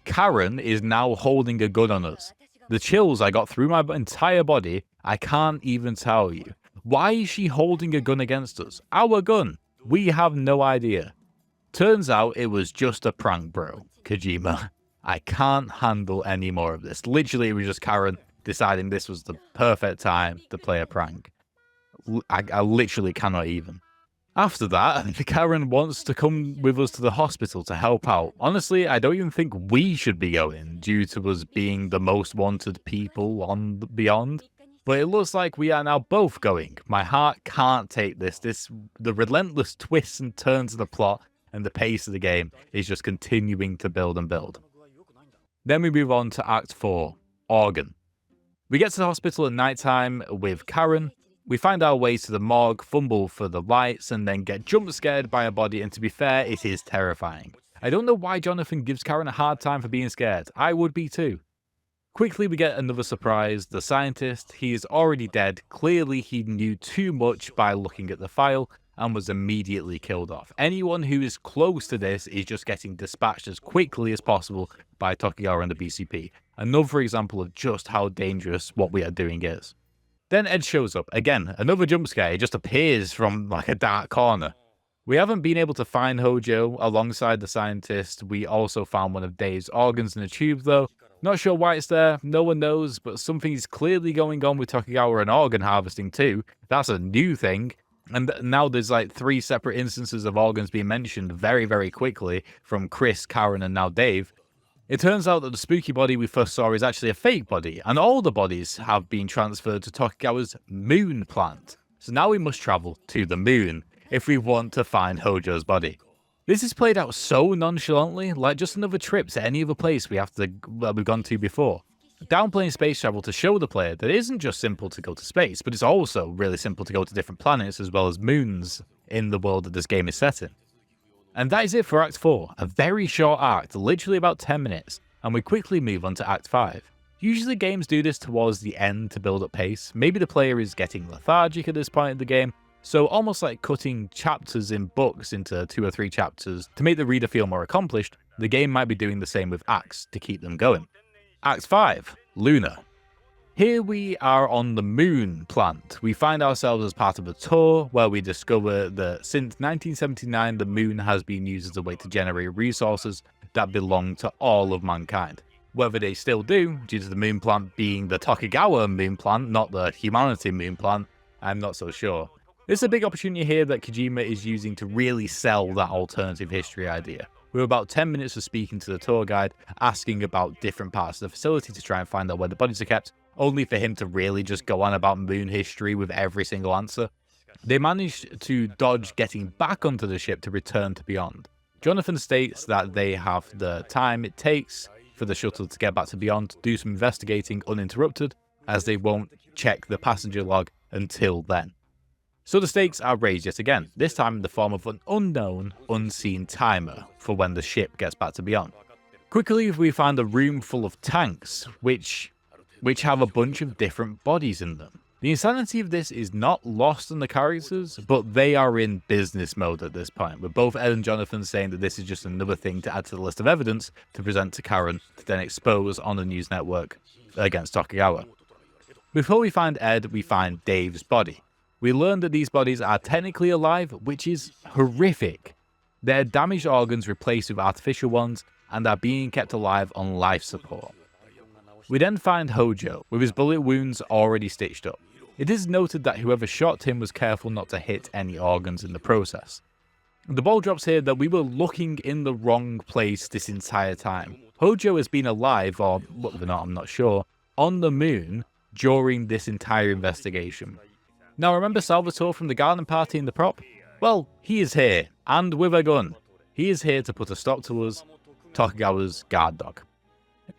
Karen is now holding a gun on us. The chills I got through my entire body, I can't even tell you. Why is she holding a gun against us? Our gun. We have no idea. Turns out it was just a prank, bro. Kojima. I can't handle any more of this. Literally, it was just Karen deciding this was the perfect time to play a prank. I literally cannot even. After that, Karen wants to come with us to the hospital to help out. Honestly, I don't even think we should be going due to us being the most wanted people on Beyond. But it looks like we are now both going. My heart can't take this. The relentless twists and turns of the plot and the pace of the game is just continuing to build and build. Then we move on to Act 4, Organ. We get to the hospital at nighttime with Karen. We find our way to the morgue, fumble for the lights, and then get jump scared by a body, and to be fair, it is terrifying. I don't know why Jonathan gives Karen a hard time for being scared. I would be too. Quickly we get another surprise, the scientist. He is already dead. Clearly he knew too much by looking at the file and was immediately killed off. Anyone who is close to this is just getting dispatched as quickly as possible by Tokigawa and the BCP. Another example of just how dangerous what we are doing is. Then Ed shows up. Again, another jump scare. He just appears from like a dark corner. We haven't been able to find Hojo alongside the scientist. We also found one of Dave's organs in a tube though. Not sure why it's there, no one knows, but something is clearly going on with Tokigawa and organ harvesting too. That's a new thing. And now there's like 3 separate instances of organs being mentioned very, very quickly from Chris, Karen, and now Dave. It turns out that the spooky body we first saw is actually a fake body, and all the bodies have been transferred to Tokigawa's moon plant. So now we must travel to the moon if we want to find Hojo's body. This is played out so nonchalantly, like just another trip to any other place we've gone to before. Downplaying space travel to show the player that it isn't just simple to go to space, but it's also really simple to go to different planets as well as moons in the world that this game is set in. And that is it for Act 4, a very short act, literally about 10 minutes, and we quickly move on to Act 5. Usually games do this towards the end to build up pace. Maybe the player is getting lethargic at this point in the game, so almost like cutting chapters in books into 2 or 3 chapters to make the reader feel more accomplished, the game might be doing the same with acts to keep them going. Act 5, Luna. Here we are on the moon plant. We find ourselves as part of a tour where we discover that since 1979 the moon has been used as a way to generate resources that belong to all of mankind. Whether they still do, due to the moon plant being the Tokigawa moon plant, not the humanity moon plant, I'm not so sure. There's a big opportunity here that Kojima is using to really sell that alternative history idea. We're about 10 minutes of speaking to the tour guide, asking about different parts of the facility to try and find out where the bodies are kept, only for him to really just go on about moon history with every single answer. They managed to dodge getting back onto the ship to return to Beyond. Jonathan states that they have the time it takes for the shuttle to get back to Beyond to do some investigating uninterrupted, as they won't check the passenger log until then. So the stakes are raised yet again, this time in the form of an unknown, unseen timer for when the ship gets back to Beyond. Quickly we find a room full of tanks, which have a bunch of different bodies in them. The insanity of this is not lost on the characters, but they are in business mode at this point, with both Ed and Jonathan saying that this is just another thing to add to the list of evidence to present to Karen to then expose on the news network against Tokigawa. Before we find Ed, we find Dave's body. We learn that these bodies are technically alive, which is horrific. Their damaged organs replaced with artificial ones and are being kept alive on life support. We then find Hojo, with his bullet wounds already stitched up. It is noted that whoever shot him was careful not to hit any organs in the process. The ball drops here that we were looking in the wrong place this entire time. Hojo has been alive, or whether or not I'm not sure, on the moon during this entire investigation. Now remember Salvatore from the garden party in the prop? Well, he is here, and with a gun. He is here to put a stop to us, Tokugawa's guard dog.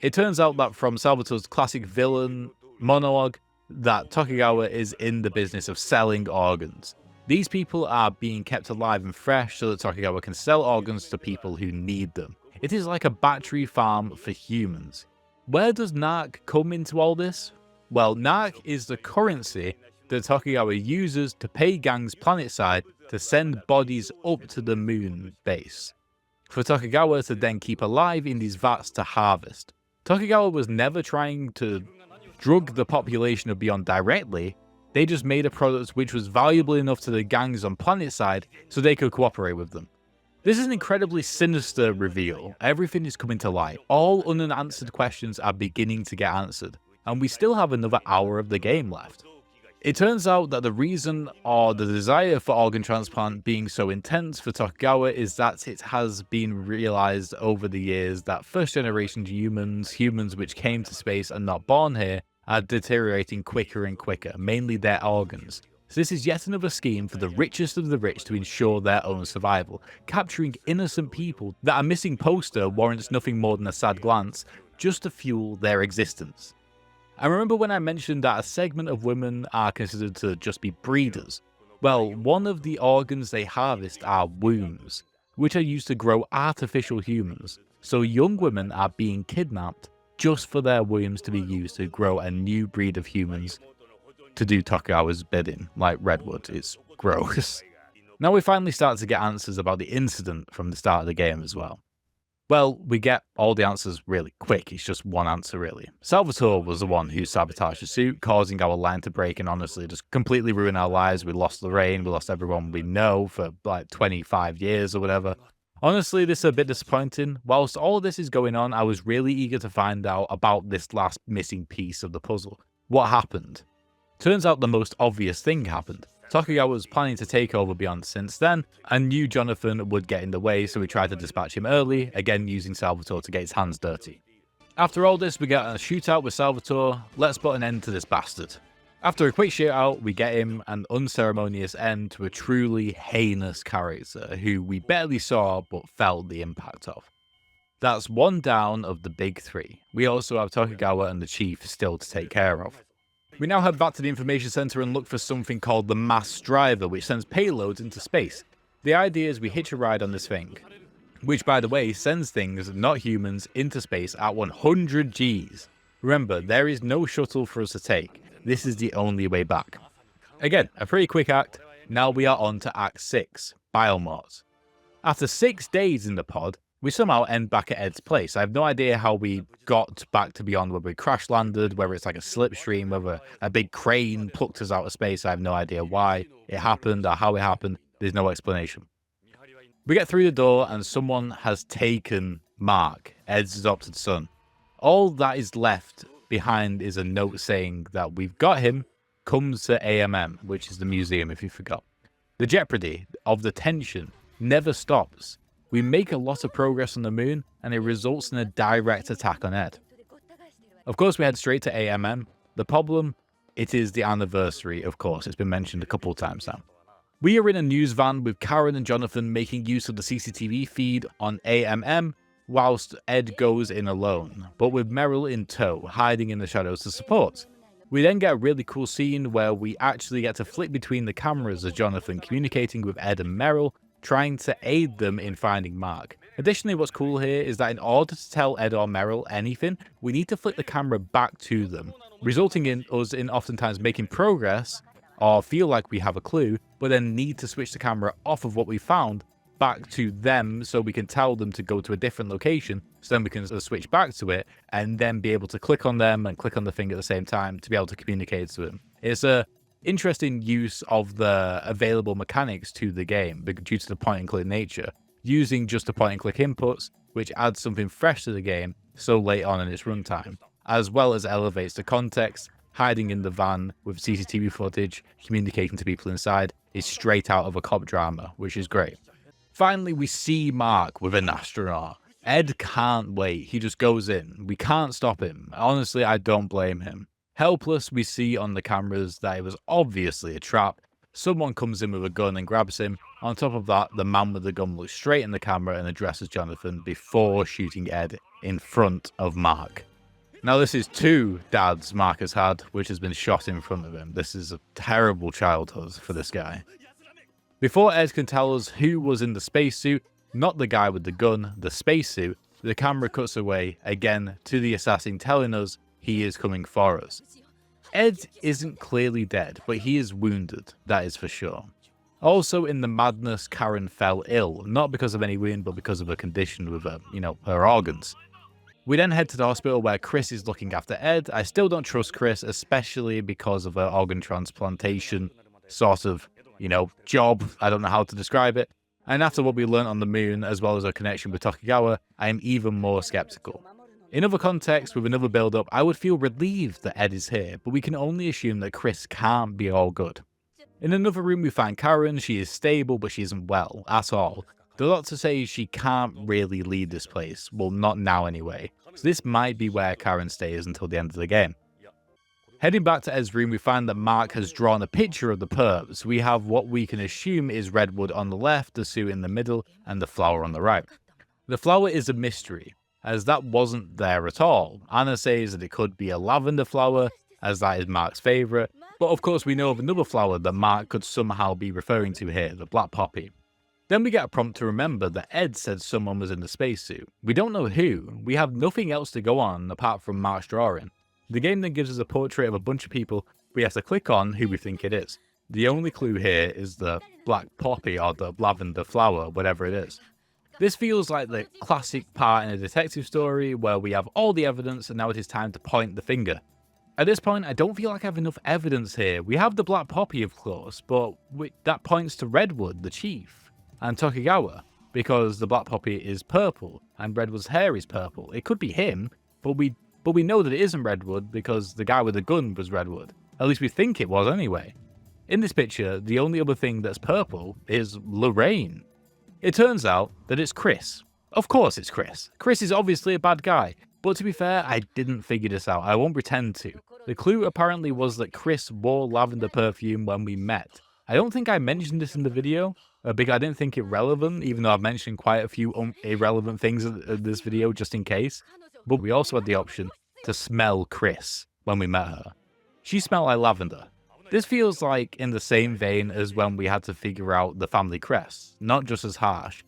It turns out that from Salvatore's classic villain monologue, that Tokugawa is in the business of selling organs. These people are being kept alive and fresh so that Tokugawa can sell organs to people who need them. It is like a battery farm for humans. Where does Narc come into all this? Well, Narc is the currency that Tokugawa uses to pay gangs planetside to send bodies up to the moon base, for Tokugawa to then keep alive in these vats to harvest. Tokugawa was never trying to drug the population of Beyond directly, they just made a product which was valuable enough to the gangs on planetside so they could cooperate with them. This is an incredibly sinister reveal. Everything is coming to light. All unanswered questions are beginning to get answered, and we still have another hour of the game left. It turns out that the reason or the desire for organ transplant being so intense for Tokugawa is that it has been realized over the years that first generation humans which came to space and not born here, are deteriorating quicker and quicker, mainly their organs. So this is yet another scheme for the richest of the rich to ensure their own survival. Capturing innocent people that a missing poster warrants nothing more than a sad glance, just to fuel their existence. I remember when I mentioned that a segment of women are considered to just be breeders. Well, one of the organs they harvest are wombs, which are used to grow artificial humans. So young women are being kidnapped just for their wombs to be used to grow a new breed of humans to do Tokugawa's bidding, like Redwood. It's gross. Now we finally start to get answers about the incident from the start of the game as well. Well, we get all the answers really quick. It's just one answer really. Salvatore was the one who sabotaged the suit, causing our line to break and honestly just completely ruin our lives. We lost Lorraine, we lost everyone we know for like 25 years or whatever. Honestly, this is a bit disappointing. Whilst all of this is going on, I was really eager to find out about this last missing piece of the puzzle. What happened? Turns out the most obvious thing happened. Tokugawa was planning to take over Beyond since then, and knew Jonathan would get in the way, so he tried to dispatch him early, again using Salvatore to get his hands dirty. After all this, we get a shootout with Salvatore. Let's put an end to this bastard. After a quick shootout, we get him an unceremonious end to a truly heinous character who we barely saw but felt the impact of. That's one down of the big three. We also have Tokugawa and the Chief still to take care of. We now head back to the information center and look for something called the Mass Driver, which sends payloads into space. The idea is we hitch a ride on this thing, which by the way sends things, not humans, into space at 100 Gs. Remember, there is no shuttle for us to take. This is the only way back. Again, a pretty quick act. Now we are on to Act 6, Biomorts. After 6 days in the pod, we somehow end back at Ed's place. I have no idea how we got back to Beyond, whether we crash landed, whether it's like a slipstream, whether a big crane plucked us out of space. I have no idea why it happened or how it happened. There's no explanation. We get through the door and someone has taken Mark, Ed's adopted son. All that is left behind is a note saying that we've got him, comes to AMM, which is the museum if you forgot. The jeopardy of the tension never stops. We make a lot of progress on the moon and it results in a direct attack on Ed. Of course we head straight to AMM. The problem, it is the anniversary, of course. It's been mentioned a couple of times now. We are in a news van with Karen and Jonathan making use of the CCTV feed on AMM, whilst Ed goes in alone, but with Meryl in tow, hiding in the shadows to support. We then get a really cool scene where we actually get to flick between the cameras as Jonathan communicating with Ed and Meryl, trying to aid them in finding Mark. Additionally, what's cool here is that in order to tell Ed or Meryl anything, we need to flick the camera back to them, resulting in us in oftentimes making progress, or feel like we have a clue, but then need to switch the camera off of what we found back to them so we can tell them to go to a different location, so then we can switch back to it and then be able to click on them and click on the thing at the same time to be able to communicate to them. It's a interesting use of the available mechanics to the game due to the point and click nature, using just the point and click inputs, which adds something fresh to the game so late on in its runtime. as well as elevates the context. Hiding in the van with CCTV footage, communicating to people inside, is straight out of a cop drama, which is great. Finally, we see Mark with an astronaut. Ed can't wait, he just goes in. We can't stop him. Honestly, I don't blame him. Helpless, we see on the cameras that it was obviously a trap. Someone comes in with a gun and grabs him. On top of that, the man with the gun looks straight in the camera and addresses Jonathan before shooting Ed in front of Mark. Now, this is 2 dads Mark has had, which has been shot in front of him. This is a terrible childhood for this guy. Before Ed can tell us who was in the spacesuit, not the guy with the gun, the spacesuit, the camera cuts away again to the assassin telling us he is coming for us. Ed isn't clearly dead, but he is wounded, that is for sure. Also, in the madness, Karen fell ill, not because of any wound, but because of a condition with her, her organs. We then head to the hospital where Chris is looking after Ed. I still don't trust Chris, especially because of her organ transplantation sort of, job. I don't know how to describe it. And after what we learned on the moon, as well as her connection with Tokugawa, I am even more skeptical. In other contexts, with another build-up, I would feel relieved that Ed is here, but we can only assume that Chris can't be all good. In another room, we find Karen. She is stable, but she isn't well at all. The doctor says she can't really lead this place. Well, not now anyway. So this might be where Karen stays until the end of the game. Heading back to Ed's room, we find that Mark has drawn a picture of the perps. We have what we can assume is redwood on the left, the suit in the middle, and the flower on the right. The flower is a mystery, as that wasn't there at all. Anna says that it could be a lavender flower, as that is Mark's favourite. But of course we know of another flower that Mark could somehow be referring to here, the black poppy. Then we get a prompt to remember that Ed said someone was in the spacesuit. We don't know who. We have nothing else to go on apart from Mark's drawing. The game then gives us a portrait of a bunch of people. We have to click on who we think it is. The only clue here is the black poppy or the lavender flower, whatever it is. This feels like the classic part in a detective story where we have all the evidence and now it is time to point the finger. At this point, I don't feel like I have enough evidence here. We have the black poppy, of course, but that points to Redwood, the chief, and Tokugawa, because the black poppy is purple and Redwood's hair is purple. It could be him, but we know that it isn't Redwood because the guy with the gun was Redwood. At least we think it was anyway. In this picture, the only other thing that's purple is Lorraine. It turns out that it's Chris. Of course it's Chris. Chris is obviously a bad guy. But to be fair, I didn't figure this out. I won't pretend to. The clue apparently was that Chris wore lavender perfume when we met. I don't think I mentioned this in the video, because I didn't think it relevant, even though I've mentioned quite a few irrelevant things in this video just in case. But we also had the option to smell Chris when we met her. She smelled like lavender. This feels like in the same vein as when we had to figure out the family crest, not just as harsh.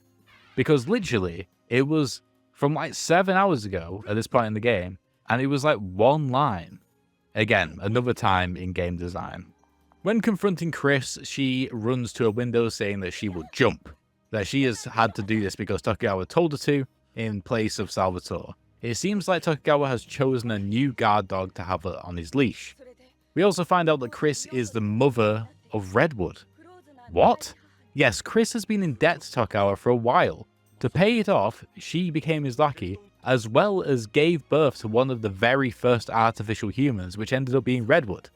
Because literally, it was from like 7 hours ago at this point in the game, and it was like one line. Again, another time in game design. When confronting Chris, she runs to a window saying that she will jump, that she has had to do this because Tokugawa told her to, in place of Salvatore. It seems like Tokugawa has chosen a new guard dog to have on his leash. We also find out that Chris is the mother of Redwood. What? Yes, Chris has been in debt to Tokugawa for a while. To pay it off, she became his lackey, as well as gave birth to one of the very first artificial humans, which ended up being Redwood.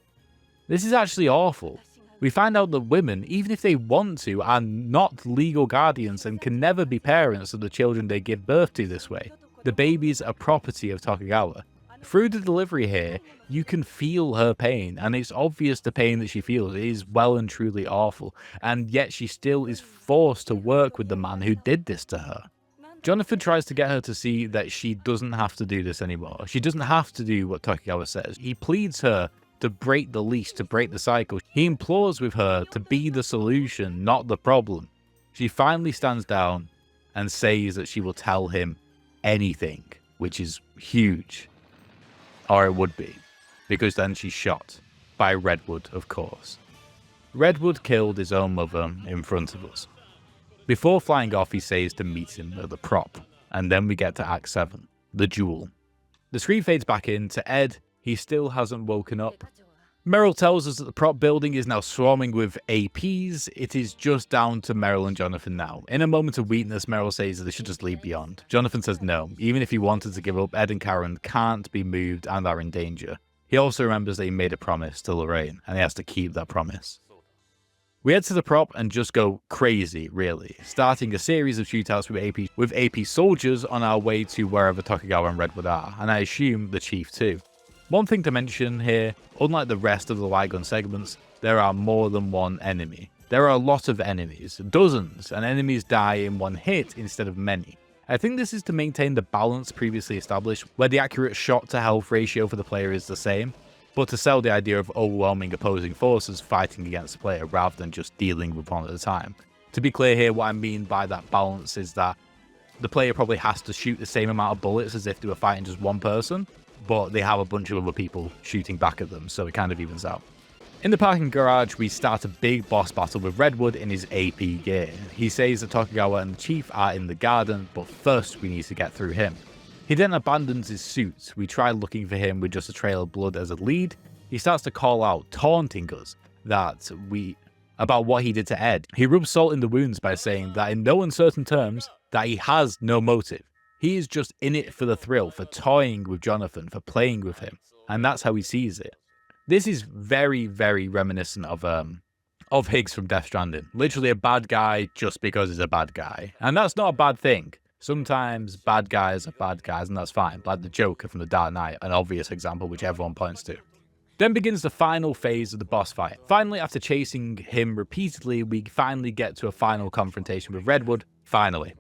This is actually awful. We find out that women, even if they want to, are not legal guardians and can never be parents of the children they give birth to this way. The babies are property of Tokugawa. Through the delivery here, you can feel her pain, and it's obvious the pain that she feels is well and truly awful, and yet she still is forced to work with the man who did this to her. Jonathan tries to get her to see that she doesn't have to do this anymore. She doesn't have to do what Tokugawa says. He pleads her to break the leash, to break the cycle. He implores with her to be the solution, not the problem. She finally stands down and says that she will tell him anything, which is huge. Or it would be, because then she's shot by Redwood, of course. Redwood killed his own mother in front of us. Before flying off, he says to meet him at the prop, and then we get to Act 7, the duel. The screen fades back in to Ed. He still hasn't woken up. Meryl tells us that the prop building is now swarming with APs. It is just down to Meryl and Jonathan now. In a moment of weakness, Meryl says that they should just leave beyond. Jonathan says no. Even if he wanted to give up, Ed and Karen can't be moved and are in danger. He also remembers that he made a promise to Lorraine, and he has to keep that promise. We head to the prop and just go crazy, really, starting a series of shootouts with AP soldiers on our way to wherever Tokugawa and Redwood are, and I assume the chief too. One thing to mention here, unlike the rest of the light gun segments, there are more than one enemy. There are a lot of enemies, dozens, and enemies die in one hit instead of many. I think this is to maintain the balance previously established, where the accurate shot to health ratio for the player is the same, but to sell the idea of overwhelming opposing forces fighting against the player rather than just dealing with one at a time. To be clear here, what I mean by that balance is that the player probably has to shoot the same amount of bullets as if they were fighting just one person, but they have a bunch of other people shooting back at them, so it kind of evens out. In the parking garage, we start a big boss battle with Redwood in his AP gear. He says that Tokugawa and the chief are in the garden, but first we need to get through him. He then abandons his suit. We try looking for him with just a trail of blood as a lead. He starts to call out, taunting us about what he did to Ed. He rubs salt in the wounds by saying that in no uncertain terms that he has no motive. He is just in it for the thrill, for toying with Jonathan, for playing with him, and that's how he sees it. This is very, very reminiscent of Higgs from Death Stranding. Literally a bad guy just because he's a bad guy, and that's not a bad thing. Sometimes bad guys are bad guys, and that's fine, like the Joker from The Dark Knight, an obvious example which everyone points to. Then begins the final phase of the boss fight. Finally, after chasing him repeatedly, we finally get to a final confrontation with Redwood, finally.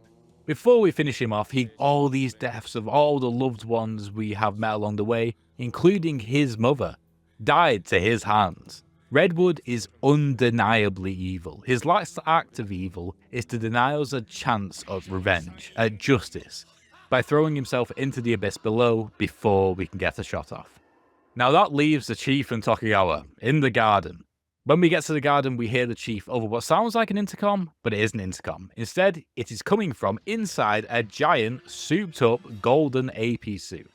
Before we finish him off, all these deaths of all the loved ones we have met along the way, including his mother, died to his hands. Redwood is undeniably evil. His last act of evil is to deny us a chance of revenge, at justice, by throwing himself into the abyss below before we can get a shot off. Now that leaves the chief and Tokugawa in the garden. When we get to the garden, we hear the chief over what sounds like an intercom, but it isn't an intercom. Instead, it is coming from inside a giant, souped-up, golden AP suit.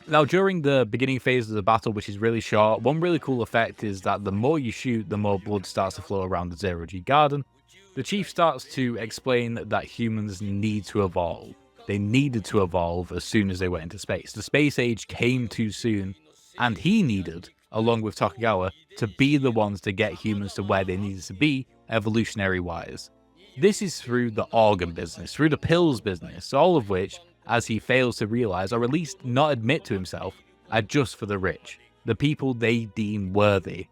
Now, during the beginning phase of the battle, which is really short, one really cool effect is that the more you shoot, the more blood starts to flow around the zero-G garden. The chief starts to explain that humans need to evolve. They needed to evolve as soon as they went into space. The space age came too soon, and he needed, along with Tokugawa, to be the ones to get humans to where they needed to be, evolutionary-wise. This is through the organ business, through the pills business, all of which, as he fails to realize, or at least not admit to himself, are just for the rich, the people they deem worthy.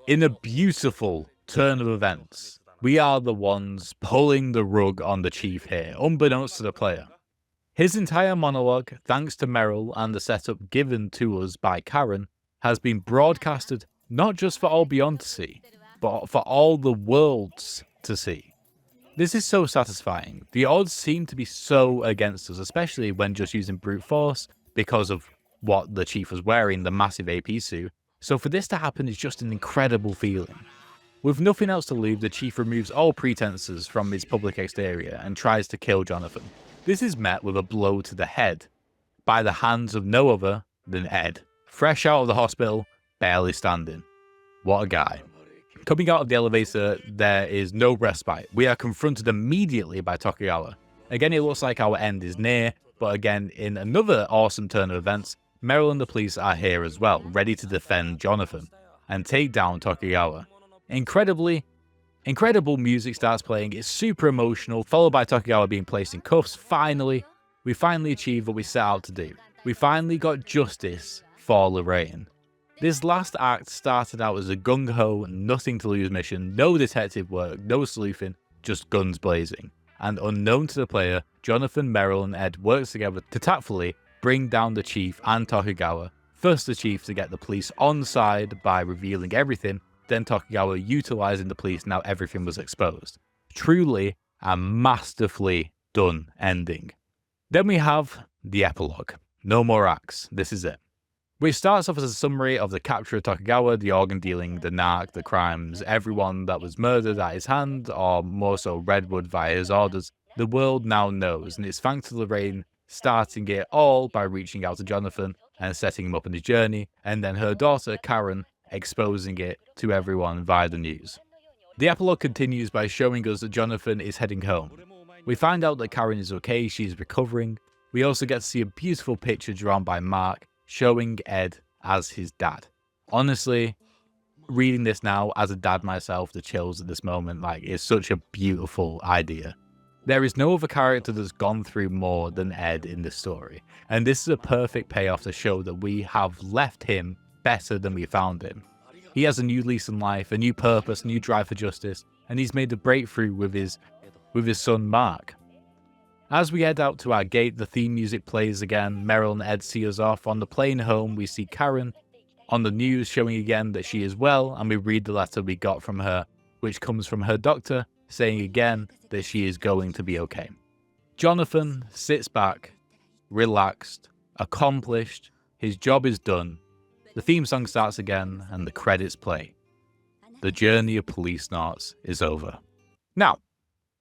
In a beautiful turn of events, we are the ones pulling the rug on the chief here, unbeknownst to the player. His entire monologue, thanks to Meryl and the setup given to us by Karen, has been broadcasted not just for all beyond to see, but for all the worlds to see. This is so satisfying. The odds seem to be so against us, especially when just using brute force because of what the chief was wearing, the massive AP suit. So for this to happen is just an incredible feeling. With nothing else to lose, the chief removes all pretenses from his public exterior and tries to kill Jonathan. This is met with a blow to the head by the hands of no other than Ed, fresh out of the hospital, barely standing. What a guy. Coming out of the elevator, there is no respite. We are confronted immediately by Tokugawa. Again, it looks like our end is near, but again, in another awesome turn of events, Meryl and the police are here as well, ready to defend Jonathan and take down Tokugawa. Incredible music starts playing. It's super emotional, followed by Tokugawa being placed in cuffs. We finally achieved what we set out to do. We finally got justice for Lorraine. This last act started out as a gung-ho, nothing to lose mission, no detective work, no sleuthing, just guns blazing. And unknown to the player, Jonathan, Meryl, and Ed work together to tactfully bring down the chief and Tokugawa. First the chief to get the police on side by revealing everything, then Tokugawa utilizing the police now everything was exposed. Truly a masterfully done ending. Then we have the epilogue. No more acts. This is it. Which starts off as a summary of the capture of Tokugawa, the organ dealing, the narc, the crimes, everyone that was murdered at his hand, or more so Redwood via his orders. The world now knows, and it's thanks to Lorraine starting it all by reaching out to Jonathan and setting him up on his journey, and then her daughter Karen exposing it to everyone via the news. The epilogue continues by showing us that Jonathan is heading home. We find out that Karen is okay, she's recovering. We also get to see a beautiful picture drawn by Mark showing Ed as his dad. Honestly, reading this now as a dad myself, the chills at this moment, like, is such a beautiful idea. There is no other character that's gone through more than Ed in this story, and this is a perfect payoff to show that we have left him better than we found him. He has a new lease on life, a new purpose, a new drive for justice, and he's made a breakthrough with his son Mark. As we head out to our gate, the theme music plays again. Meryl and Ed see us off. On the plane home, we see Karen on the news showing again that she is well, and we read the letter we got from her, which comes from her doctor, saying again that she is going to be okay. Jonathan sits back, relaxed, accomplished, his job is done. The theme song starts again, and the credits play. The journey of Policenauts is over. Now,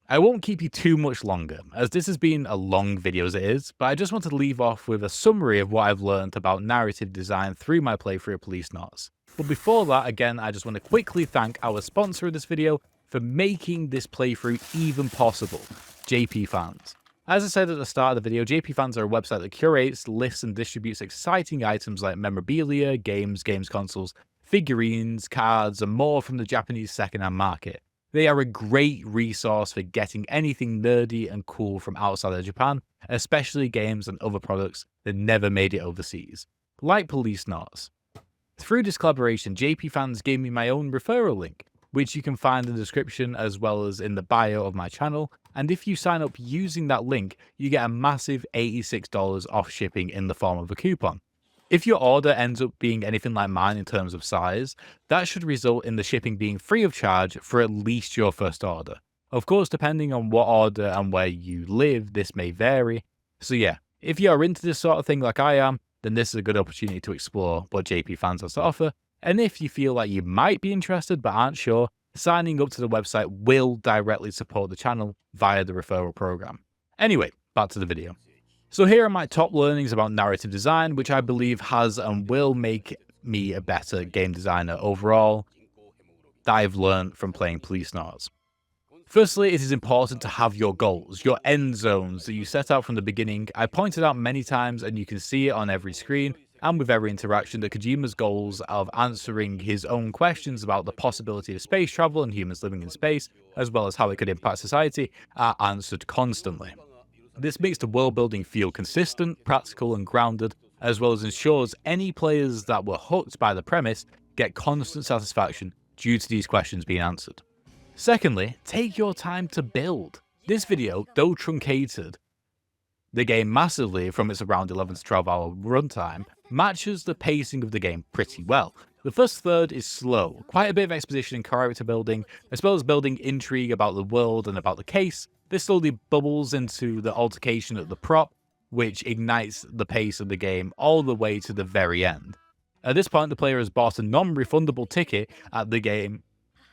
I won't keep you too much longer, as this has been a long video as it is, but I just want to leave off with a summary of what I've learned about narrative design through my playthrough of Policenauts. But before that, again, I just want to quickly thank our sponsor of this video for making this playthrough even possible, JP Fans. As I said at the start of the video, JP Fans are a website that curates, lists and distributes exciting items like memorabilia, games consoles, figurines, cards and more from the Japanese secondhand market. They are a great resource for getting anything nerdy and cool from outside of Japan, especially games and other products that never made it overseas, like Policenauts. Through this collaboration, JP Fans gave me my own referral link, which you can find in the description as well as in the bio of my channel, and if you sign up using that link, you get a massive $86 off shipping in the form of a coupon. If your order ends up being anything like mine in terms of size, that should result in the shipping being free of charge for at least your first order. Of course, depending on what order and where you live, this may vary. So yeah, if you're into this sort of thing like I am, then this is a good opportunity to explore what JP Fans has to offer. And if you feel like you might be interested but aren't sure, signing up to the website will directly support the channel via the referral program. Anyway, back to the video. So here are my top learnings about narrative design, which I believe has and will make me a better game designer overall, that I've learned from playing Policenauts. Firstly, it is important to have your goals, your end zones that you set out from the beginning. I pointed out many times, and you can see it on every screen and with every interaction, that Kojima's goals of answering his own questions about the possibility of space travel and humans living in space, as well as how it could impact society, are answered constantly. This makes the world building feel consistent, practical and grounded, as well as ensures any players that were hooked by the premise get constant satisfaction due to these questions being answered. Secondly, take your time to build. This video, though truncated the game massively from its around 11 to 12 hour runtime, matches the pacing of the game pretty well. The first third is slow, quite a bit of exposition and character building, as well as building intrigue about the world and about the case. This slowly bubbles into the altercation at the prop, which ignites the pace of the game all the way to the very end. At this point, the player has bought a non-refundable ticket at the game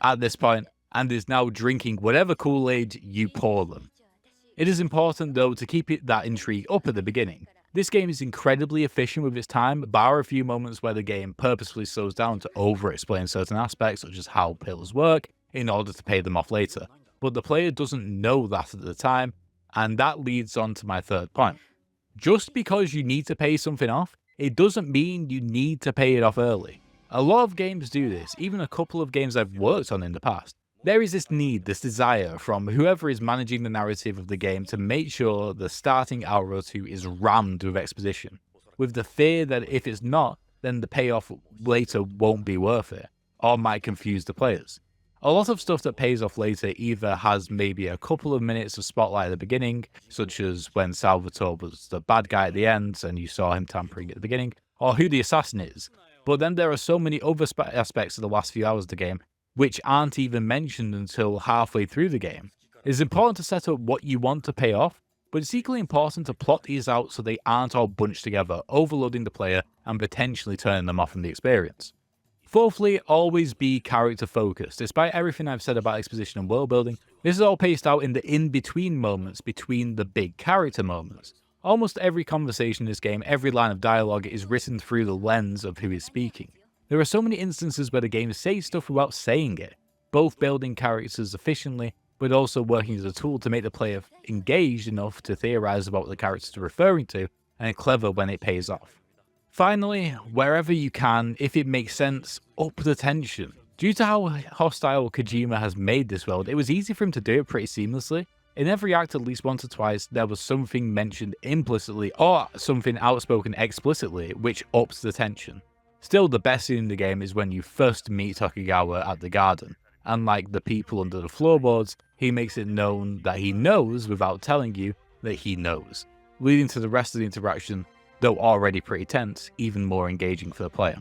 at this point and is now drinking whatever Kool-Aid you pour them. It is important, though, to keep that intrigue up at the beginning. This game is incredibly efficient with its time, bar a few moments where the game purposefully slows down to over-explain certain aspects, such as how pills work, in order to pay them off later. But the player doesn't know that at the time, and that leads on to my third point. Just because you need to pay something off, it doesn't mean you need to pay it off early. A lot of games do this, even a couple of games I've worked on in the past. There is this need, this desire from whoever is managing the narrative of the game to make sure the starting hour or two is rammed with exposition, with the fear that if it's not, then the payoff later won't be worth it, or might confuse the players. A lot of stuff that pays off later either has maybe a couple of minutes of spotlight at the beginning, such as when Salvatore was the bad guy at the end and you saw him tampering at the beginning, or who the assassin is. But then there are so many other aspects of the last few hours of the game which aren't even mentioned until halfway through the game. It's important to set up what you want to pay off, but it's equally important to plot these out so they aren't all bunched together, overloading the player and potentially turning them off from the experience. Fourthly, always be character focused. Despite everything I've said about exposition and world building, this is all paced out in the in-between moments between the big character moments. Almost every conversation in this game, every line of dialogue is written through the lens of who is speaking. There are so many instances where the game says stuff without saying it, both building characters efficiently, but also working as a tool to make the player engaged enough to theorize about what the characters are referring to, and clever when it pays off. Finally, wherever you can, if it makes sense, up the tension. Due to how hostile Kojima has made this world, it was easy for him to do it pretty seamlessly. In every act at least once or twice, there was something mentioned implicitly or something outspoken explicitly, which ups the tension. Still, the best scene in the game is when you first meet Tokugawa at the garden. And like the people under the floorboards, he makes it known that he knows without telling you that he knows, leading to the rest of the interaction, though already pretty tense, even more engaging for the player.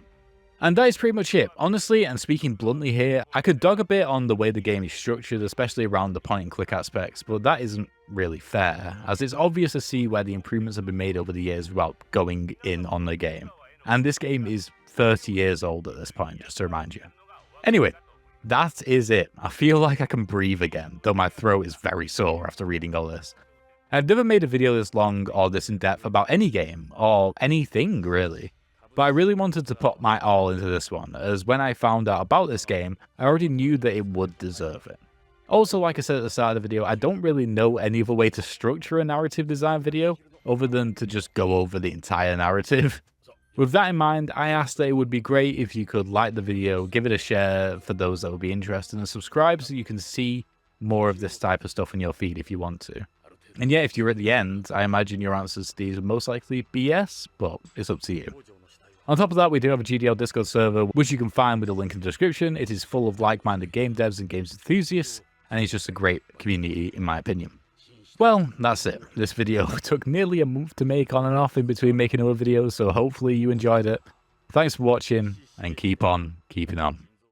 And that is pretty much it. Honestly, and speaking bluntly here, I could dog a bit on the way the game is structured, especially around the point and click aspects, but that isn't really fair, as it's obvious to see where the improvements have been made over the years without going in on the game. And this game is 30 years old at this point, just to remind you. Anyway, that is it. I feel like I can breathe again, though my throat is very sore after reading all this. I've never made a video this long or this in depth about any game, or anything really. But I really wanted to put my all into this one, as when I found out about this game, I already knew that it would deserve it. Also, like I said at the start of the video, I don't really know any other way to structure a narrative design video, other than to just go over the entire narrative. With that in mind, I asked that it would be great if you could like the video, give it a share for those that would be interested, and subscribe so you can see more of this type of stuff in your feed if you want to. And yeah, if you're at the end, I imagine your answers to these would most likely be yes, but it's up to you. On top of that, we do have a GDL Discord server, which you can find with a link in the description. It is full of like-minded game devs and games enthusiasts, and it's just a great community in my opinion. Well, that's it. This video took nearly a month to make on and off in between making other videos, so hopefully you enjoyed it. Thanks for watching, and keep on keeping on.